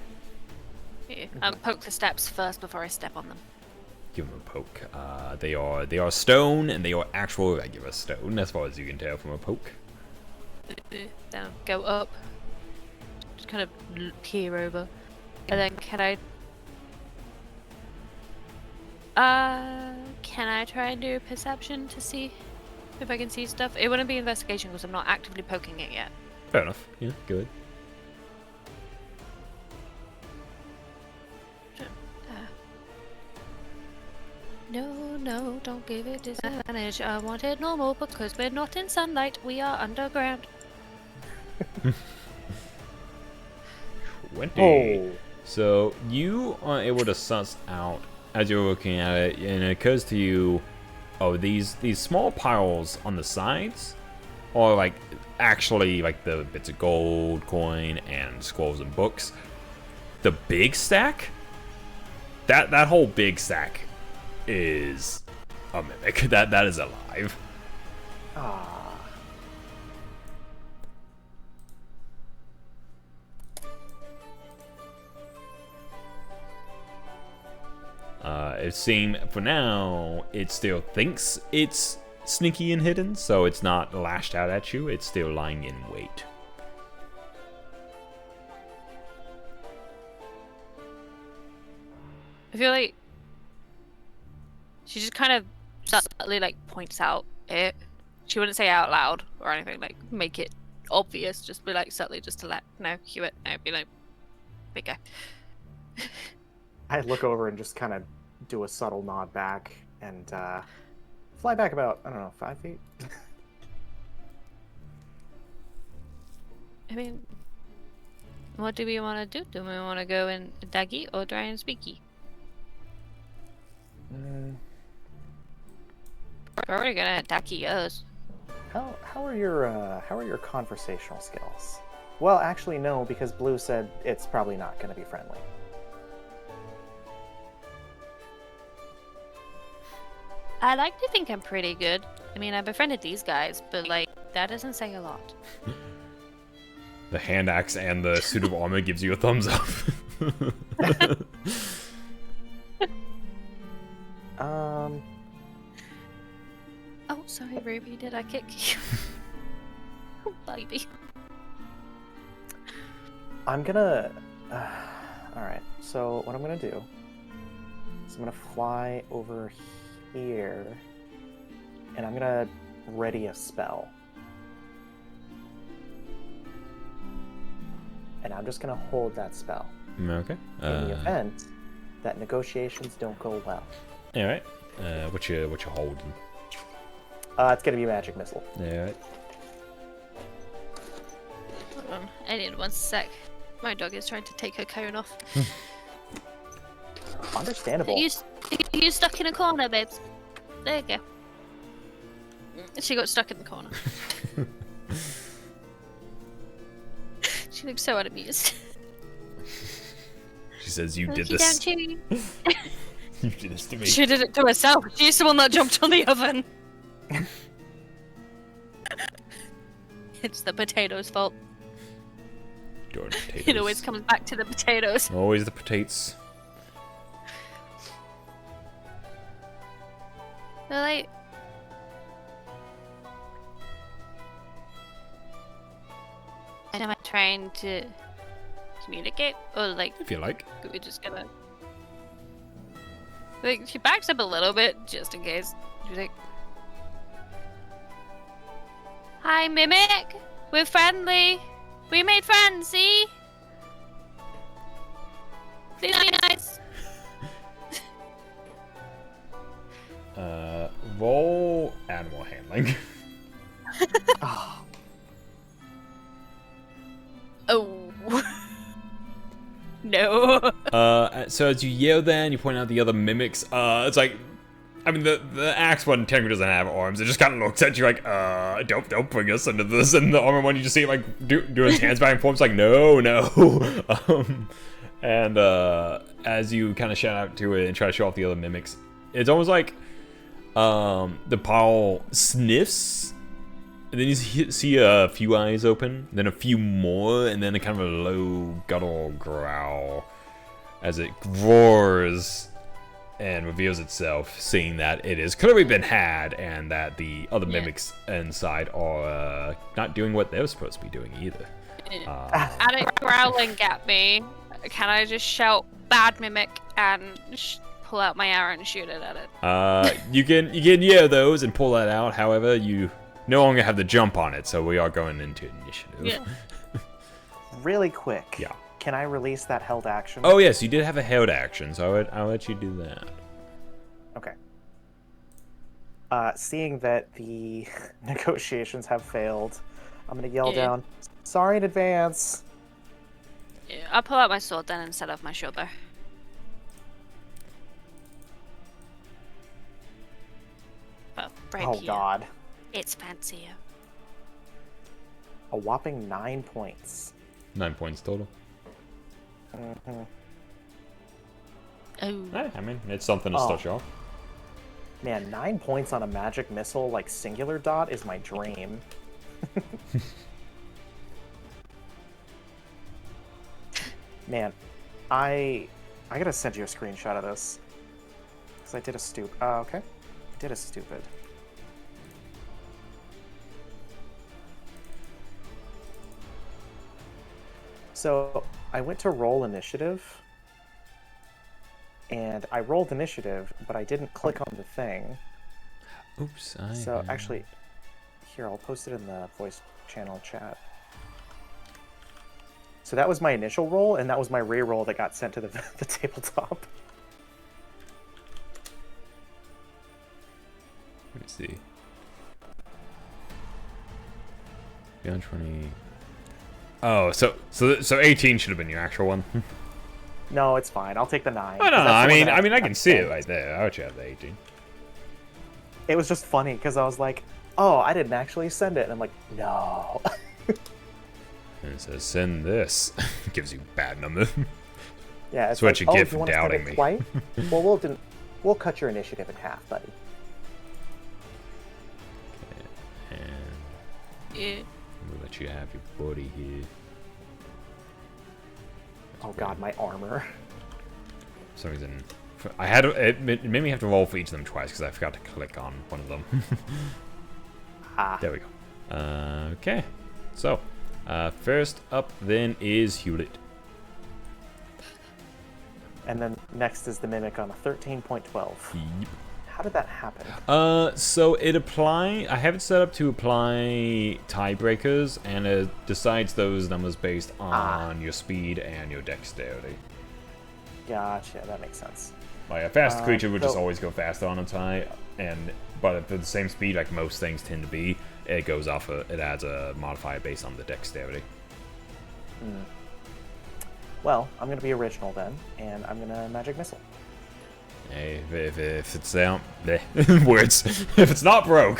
Yeah. I'll poke the steps first before I step on them. Give them a poke. They are stone, and they are actual regular stone, as far as you can tell from a poke. Then I'll go up. Just kind of peer over. And then can I try and do a perception to see if I can see stuff? It wouldn't be investigation because I'm not actively poking it yet. Fair enough. Yeah, good. No, don't give it disadvantage. I want it normal because we're not in sunlight. We are underground. 20. Oh. So you are able to suss out as you're looking at it, and it occurs to you, oh, these small piles on the sides are like actually like the bits of gold, coin, and scrolls and books. The big stack, that whole big stack is a mimic. That is alive. Ah. It seems for now it still thinks it's sneaky and hidden, so it's not lashed out at you. It's still lying in wait. I feel like she just kind of subtly like points out it. She wouldn't say it out loud or anything, like make it obvious. Just be like subtly, just to let Hewlett be like, big guy. I look over and just kind of do a subtle nod back and fly back about, I don't know, 5 feet. I mean, what do we want to do? Do we want to go in daggy or try and speaky? Probably gonna daggy us. How are your conversational skills? Well, actually, no, because Blue said it's probably not going to be friendly. I like to think I'm pretty good. I mean, I befriended these guys, but like that doesn't say a lot. The hand axe and the suit of armor gives you a thumbs up. Oh, sorry, Ruby. Did I kick you? Oh, baby. I'm gonna... Alright, so what I'm gonna do is I'm gonna fly over here, and I'm gonna ready a spell. And I'm just gonna hold that spell. Okay. In the event that negotiations don't go well. Alright. What you holding? It's gonna be magic missile. Alright. Hold on, I need 1 sec. My dog is trying to take her cone off. Understandable. You stuck in a corner, babes. There you go. She got stuck in the corner. She looks so unamused. She says, "You did Don't this. you? You did this to me." She did it to herself. She's the one that jumped on the oven. It's the potatoes' fault. Darn potatoes. It always comes back to the potatoes. Always the potatoes. They're like... Am I trying to communicate? Or like, If you like. are we just gonna... Like, she backs up a little bit, just in case. She's like... Hi, Mimic! We're friendly! We made friends, see? Be nice! Roll animal handling. Oh, Oh. No. So as you yell that and you point out the other mimics, it's like, I mean, the axe one technically doesn't have arms. It just kind of looks at you like, don't bring us into this. And the armor one, you just see it like doing his hands back and forth. It's like, no. And as you kind of shout out to it and try to show off the other mimics, it's almost like the pile sniffs, and then you see a few eyes open, then a few more, and then a kind of a low guttural growl as it roars and reveals itself, seeing that it has clearly been had, and that the other mimics inside are not doing what they're supposed to be doing either. At it growling at me, can I just shout "bad mimic" and pull out my arrow and shoot it at it? You can yell those and pull that out. However, you no longer have the jump on it, so we are going into initiative. Yeah. really quick. Yeah. Can I release that held action? Oh yes, you did have a held action, so I'll let you do that. Okay. Seeing that the negotiations have failed, I'm gonna yell down, "Sorry in advance." Yeah, I'll pull out my sword then instead of my shoulder. Well, Oh god. It's fancier. A whopping 9 points. 9 points total. Mm-hmm. Oh. I mean, it's something to start you off. Man, 9 points on a magic missile like singular dot is my dream. Man, I gotta send you a screenshot of this. Because I did a okay. I did a stupid. So, I went to roll initiative. and I rolled initiative, but I didn't click on the thing. Oops. So actually, here, I'll post it in the voice channel chat. So that was my initial roll, and that was my re-roll that got sent to the tabletop. Let me see. Beyond 20. Oh, so 18 should have been your actual one. No, it's fine. I'll take the 9. Oh, no, 'cause no. that's the one I that can see it sent. right there. I would have the 18. It was just funny because I was like, "Oh, I didn't actually send it," and I'm like, "No." And it says send this. Gives you bad number. Yeah, That's it's what like, you "Oh, get you for wanna send doubting it me." twice? Well, we'll cut your initiative in half, buddy. And Yeah. we'll let you have your buddy here. Oh God, my armor. For some reason, it made me have to roll for each of them twice because I forgot to click on one of them. There we go. Okay, so first up then is Hewlett. And then next is the mimic on a 13.12. How did that happen? So I have it set up to apply tiebreakers, and it decides those numbers based on your speed and your dexterity. Gotcha, that makes sense. Like a fast creature would just so- always go faster on a tie, but at the same speed, like most things tend to be, it goes off. It adds a modifier based on the dexterity. Well, I'm gonna be original then, and I'm gonna magic missile. Hey, if it's out, words. If it's not broke.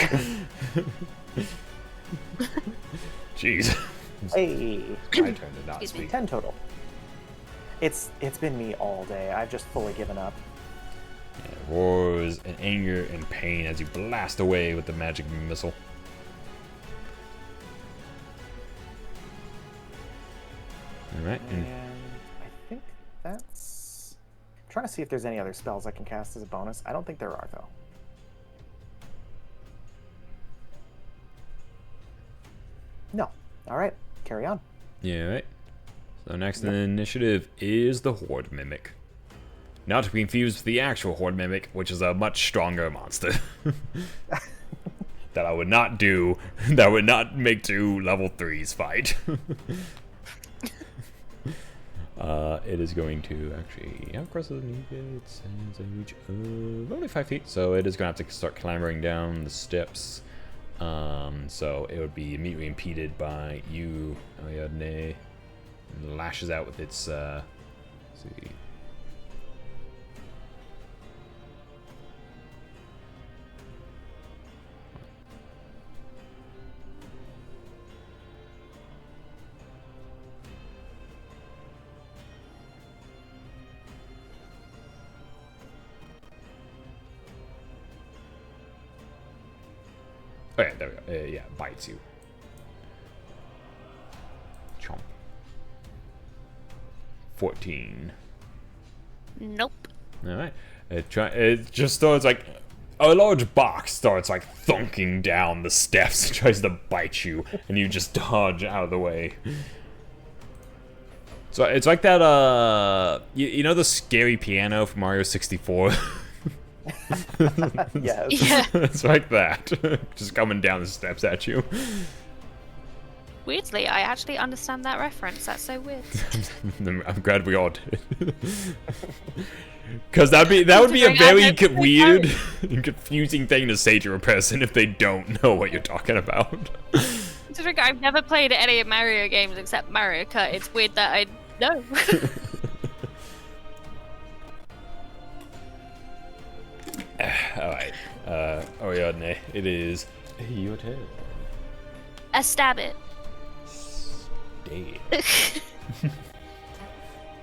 Jeez. Hey, My turn to not Excuse me. speak. 10 total. It's been me all day. I've just fully given up. Yeah, roars in anger and pain as you blast away with the magic missile. Alright, And I think that's... I'm trying to see if there's any other spells I can cast as a bonus. I don't think there are, though. No. Alright, carry on. yeah, right. So next in the initiative is the Horde Mimic. Not to be confused with the actual Horde Mimic, which is a much stronger monster. That I would not do, that would not make two level 3s fight. It is going to actually, of course, it says a reach of only 5 feet, so it is going to have to start clambering down the steps. So it would be immediately impeded by you, Ariadne. And lashes out with its, let's see. Okay, there we go. Yeah, bites you. Chomp. 14. Nope. All right. It just starts like a large box starts like thunking down the steps and tries to bite you, and you just dodge out of the way. So it's like that. You know the scary piano from Mario 64. Yes. Yeah. It's like that, just coming down the steps at you. Weirdly, I actually understand that reference. That's so weird. I'm glad we all did. Because that would be a Considering very I've never weird and confusing thing to say to a person if they don't know what you're talking about. Considering I've never played any Mario games except Mario Kart, it's weird that I know. Alright. Ariadne, it is your turn. I stab it. Stay.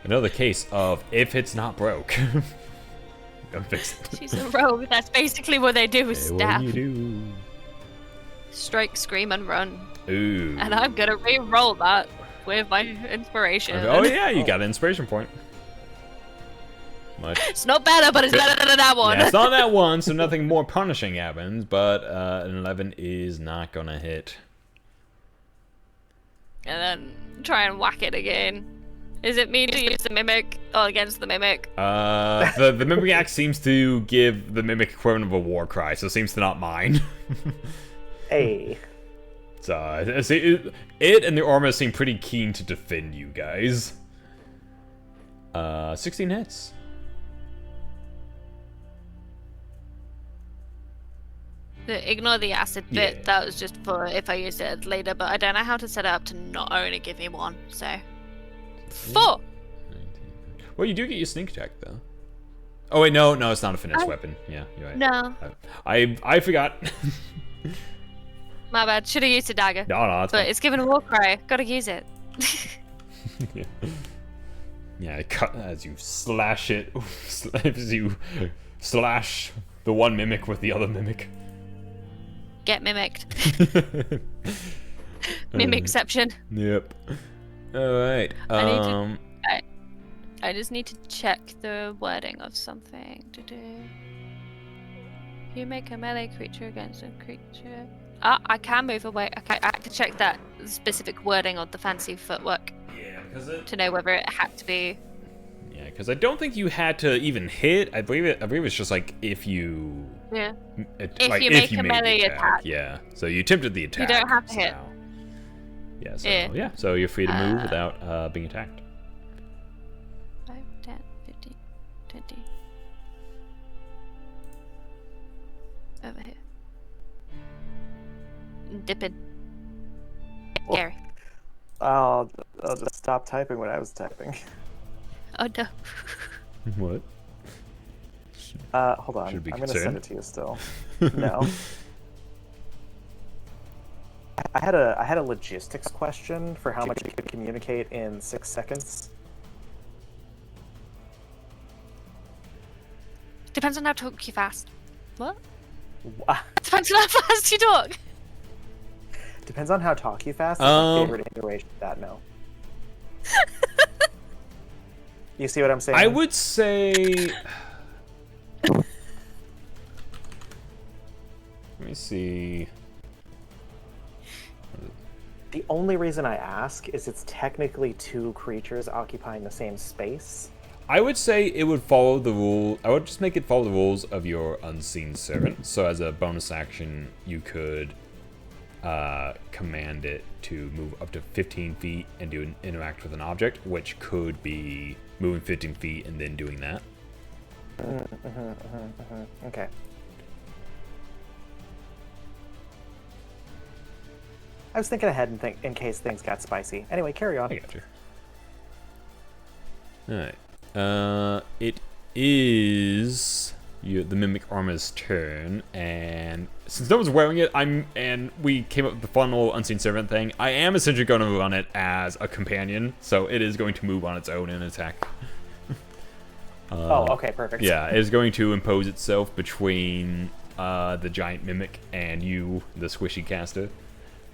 Another case of if it's not broke. Don't fix it. She's a rogue. That's basically what they do is Hey, what stab. do you do? Strike, scream, and run. Ooh. And I'm gonna re-roll that with my inspiration. Oh yeah, you got an inspiration point. Much. It's not better, but it's better than that one. Yeah, it's not that one, so nothing more punishing happens, but an 11 is not gonna hit. And then try and whack it again. Is it me to use the mimic or against the mimic? The mimic axe seems to give the mimic equivalent of a war cry, so it seems to not mind. Hey. So it and the armor seem pretty keen to defend you guys. 16 hits. Ignore the acid bit. That was just for if I used it later, but I don't know how to set it up to not only give me one. So 4. Well, you do get your sneak attack though. Oh wait, no, it's not a finesse weapon. Yeah, you're right. No. I forgot. My bad. Should have used a dagger. No, it's but fine. it's given a war cry. Gotta use it. Yeah, cut as you slash it. As you slash the one mimic with the other mimic. Get mimicked. Mimicception. Yep. Alright. I just need to check the wording of something to do. You make a melee creature against a creature. I can move away. Okay, I have to check that specific wording of the fancy footwork. Yeah, because to know whether it had to be. Yeah, because I don't think you had to even hit. I believe it's just like if you. Yeah. If you make a melee attack. Yeah. So you attempted the attack. You don't have to hit. Yeah. So yeah. So you're free to move without being attacked. 5, 10, 15, 20. Over here. Dipping. Gary. I'll just stop typing what I was typing. Oh no. What? Hold on. Should be I'm gonna send concerned. it to you still. No. I had a logistics question for how much you could communicate in 6 seconds. Depends on how talk you fast. What? Wha- Depends on how fast you talk. Depends on how talk you fast. Is my favorite iteration of that. No. You see what I'm saying? I would say. Let me see. The only reason I ask is it's technically 2 creatures occupying the same space. I would say it would follow the rule. I would just make it follow the rules of your unseen servant. So as a bonus action, you could command it to move up to 15 feet and interact with an object, which could be moving 15 feet and then doing that. Okay. I was thinking ahead in case things got spicy. Anyway, carry on. I got you. Alright. It is the Mimic Armor's turn, and since no one's wearing it, and we came up with the fun little Unseen Servant thing, I am essentially going to run it as a companion, so it is going to move on its own and attack. Oh, okay, perfect. Yeah, it is going to impose itself between the giant Mimic and you, the squishy caster,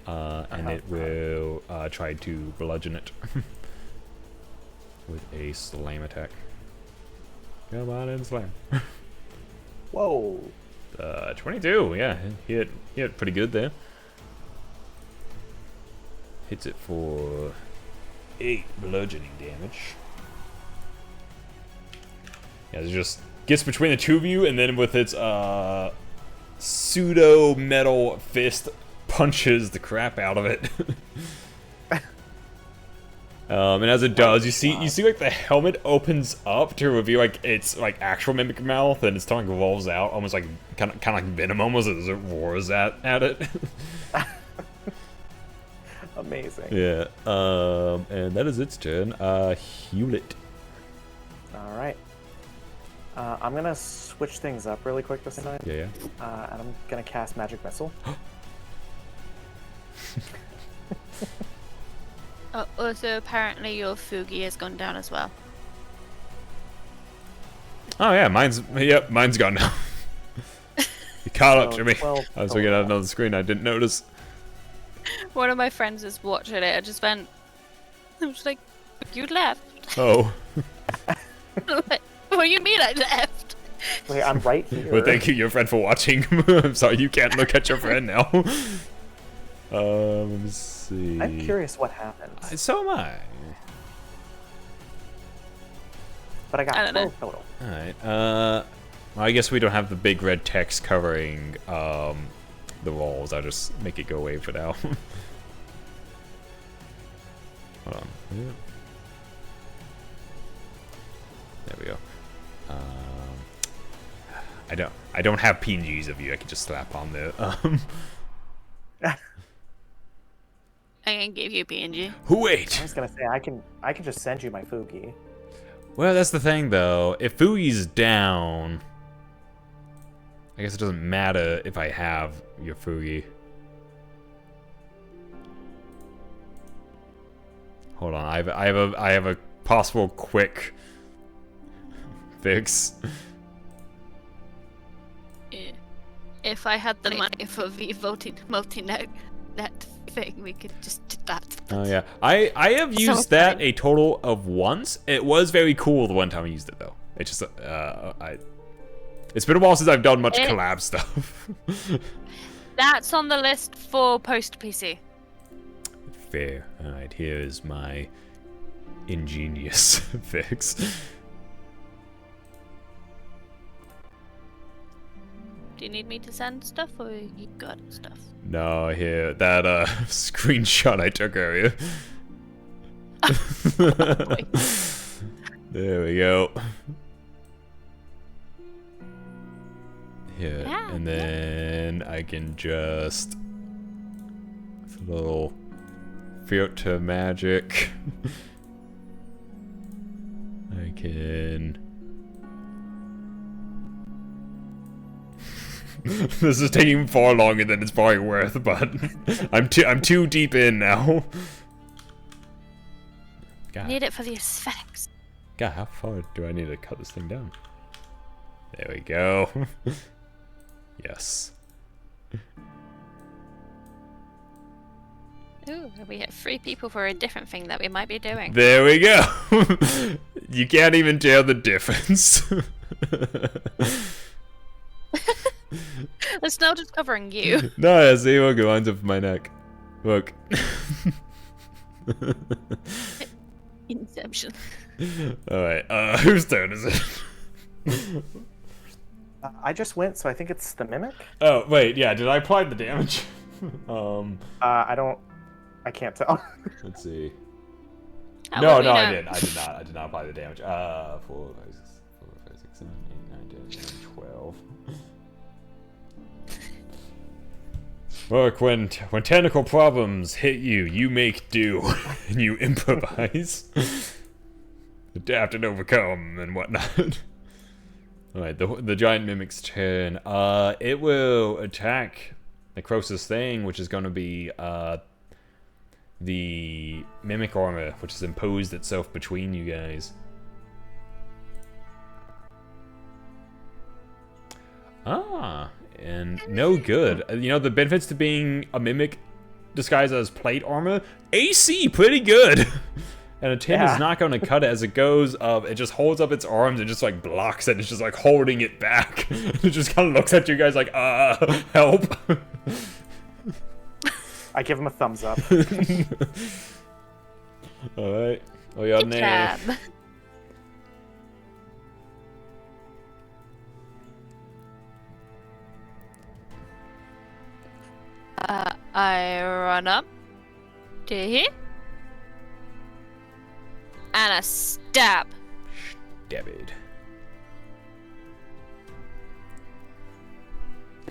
and it will try to bludgeon it with a slam attack. Come on and slam. Whoa. 22, yeah, he hit pretty good there. Hits it for 8 bludgeoning damage. Yeah, it just gets between the two of you, and then with its pseudo metal fist punches the crap out of it. And as it does, you see like the helmet opens up to reveal like its like actual mimic mouth, and its tongue revolves out, almost like kind of like venom, almost as it roars at it. Amazing. Yeah. And that is its turn. Hewlett. All right. I'm gonna switch things up really quick this time. Yeah. And I'm gonna cast Magic Missile. Also, apparently your Fugi has gone down as well. Oh yeah, mine's gone now. You caught up to me. 12 I was looking at another screen. I didn't notice. One of my friends is watching it. I was like, you left. Oh. Like, what do you mean I left? Wait, I'm right here. Well, thank you, your friend, for watching. I'm sorry, you can't look at your friend now. Let me see. I'm curious what happens. So am I. but I I got don't know. 12 total. All right. Well, I guess we don't have the big red text covering the rolls. I'll just make it go away for now. Hold on. Yeah. There we go. I don't have PNGs of you. I can just slap on the. I can give you PNG. Wait. I was gonna say I can just send you my Fugi. Well, that's the thing, though. If Fugi's down, I guess it doesn't matter if I have your Fugi. Hold on, I have a possible quick fix. If I had the money for voting multi-net that thing, we could just do that. Oh yeah, I have used that a total of once. It was very cool the one time I used it though. It's just it's been a while since I've done much collab stuff. That's on the list for post PC. Fair. All right, here is my ingenious fix. Do you need me to send stuff, or you got stuff? No, here, that screenshot I took earlier. There we go. Here, Yeah, and then I can just a little filter magic. I can. This is taking far longer than it's probably worth, but I'm too deep in now. God. Need it for the aesthetics. God, how far do I need to cut this thing down? There we go. Yes. Ooh, we hit 3 people for a different thing that we might be doing. There we go. You can't even tell the difference. It's now just covering you. No, I see what lines up my neck. Look. Inception. Alright, whose turn is it? I just went, so I think it's the Mimic. Oh, wait, yeah, did I apply the damage? I can't tell. Let's see. How No, would we no, know? I didn't. I did not apply the damage. 4, 5, 6, 7, 8, 9, 10, 11, 12. Look, when technical problems hit you, you make do, and you improvise, adapt and overcome, and whatnot. All right, the giant mimic's turn. It will attack the closest thing, which is going to be the mimic armor, which has imposed itself between you guys. And no good. You know, the benefits to being a mimic disguised as plate armor, AC pretty good. And a 10 is not going to cut it as it goes. It just holds up its arms and just like blocks it. It's just like holding it back. It just kind of looks at you guys like, help. I give him a thumbs up. All right. Oh, yeah, Good job. I run up to here. And a stab. David.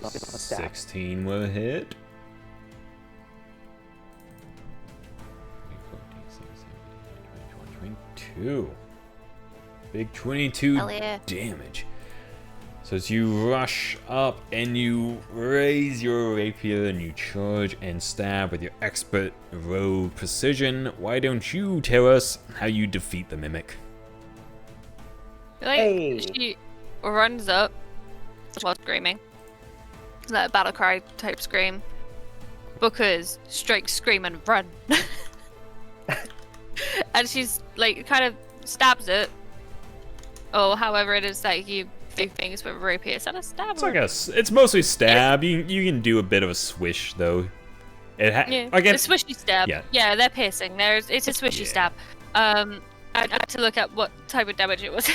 16 will hit. 22. Big 22 Hell yeah. damage. So as you rush up and you raise your rapier and you charge and stab with your expert rogue precision, why don't you tell us how you defeat the mimic? Like, Hey. she runs up while screaming. That battle cry type scream. Because strike, scream, and run. And she's like, kind of stabs it. Or however it is that you do things with rapier. Is that a stab? It's like it's mostly stab. You can do a bit of a swish though. Yeah, like a swishy stab. Yeah. Yeah, they're piercing. It's a swishy Yeah. stab. I had to look up what type of damage it was.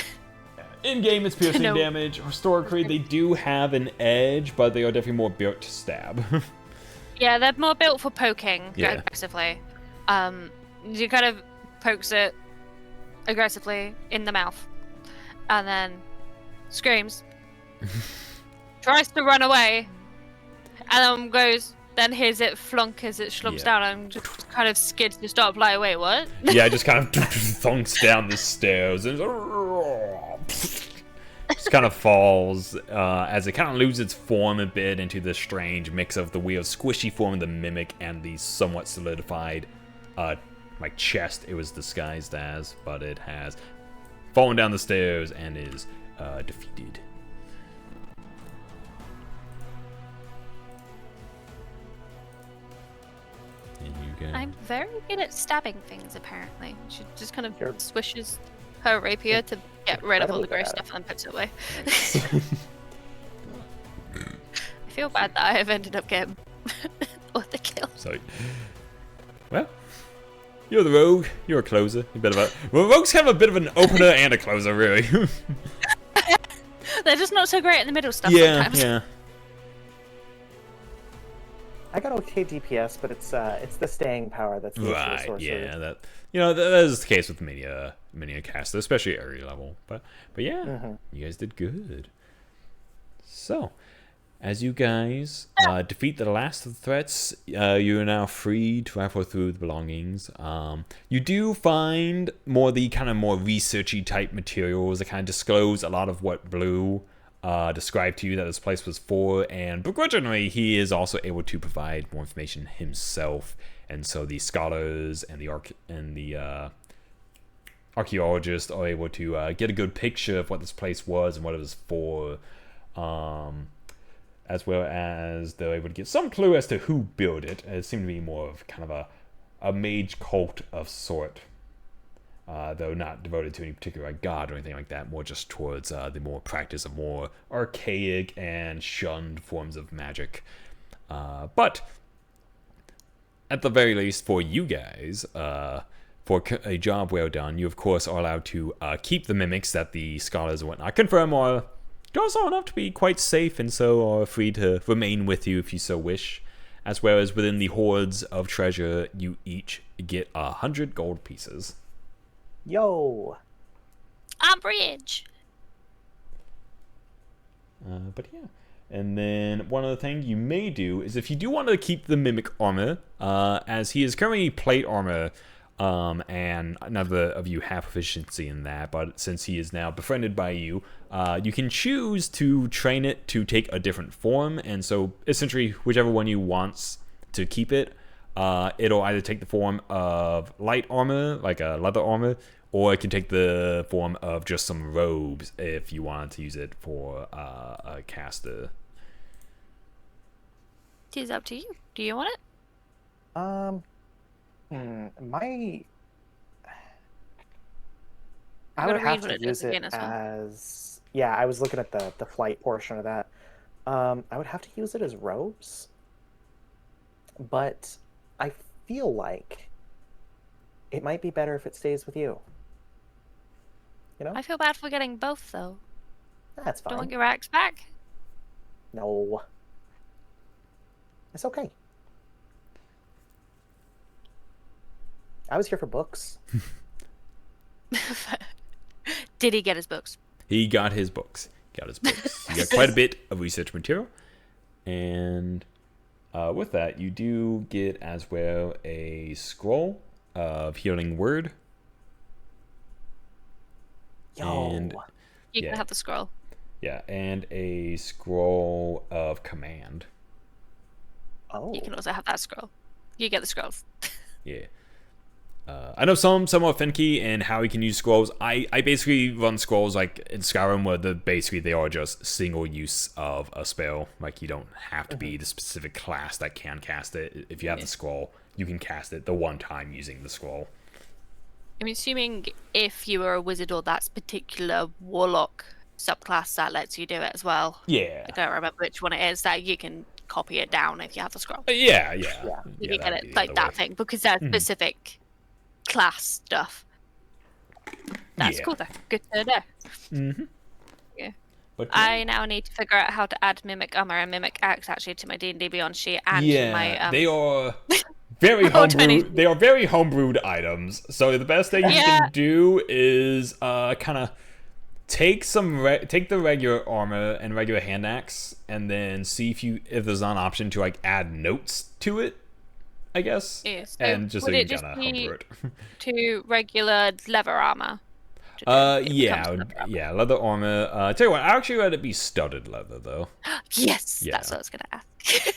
In game, it's piercing No. damage. Historically, they do have an edge, but they are definitely more built to stab. Yeah, they're more built for poking Yeah. aggressively. You kind of pokes it aggressively in the mouth, and then screams, tries to run away, and then hears it flunk as it slumps Yeah. down and just kind of skids to stop. Like, wait, what? Yeah, it just kind of thunks down the stairs and just kind of falls as it kind of loses its form a bit into the strange mix of the weird squishy form of the mimic and the somewhat solidified like chest it was disguised as, but it has fallen down the stairs and is defeated. And you guys... I'm very good at stabbing things, apparently. She just kind of Sure. swishes her rapier to get rid of all the Incredibly gross bad. stuff and puts it away. I feel bad that I have ended up getting all the kills. So, well, you're the rogue. You're a closer. You're a bit of a... Well, rogues have a bit of an opener and a closer, really. They're just not so great in the middle stuff yeah, sometimes. yeah. I got okay DPS, but it's the staying power that's the issue with Right, sorcerers. yeah. That that is the case with many a caster, especially area level. But yeah, you guys did good. So, as you guys defeat the last of the threats, you are now free to rifle through the belongings. You do find more researchy type materials that kind of disclose a lot of what Blue described to you that this place was for, and begrudgingly he is also able to provide more information himself, and so the scholars and the archaeologists are able to get a good picture of what this place was and what it was for, as well as they're able to get some clue as to who built it. It seemed to be more of kind of a mage cult of sort. Though not devoted to any particular god or anything like that, more just towards the more practice of more archaic and shunned forms of magic. But at the very least, for you guys, for a job well done, you of course are allowed to keep the mimics that the scholars and whatnot confirm are also enough to be quite safe, and so are free to remain with you if you so wish. As well as within the hordes of treasure, you each get 100 gold pieces. Yo! On bridge. But yeah. And then one other thing you may do is if you do want to keep the mimic armor, as he is currently plate armor, and none of you have proficiency in that, but since he is now befriended by you, you can choose to train it to take a different form, and so essentially whichever one you wants to keep it, it'll either take the form of light armor, like a leather armor, or it can take the form of just some robes if you wanted to use it for a caster. It is up to you. Do you want it? My... I gotta would have read what to it does use it again as well. as... Yeah, I was looking at the flight portion of that. I would have to use it as robes. But I feel like it might be better if it stays with you. You know? I feel bad for getting both, though. That's fine. Don't want your axe back? No. It's okay. I was here for books. Did he get his books? He got his books. He got quite a bit of research material. And with that, you do get as well a scroll of healing word. Yo. And You Yeah. can have the scroll. yeah, and a scroll of command. Oh. You can also have that scroll. You get the scrolls. Yeah. I know some are finicky in how you can use scrolls. I basically run scrolls like in Skyrim where they are just single use of a spell. Like you don't have to be the specific class that can cast it. If you have the scroll, you can cast it the one time using the scroll. I'm assuming if you are a wizard or that's particular warlock subclass that lets you do it as well. Yeah. I don't remember which one it is that you can copy it down if you have the scroll. Yeah. You Yeah, can get that'd it be the like other that way. thing because they're specific class stuff. That's Yeah. cool though. Good to know. Mm-hmm. Yeah. But I now need to figure out how to add Mimic Armor and Mimic Axe actually to my D&D Beyond sheet and to yeah, my they are very Roll 20. homebrewed. They are very homebrewed items. So the best thing you Yeah. can do is kind of take take the regular armor and regular hand axe, and then see if there's an option to like add notes to it, I guess. Yeah, so and just so would you it can just kind of be homebrew it. to regular leather armor? to do it becomes Yeah, leather armor. yeah, leather armor. Tell you what, I actually let it be studded leather though. Yes, Yeah. that's what I was gonna ask.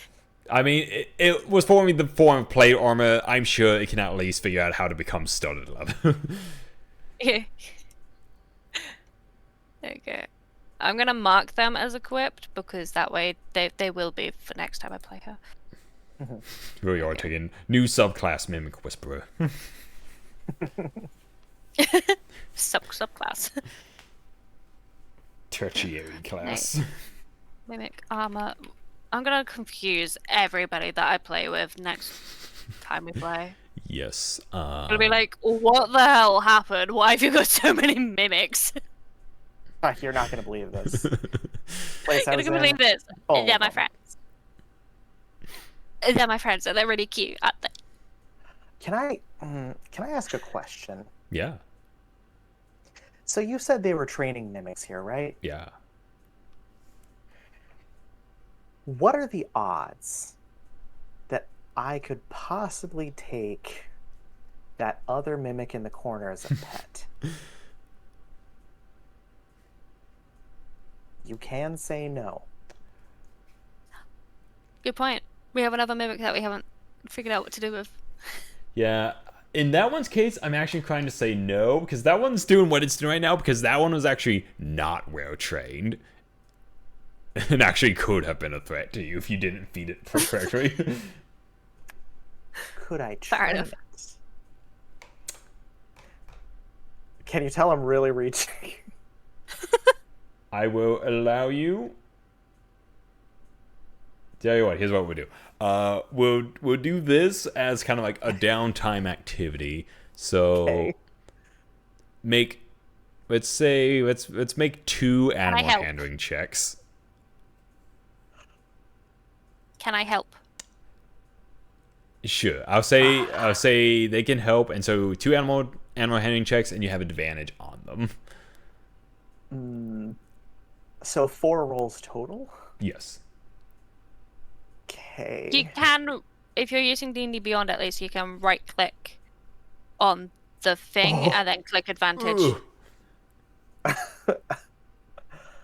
I mean, it was forming the form of plate armor. I'm sure it can at least figure out how to become studded leather. Yeah. Okay. I'm gonna mark them as equipped because that way they will be for next time I play her. Really are taking new subclass Mimic Whisperer. Subclass. Tertiary class. Mimic armor. I'm gonna confuse everybody that I play with next time we play. Yes. It'll be like, what the hell happened? Why have you got so many mimics? You're not gonna believe this. Place I You're was gonna believe in, this. all They're of my them. friends. They're my friends, and they're really cute, aren't they? Can I ask a question? Yeah. So you said they were training mimics here, right? Yeah. What are the odds that I could possibly take that other mimic in the corner as a pet? You can say no. Good point. We have another mimic that we haven't figured out what to do with. Yeah. In that one's case, I'm actually trying to say no, because that one's doing what it's doing right now, because that one was actually not well trained. And actually could have been a threat to you if you didn't feed it correctly. Could I Fair train enough. it? Can you tell I'm really reaching? I will allow you. Tell you what, here's what we'll do. We'll do this as kind of like a downtime activity. So Okay. let's make 2 animal help? handling checks. Can I help? Sure. I'll say they can help, and so 2 animal handling checks, and you have advantage on them. So 4 rolls total? Yes. Okay. You can, if you're using D&D Beyond at least, you can right click on the thing and then click advantage.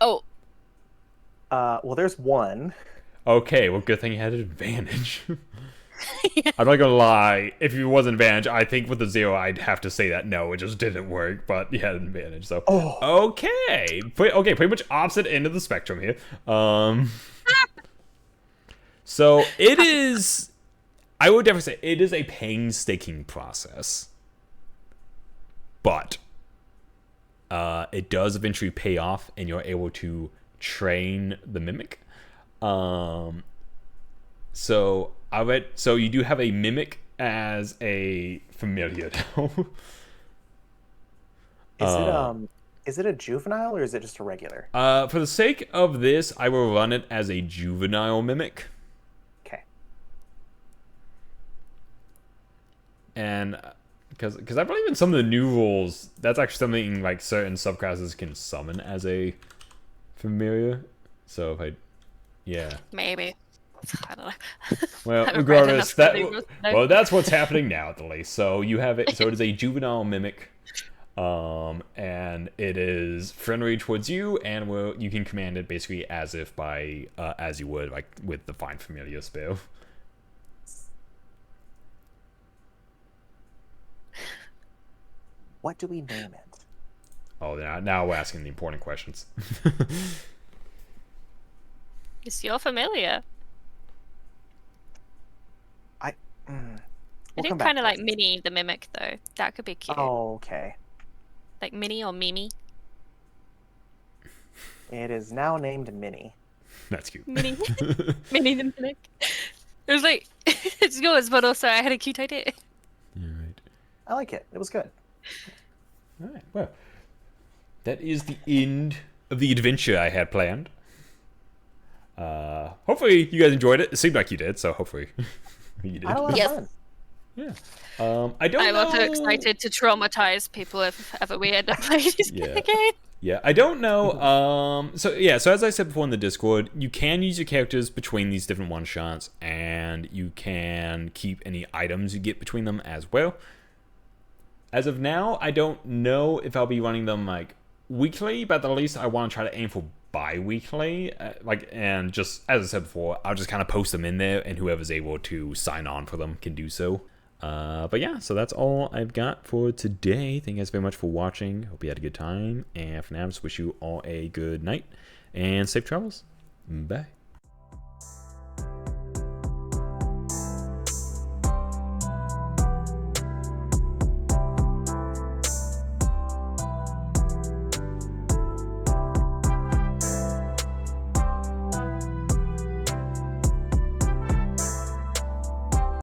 Oh. Well, there's 1. Okay, well, good thing you had an advantage. I'm not gonna lie. If it wasn't advantage, I think with the 0, I'd have to say that no, it just didn't work. But you had an advantage, so okay, pretty much opposite end of the spectrum here. So it is. I would definitely say it is a painstaking process, but it does eventually pay off, and you're able to train the mimic. So you do have a mimic as a familiar now. Is it a juvenile or is it just a regular? For the sake of this, I will run it as a juvenile mimic. Okay. And because I believe in some of the new rules, that's actually something like certain subclasses can summon as a familiar. So if Maybe. I don't know. Well, haven't read regardless, enough for the rules to know. that's what's happening now at the least. So you have it. So it is a juvenile mimic, and it is friendly towards you, and you can command it basically as if as you would like with the Find Familiar spell. What do we name it? Oh, now we're asking the important questions. It's your familiar. We'll I do come back kind of to like this. Minnie the Mimic, though. That could be cute. Oh, okay. Like Minnie or Mimi. It is now named Minnie. That's cute. Minnie. Minnie the Mimic. It was like, it's yours, but also I had a cute idea. All right. I like it. It was good. All right. Well, that is the end of the adventure I had planned. Hopefully you guys enjoyed it. It seemed like you did, so hopefully you did. I had a lot of Yes. fun. Yeah. I don't I'm know. also excited to traumatize people if ever we end up playing this Yeah. again. Yeah, I don't know. So as I said before in the Discord, you can use your characters between these different one-shots, and you can keep any items you get between them as well. As of now, I don't know if I'll be running them like weekly, but at least I want to try to aim for bi-weekly. And just as I said before, I'll just kind of post them in there, and whoever's able to sign on for them can do so. But yeah, so that's all I've got for today. Thank you guys very much for watching. Hope you had a good time. And for now, I just wish you all a good night and safe travels. Bye.